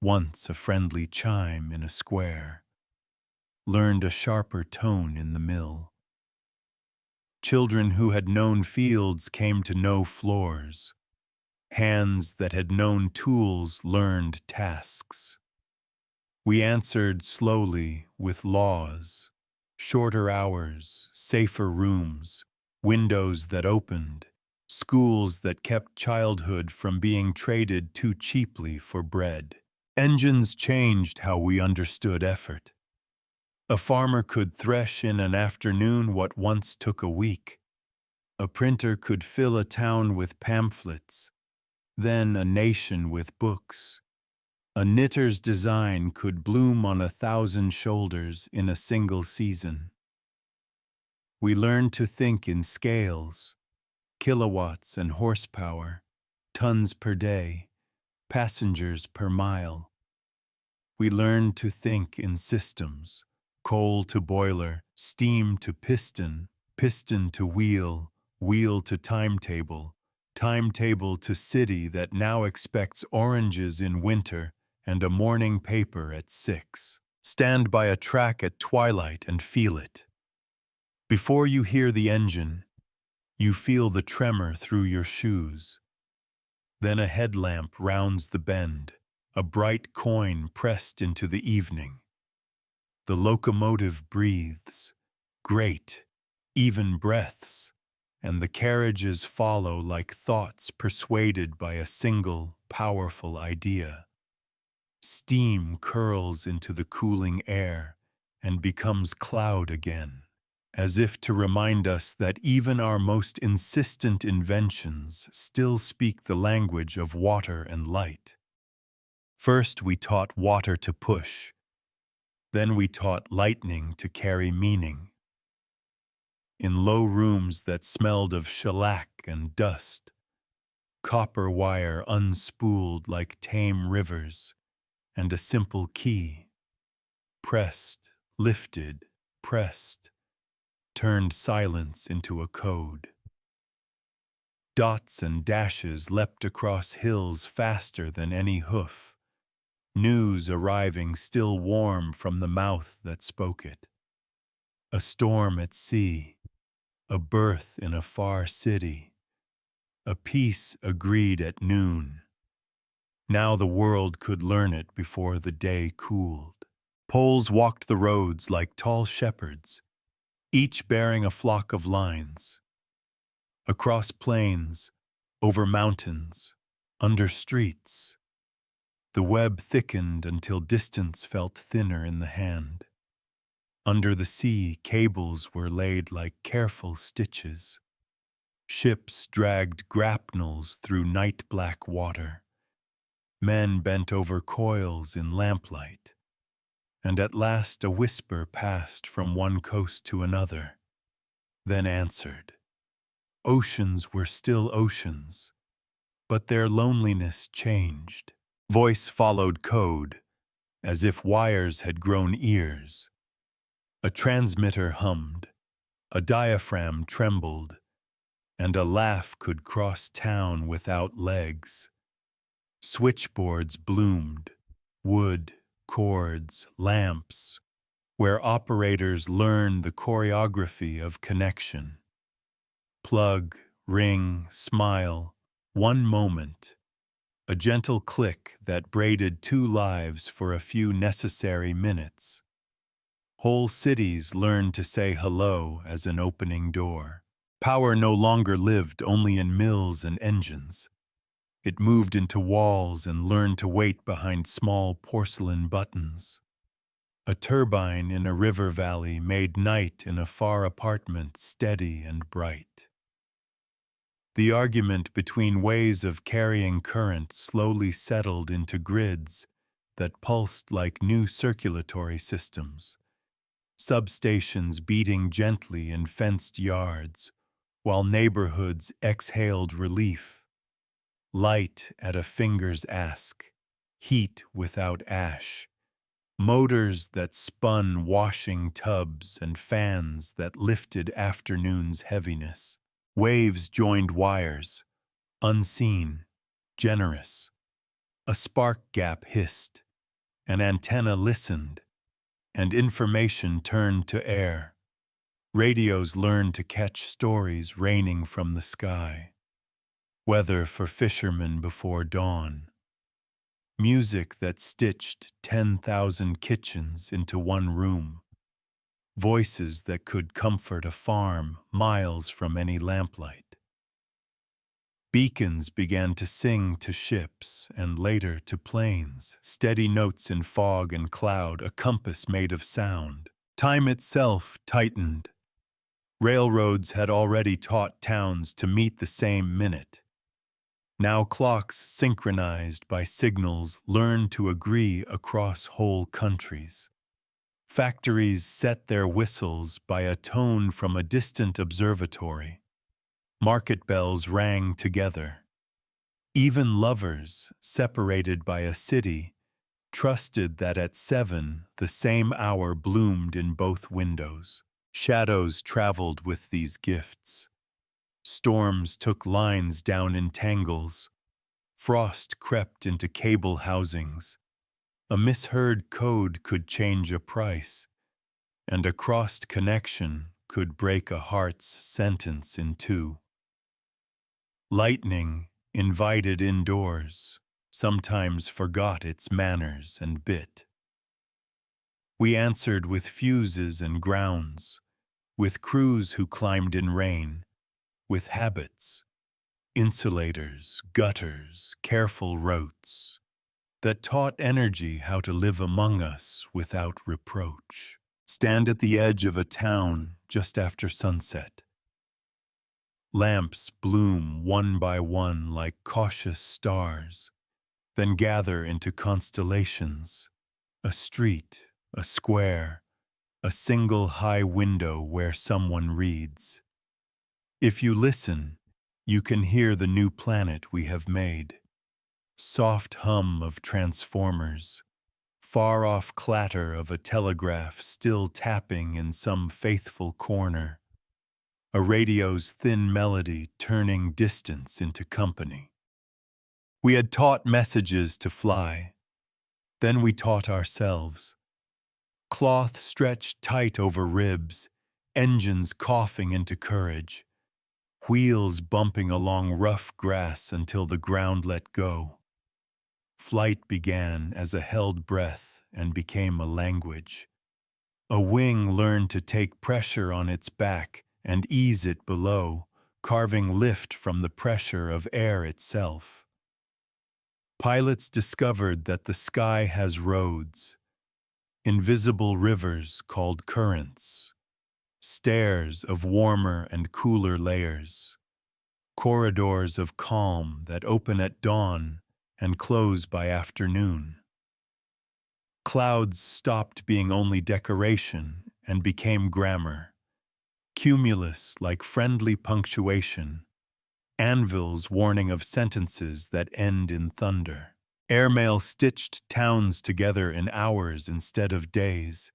once a friendly chime in a square, learned a sharper tone in the mill. Children who had known fields came to know floors. Hands that had known tools learned tasks. We answered slowly with laws, shorter hours, safer rooms, windows that opened, schools that kept childhood from being traded too cheaply for bread. Engines changed how we understood effort. A farmer could thresh in an afternoon what once took a week. A printer could fill a town with pamphlets, then a nation with books. A knitter's design could bloom on 1,000 shoulders in a single season. We learned to think in scales, kilowatts and horsepower, tons per day, passengers per mile. We learned to think in systems, coal to boiler, steam to piston, piston to wheel, wheel to timetable, timetable to city that now expects oranges in winter and a morning paper at 6. Stand by a track at twilight and feel it. Before you hear the engine, you feel the tremor through your shoes. Then a headlamp rounds the bend, a bright coin pressed into the evening. The locomotive breathes, great, even breaths, and the carriages follow like thoughts persuaded by a single, powerful idea. Steam curls into the cooling air and becomes cloud again, as if to remind us that even our most insistent inventions still speak the language of water and light. First we taught water to push, then we taught lightning to carry meaning. In low rooms that smelled of shellac and dust, copper wire unspooled like tame rivers, and a simple key, pressed, lifted, pressed, turned silence into a code. Dots and dashes leapt across hills faster than any hoof, news arriving still warm from the mouth that spoke it. A storm at sea, a birth in a far city, a peace agreed at noon. Now the world could learn it before the day cooled. Poles walked the roads like tall shepherds, each bearing a flock of lines. Across plains, over mountains, under streets, the web thickened until distance felt thinner in the hand. Under the sea, cables were laid like careful stitches. Ships dragged grapnels through night-black water. Men bent over coils in lamplight, and at last a whisper passed from one coast to another, then answered. Oceans were still oceans, but their loneliness changed. Voice followed code, as if wires had grown ears. A transmitter hummed, a diaphragm trembled, and a laugh could cross town without legs. Switchboards bloomed, wood, cords, lamps, where operators learned the choreography of connection. Plug, ring, smile, one moment, a gentle click that braided 2 lives for a few necessary minutes. Whole cities learned to say hello as an opening door. Power no longer lived only in mills and engines. It moved into walls and learned to wait behind small porcelain buttons. A turbine in a river valley made night in a far apartment steady and bright. The argument between ways of carrying current slowly settled into grids that pulsed like new circulatory systems. Substations beating gently in fenced yards, while neighborhoods exhaled relief. Light at a finger's ask, heat without ash, motors that spun washing tubs and fans that lifted afternoon's heaviness. Waves joined wires, unseen, generous. A spark gap hissed, an antenna listened, and information turned to air. Radios learned to catch stories raining from the sky. Weather for fishermen before dawn. Music that stitched 10,000 kitchens into one room. Voices that could comfort a farm miles from any lamplight. Beacons began to sing to ships and later to planes, steady notes in fog and cloud, a compass made of sound. Time itself tightened. Railroads had already taught towns to meet the same minute. Now clocks synchronized by signals learned to agree across whole countries. Factories set their whistles by a tone from a distant observatory. Market bells rang together. Even lovers, separated by a city, trusted that at 7 the same hour bloomed in both windows. Shadows traveled with these gifts. Storms took lines down in tangles. Frost crept into cable housings. A misheard code could change a price, and a crossed connection could break a heart's sentence in two. Lightning, invited indoors, sometimes forgot its manners and bit. We answered with fuses and grounds, with crews who climbed in rain, with habits, insulators, gutters, careful rotes, that taught energy how to live among us without reproach. Stand at the edge of a town just after sunset. Lamps bloom one by one like cautious stars, then gather into constellations. A street, a square, a single high window where someone reads. If you listen, you can hear the new planet we have made. Soft hum of transformers, far-off clatter of a telegraph still tapping in some faithful corner. A radio's thin melody turning distance into company. We had taught messages to fly. Then we taught ourselves. Cloth stretched tight over ribs, engines coughing into courage, wheels bumping along rough grass until the ground let go. Flight began as a held breath and became a language. A wing learned to take pressure on its back and ease it below, carving lift from the pressure of air itself. Pilots discovered that the sky has roads, invisible rivers called currents, stairs of warmer and cooler layers, corridors of calm that open at dawn and close by afternoon. Clouds stopped being only decoration and became grammar. Cumulus like friendly punctuation, anvils warning of sentences that end in thunder. Airmail stitched towns together in hours instead of days.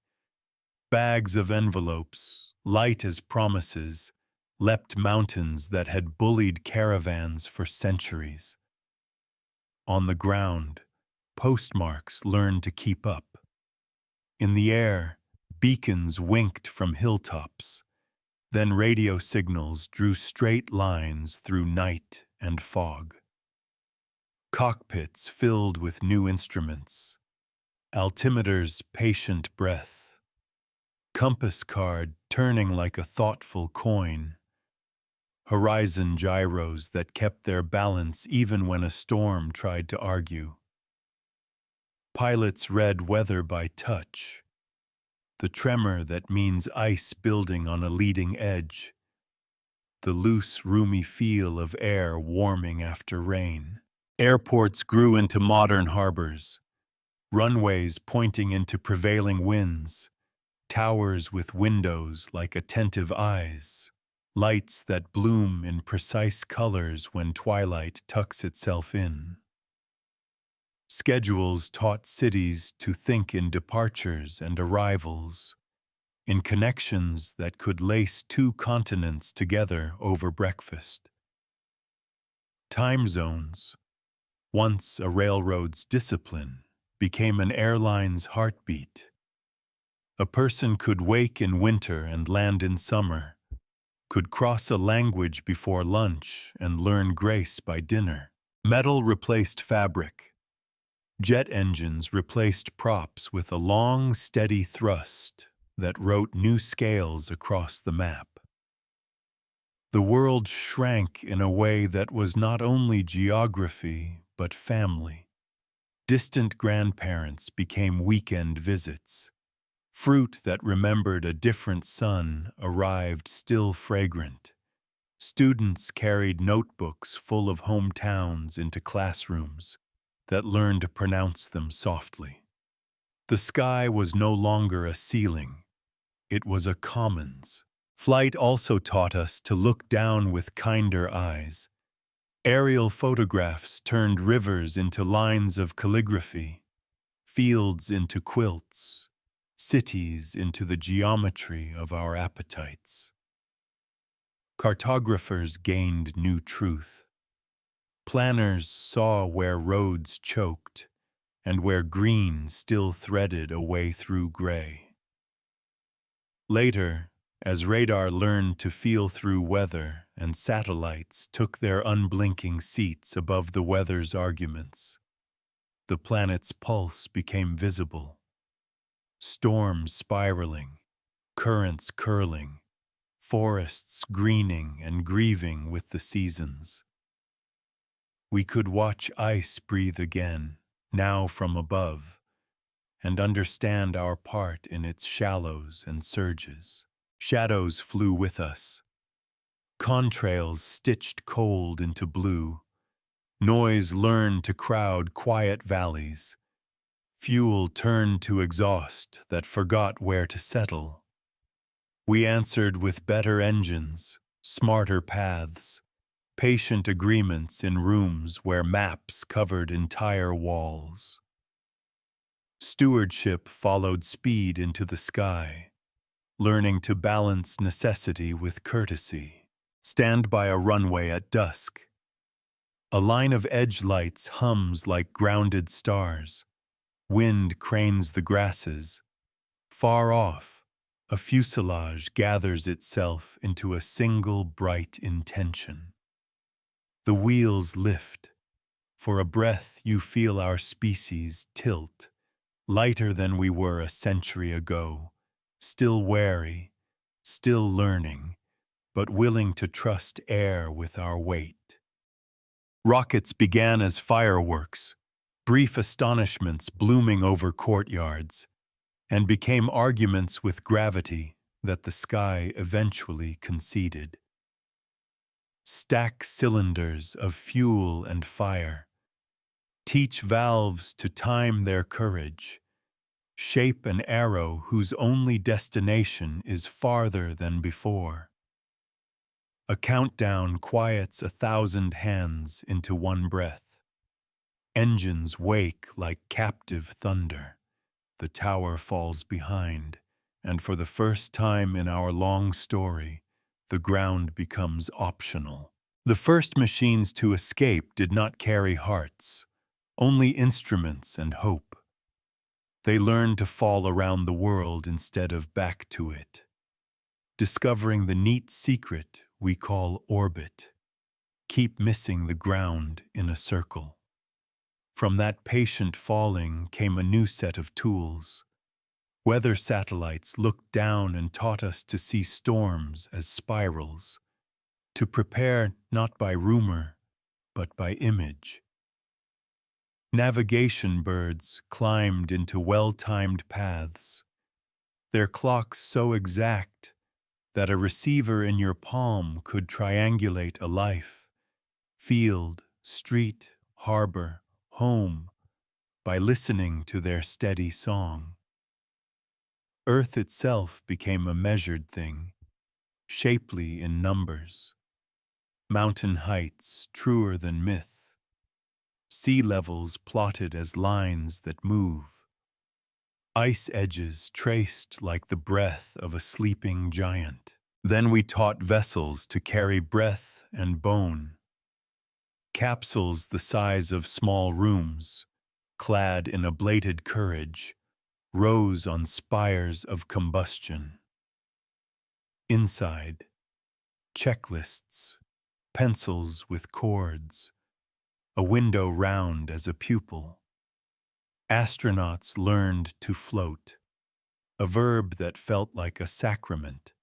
Bags of envelopes, light as promises, leapt mountains that had bullied caravans for centuries. On the ground, postmarks learned to keep up. In the air, beacons winked from hilltops. Then radio signals drew straight lines through night and fog. Cockpits filled with new instruments, altimeter's patient breath, compass card turning like a thoughtful coin, horizon gyros that kept their balance even when a storm tried to argue. Pilots read weather by touch, the tremor that means ice building on a leading edge, the loose, roomy feel of air warming after rain. Airports grew into modern harbors, runways pointing into prevailing winds, towers with windows like attentive eyes, lights that bloom in precise colors when twilight tucks itself in. Schedules taught cities to think in departures and arrivals, in connections that could lace two continents together over breakfast. Time zones, once a railroad's discipline, became an airline's heartbeat. A person could wake in winter and land in summer, could cross a language before lunch and learn grace by dinner. Metal replaced fabric. Jet engines replaced props with a long, steady thrust that wrote new scales across the map. The world shrank in a way that was not only geography, but family. Distant grandparents became weekend visits. Fruit that remembered a different sun arrived still fragrant. Students carried notebooks full of hometowns into classrooms that learned to pronounce them softly. The sky was no longer a ceiling, it was a commons. Flight also taught us to look down with kinder eyes. Aerial photographs turned rivers into lines of calligraphy, fields into quilts, cities into the geometry of our appetites. Cartographers gained new truth. Planners saw where roads choked and where green still threaded a way through gray. Later, as radar learned to feel through weather and satellites took their unblinking seats above the weather's arguments, the planet's pulse became visible. Storms spiraling, currents curling, forests greening and grieving with the seasons. We could watch ice breathe again, now from above, and understand our part in its shallows and surges. Shadows flew with us. Contrails stitched cold into blue. Noise learned to crowd quiet valleys. Fuel turned to exhaust that forgot where to settle. We answered with better engines, smarter paths, patient agreements in rooms where maps covered entire walls. Stewardship followed speed into the sky, learning to balance necessity with courtesy. Stand by a runway at dusk. A line of edge lights hums like grounded stars. Wind cranes the grasses. Far off, a fuselage gathers itself into a single bright intention. The wheels lift. For a breath you feel our species tilt, lighter than we were a century ago, still wary, still learning, but willing to trust air with our weight. Rockets began as fireworks, brief astonishments blooming over courtyards, and became arguments with gravity that the sky eventually conceded. Stack cylinders of fuel and fire. Teach valves to time their courage. Shape an arrow whose only destination is farther than before. A countdown quiets 1,000 hands into one breath. Engines wake like captive thunder. The tower falls behind, and for the first time in our long story, the ground becomes optional. The first machines to escape did not carry hearts, only instruments and hope. They learned to fall around the world instead of back to it, discovering the neat secret we call orbit. Keep missing the ground in a circle. From that patient falling came a new set of tools. Weather satellites looked down and taught us to see storms as spirals, to prepare not by rumor, but by image. Navigation birds climbed into well-timed paths, their clocks so exact that a receiver in your palm could triangulate a life, field, street, harbor, home, by listening to their steady song. Earth itself became a measured thing, shapely in numbers. Mountain heights truer than myth. Sea levels plotted as lines that move. Ice edges traced like the breath of a sleeping giant. Then we taught vessels to carry breath and bone. Capsules the size of small rooms, clad in ablated courage, rose on spires of combustion. Inside, checklists, pencils with cords, a window round as a pupil. Astronauts learned to float, a verb that felt like a sacrament,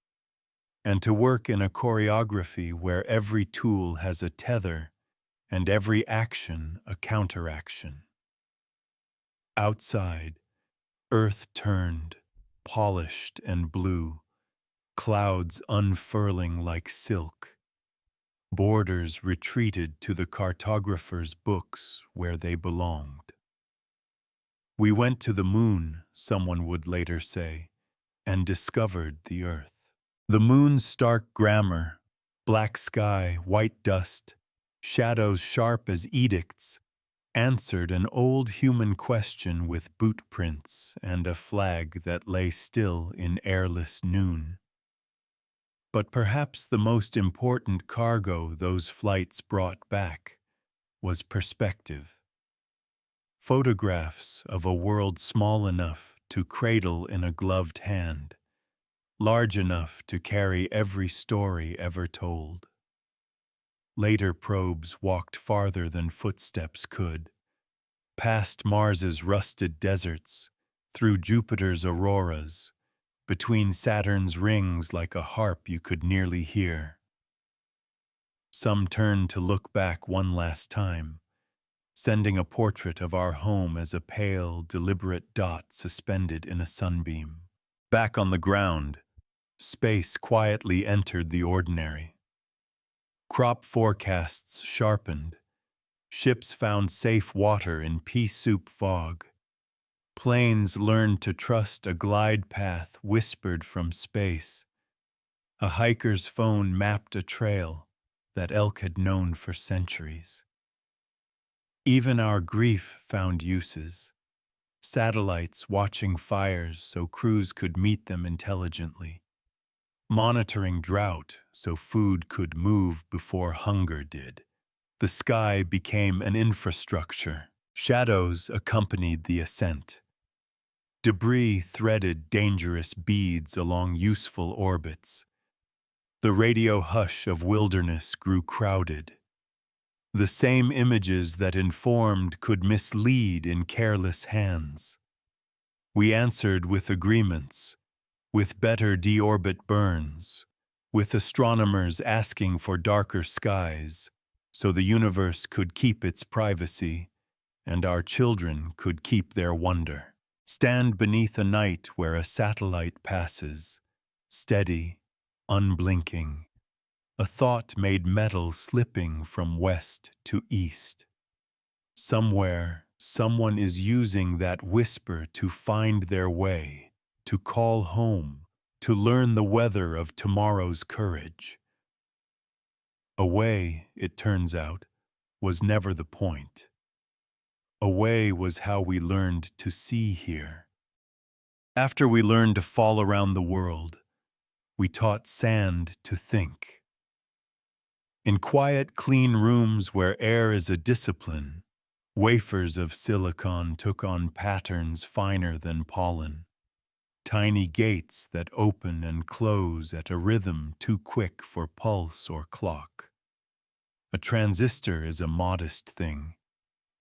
and to work in a choreography where every tool has a tether and every action a counteraction. Outside, earth turned, polished and blue, clouds unfurling like silk. Borders retreated to the cartographer's books where they belonged. We went to the moon, someone would later say, and discovered the earth. The moon's stark grammar, black sky, white dust, shadows sharp as edicts, answered an old human question with boot prints and a flag that lay still in airless noon. But perhaps the most important cargo those flights brought back was perspective. Photographs of a world small enough to cradle in a gloved hand, large enough to carry every story ever told. Later probes walked farther than footsteps could, past Mars's rusted deserts, through Jupiter's auroras, between Saturn's rings like a harp you could nearly hear. Some turned to look back one last time, sending a portrait of our home as a pale, deliberate dot suspended in a sunbeam. Back on the ground, space quietly entered the ordinary. Crop forecasts sharpened. Ships found safe water in pea-soup fog. Planes learned to trust a glide path whispered from space. A hiker's phone mapped a trail that elk had known for centuries. Even our grief found uses. Satellites watching fires so crews could meet them intelligently. Monitoring drought so food could move before hunger did. The sky became an infrastructure. Shadows accompanied the ascent. Debris threaded dangerous beads along useful orbits. The radio hush of wilderness grew crowded. The same images that informed could mislead in careless hands. We answered with agreements, with better deorbit burns, with astronomers asking for darker skies, so the universe could keep its privacy, and our children could keep their wonder. Stand beneath a night where a satellite passes, steady, unblinking, a thought made metal slipping from west to east. Somewhere, someone is using that whisper to find their way, to call home, to learn the weather of tomorrow's courage. Away, it turns out, was never the point. Away was how we learned to see here. After we learned to fall around the world, we taught sand to think. In quiet, clean rooms where air is a discipline, wafers of silicon took on patterns finer than pollen. Tiny gates that open and close at a rhythm too quick for pulse or clock. A transistor is a modest thing,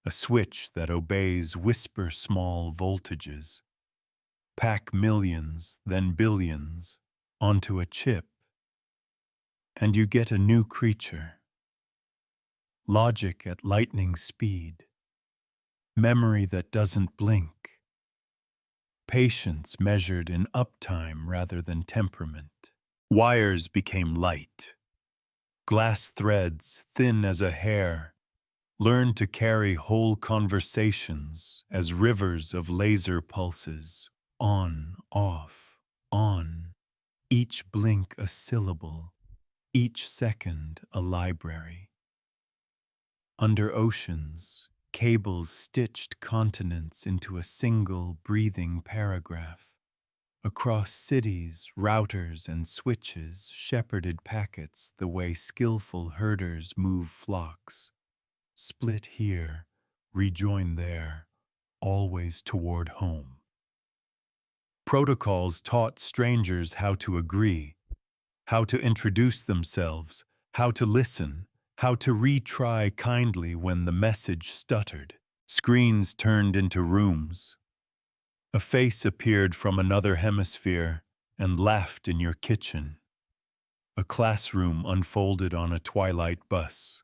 a switch that obeys whisper small voltages. Pack millions, then billions, onto a chip, and you get a new creature. Logic at lightning speed, memory that doesn't blink, patience measured in uptime rather than temperament. Wires became light. Glass threads, thin as a hair, learned to carry whole conversations as rivers of laser pulses, on, off, on, each blink a syllable, each second a library. Under oceans, cables stitched continents into a single breathing paragraph. Across cities, routers and switches shepherded packets the way skillful herders move flocks. Split here, rejoin there, always toward home. Protocols taught strangers how to agree, how to introduce themselves, how to listen, how to retry kindly when the message stuttered. Screens turned into rooms. A face appeared from another hemisphere and laughed in your kitchen. A classroom unfolded on a twilight bus.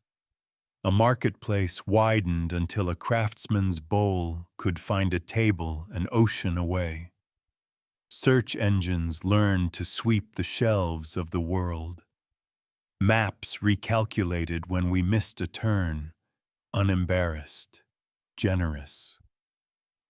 A marketplace widened until a craftsman's bowl could find a table an ocean away. Search engines learned to sweep the shelves of the world. Maps recalculated when we missed a turn, unembarrassed, generous.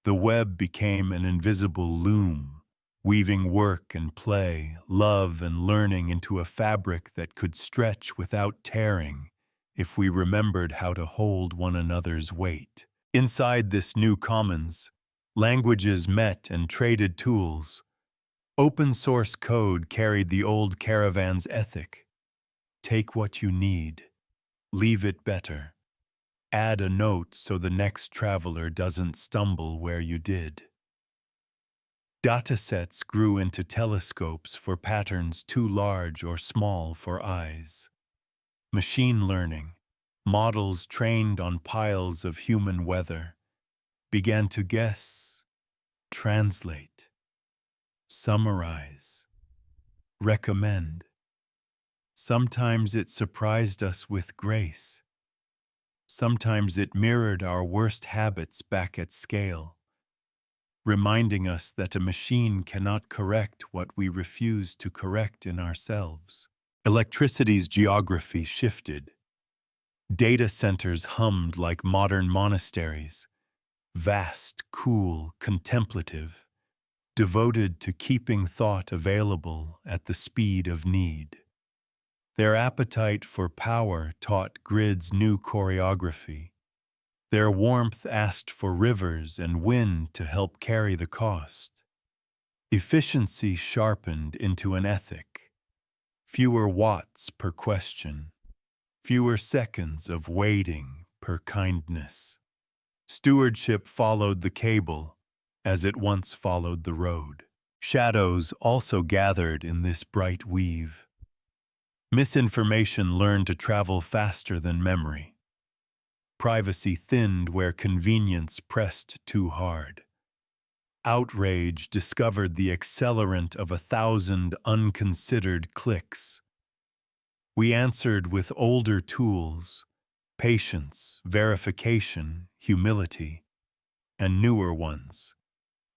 The web became an invisible loom, weaving work and play, love and learning into a fabric that could stretch without tearing if we remembered how to hold one another's weight. Inside this new commons, languages met and traded tools. Open source code carried the old caravan's ethic. Take what you need, leave it better. Add a note so the next traveler doesn't stumble where you did. Datasets grew into telescopes for patterns too large or small for eyes. Machine learning, models trained on piles of human weather, began to guess, translate, summarize, recommend. Sometimes it surprised us with grace. Sometimes it mirrored our worst habits back at scale, reminding us that a machine cannot correct what we refuse to correct in ourselves. Electricity's geography shifted. Data centers hummed like modern monasteries, vast, cool, contemplative, devoted to keeping thought available at the speed of need. Their appetite for power taught grids new choreography. Their warmth asked for rivers and wind to help carry the cost. Efficiency sharpened into an ethic. Fewer watts per question. Fewer seconds of waiting per kindness. Stewardship followed the cable, as it once followed the road. Shadows also gathered in this bright weave. Misinformation learned to travel faster than memory. Privacy thinned where convenience pressed too hard. Outrage discovered the accelerant of 1,000 unconsidered clicks. We answered with older tools, patience, verification, humility, and newer ones.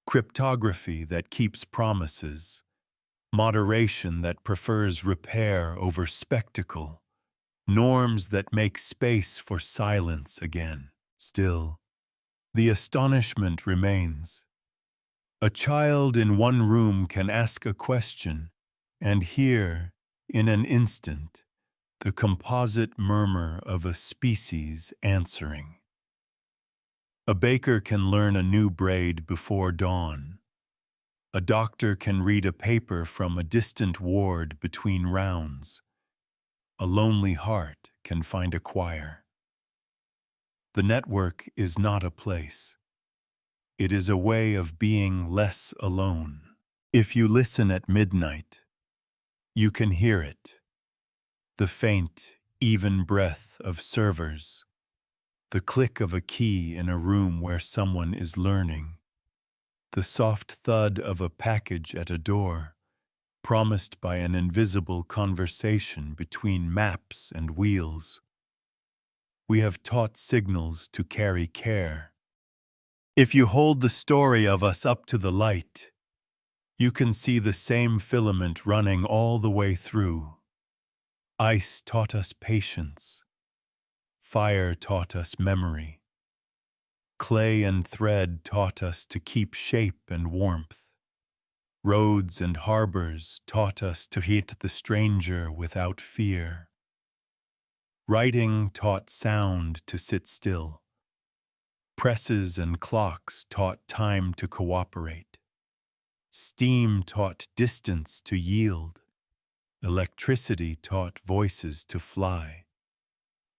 Cryptography that keeps promises, moderation that prefers repair over spectacle, norms that make space for silence again. Still, the astonishment remains. A child in one room can ask a question and hear, in an instant, the composite murmur of a species answering. A baker can learn a new braid before dawn. A doctor can read a paper from a distant ward between rounds. A lonely heart can find a choir. The network is not a place. It is a way of being less alone. If you listen at midnight, you can hear it. The faint, even breath of servers. The click of a key in a room where someone is learning. The soft thud of a package at a door, promised by an invisible conversation between maps and wheels. We have taught signals to carry care. If you hold the story of us up to the light, you can see the same filament running all the way through. Ice taught us patience. Fire taught us memory. Clay and thread taught us to keep shape and warmth. Roads and harbors taught us to hit the stranger without fear. Writing taught sound to sit still. Presses and clocks taught time to cooperate. Steam taught distance to yield. Electricity taught voices to fly.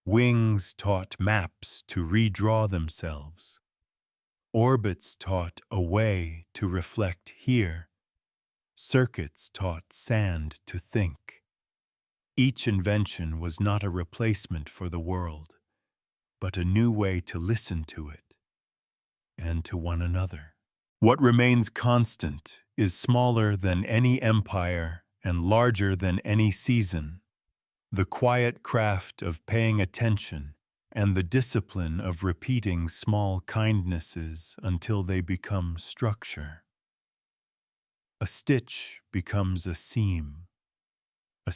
Wings taught maps to redraw themselves. Orbits taught a way to reflect here. Circuits taught sand to think. Each invention was not a replacement for the world, but a new way to listen to it. and to one another. What remains constant is smaller than any empire and larger than any season, the quiet craft of paying attention and the discipline of repeating small kindnesses until they become structure. A stitch becomes a seam a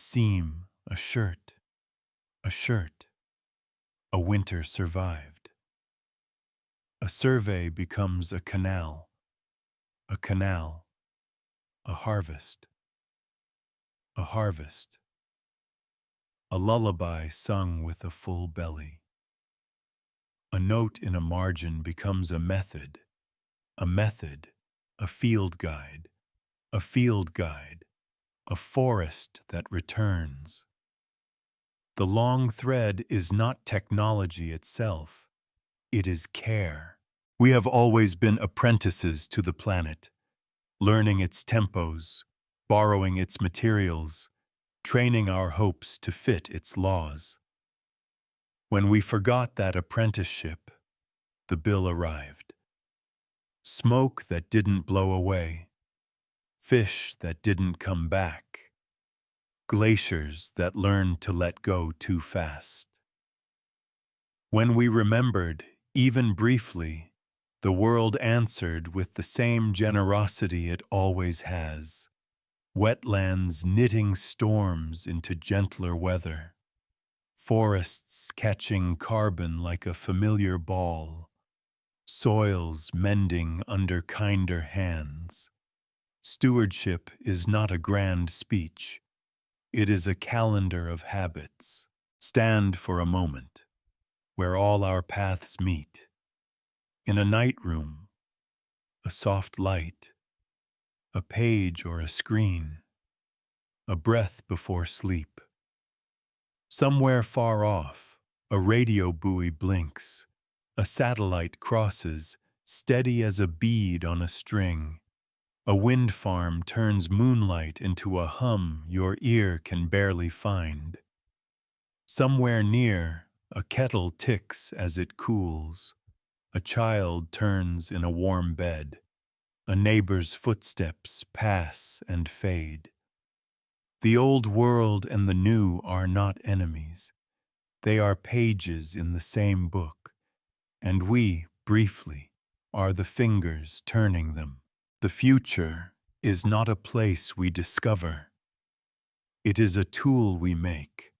shirt, a winter survived. A survey becomes a canal, a harvest, a harvest, a lullaby sung with a full belly. A note in a margin becomes a method, a field guide, a forest that returns. The long thread is not technology itself, it is care. We have always been apprentices to the planet, learning its tempos, borrowing its materials, training our hopes to fit its laws. When we forgot that apprenticeship, the bill arrived. Smoke that didn't blow away, fish that didn't come back, glaciers that learned to let go too fast. When we remembered, even briefly, the world answered with the same generosity it always has. Wetlands knitting storms into gentler weather, forests catching carbon like a familiar ball, soils mending under kinder hands. Stewardship is not a grand speech. It is a calendar of habits. Stand for a moment, where all our paths meet. In a night room, a soft light, a page or a screen, a breath before sleep. Somewhere far off, a radio buoy blinks, a satellite crosses, steady as a bead on a string. A wind farm turns moonlight into a hum your ear can barely find. Somewhere near, a kettle ticks as it cools. A child turns in a warm bed. A neighbor's footsteps pass and fade. The old world and the new are not enemies. They are pages in the same book, and we, briefly, are the fingers turning them. The future is not a place we discover. It is a tool we make,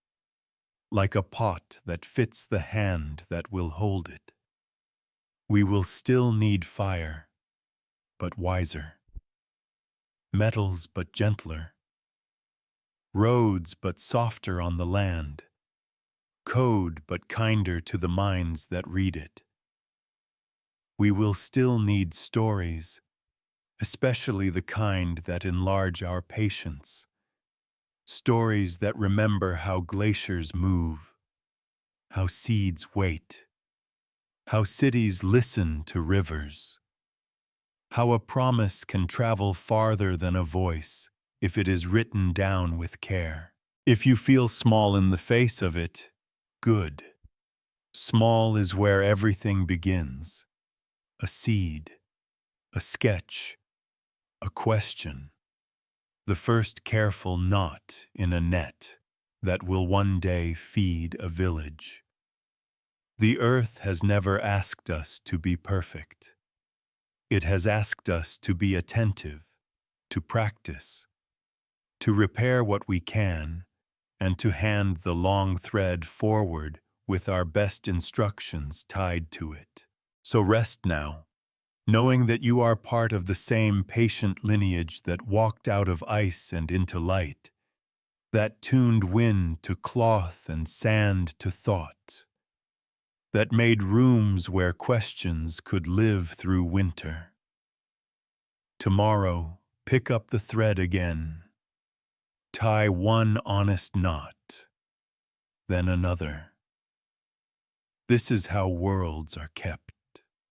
like a pot that fits the hand that will hold it. We will still need fire, but wiser. Metals, but gentler. Roads, but softer on the land. Code, but kinder to the minds that read it. We will still need stories, especially the kind that enlarge our patience. Stories that remember how glaciers move, how seeds wait, how cities listen to rivers, how a promise can travel farther than a voice if it is written down with care. If you feel small in the face of it, good. Small is where everything begins. A seed, a sketch, a question. The first careful knot in a net that will one day feed a village. The earth has never asked us to be perfect. It has asked us to be attentive, to practice, to repair what we can, and to hand the long thread forward with our best instructions tied to it. So rest now, knowing that you are part of the same patient lineage that walked out of ice and into light, that tuned wind to cloth and sand to thought, that made rooms where questions could live through winter. Tomorrow, pick up the thread again. Tie one honest knot, then another. This is how worlds are kept.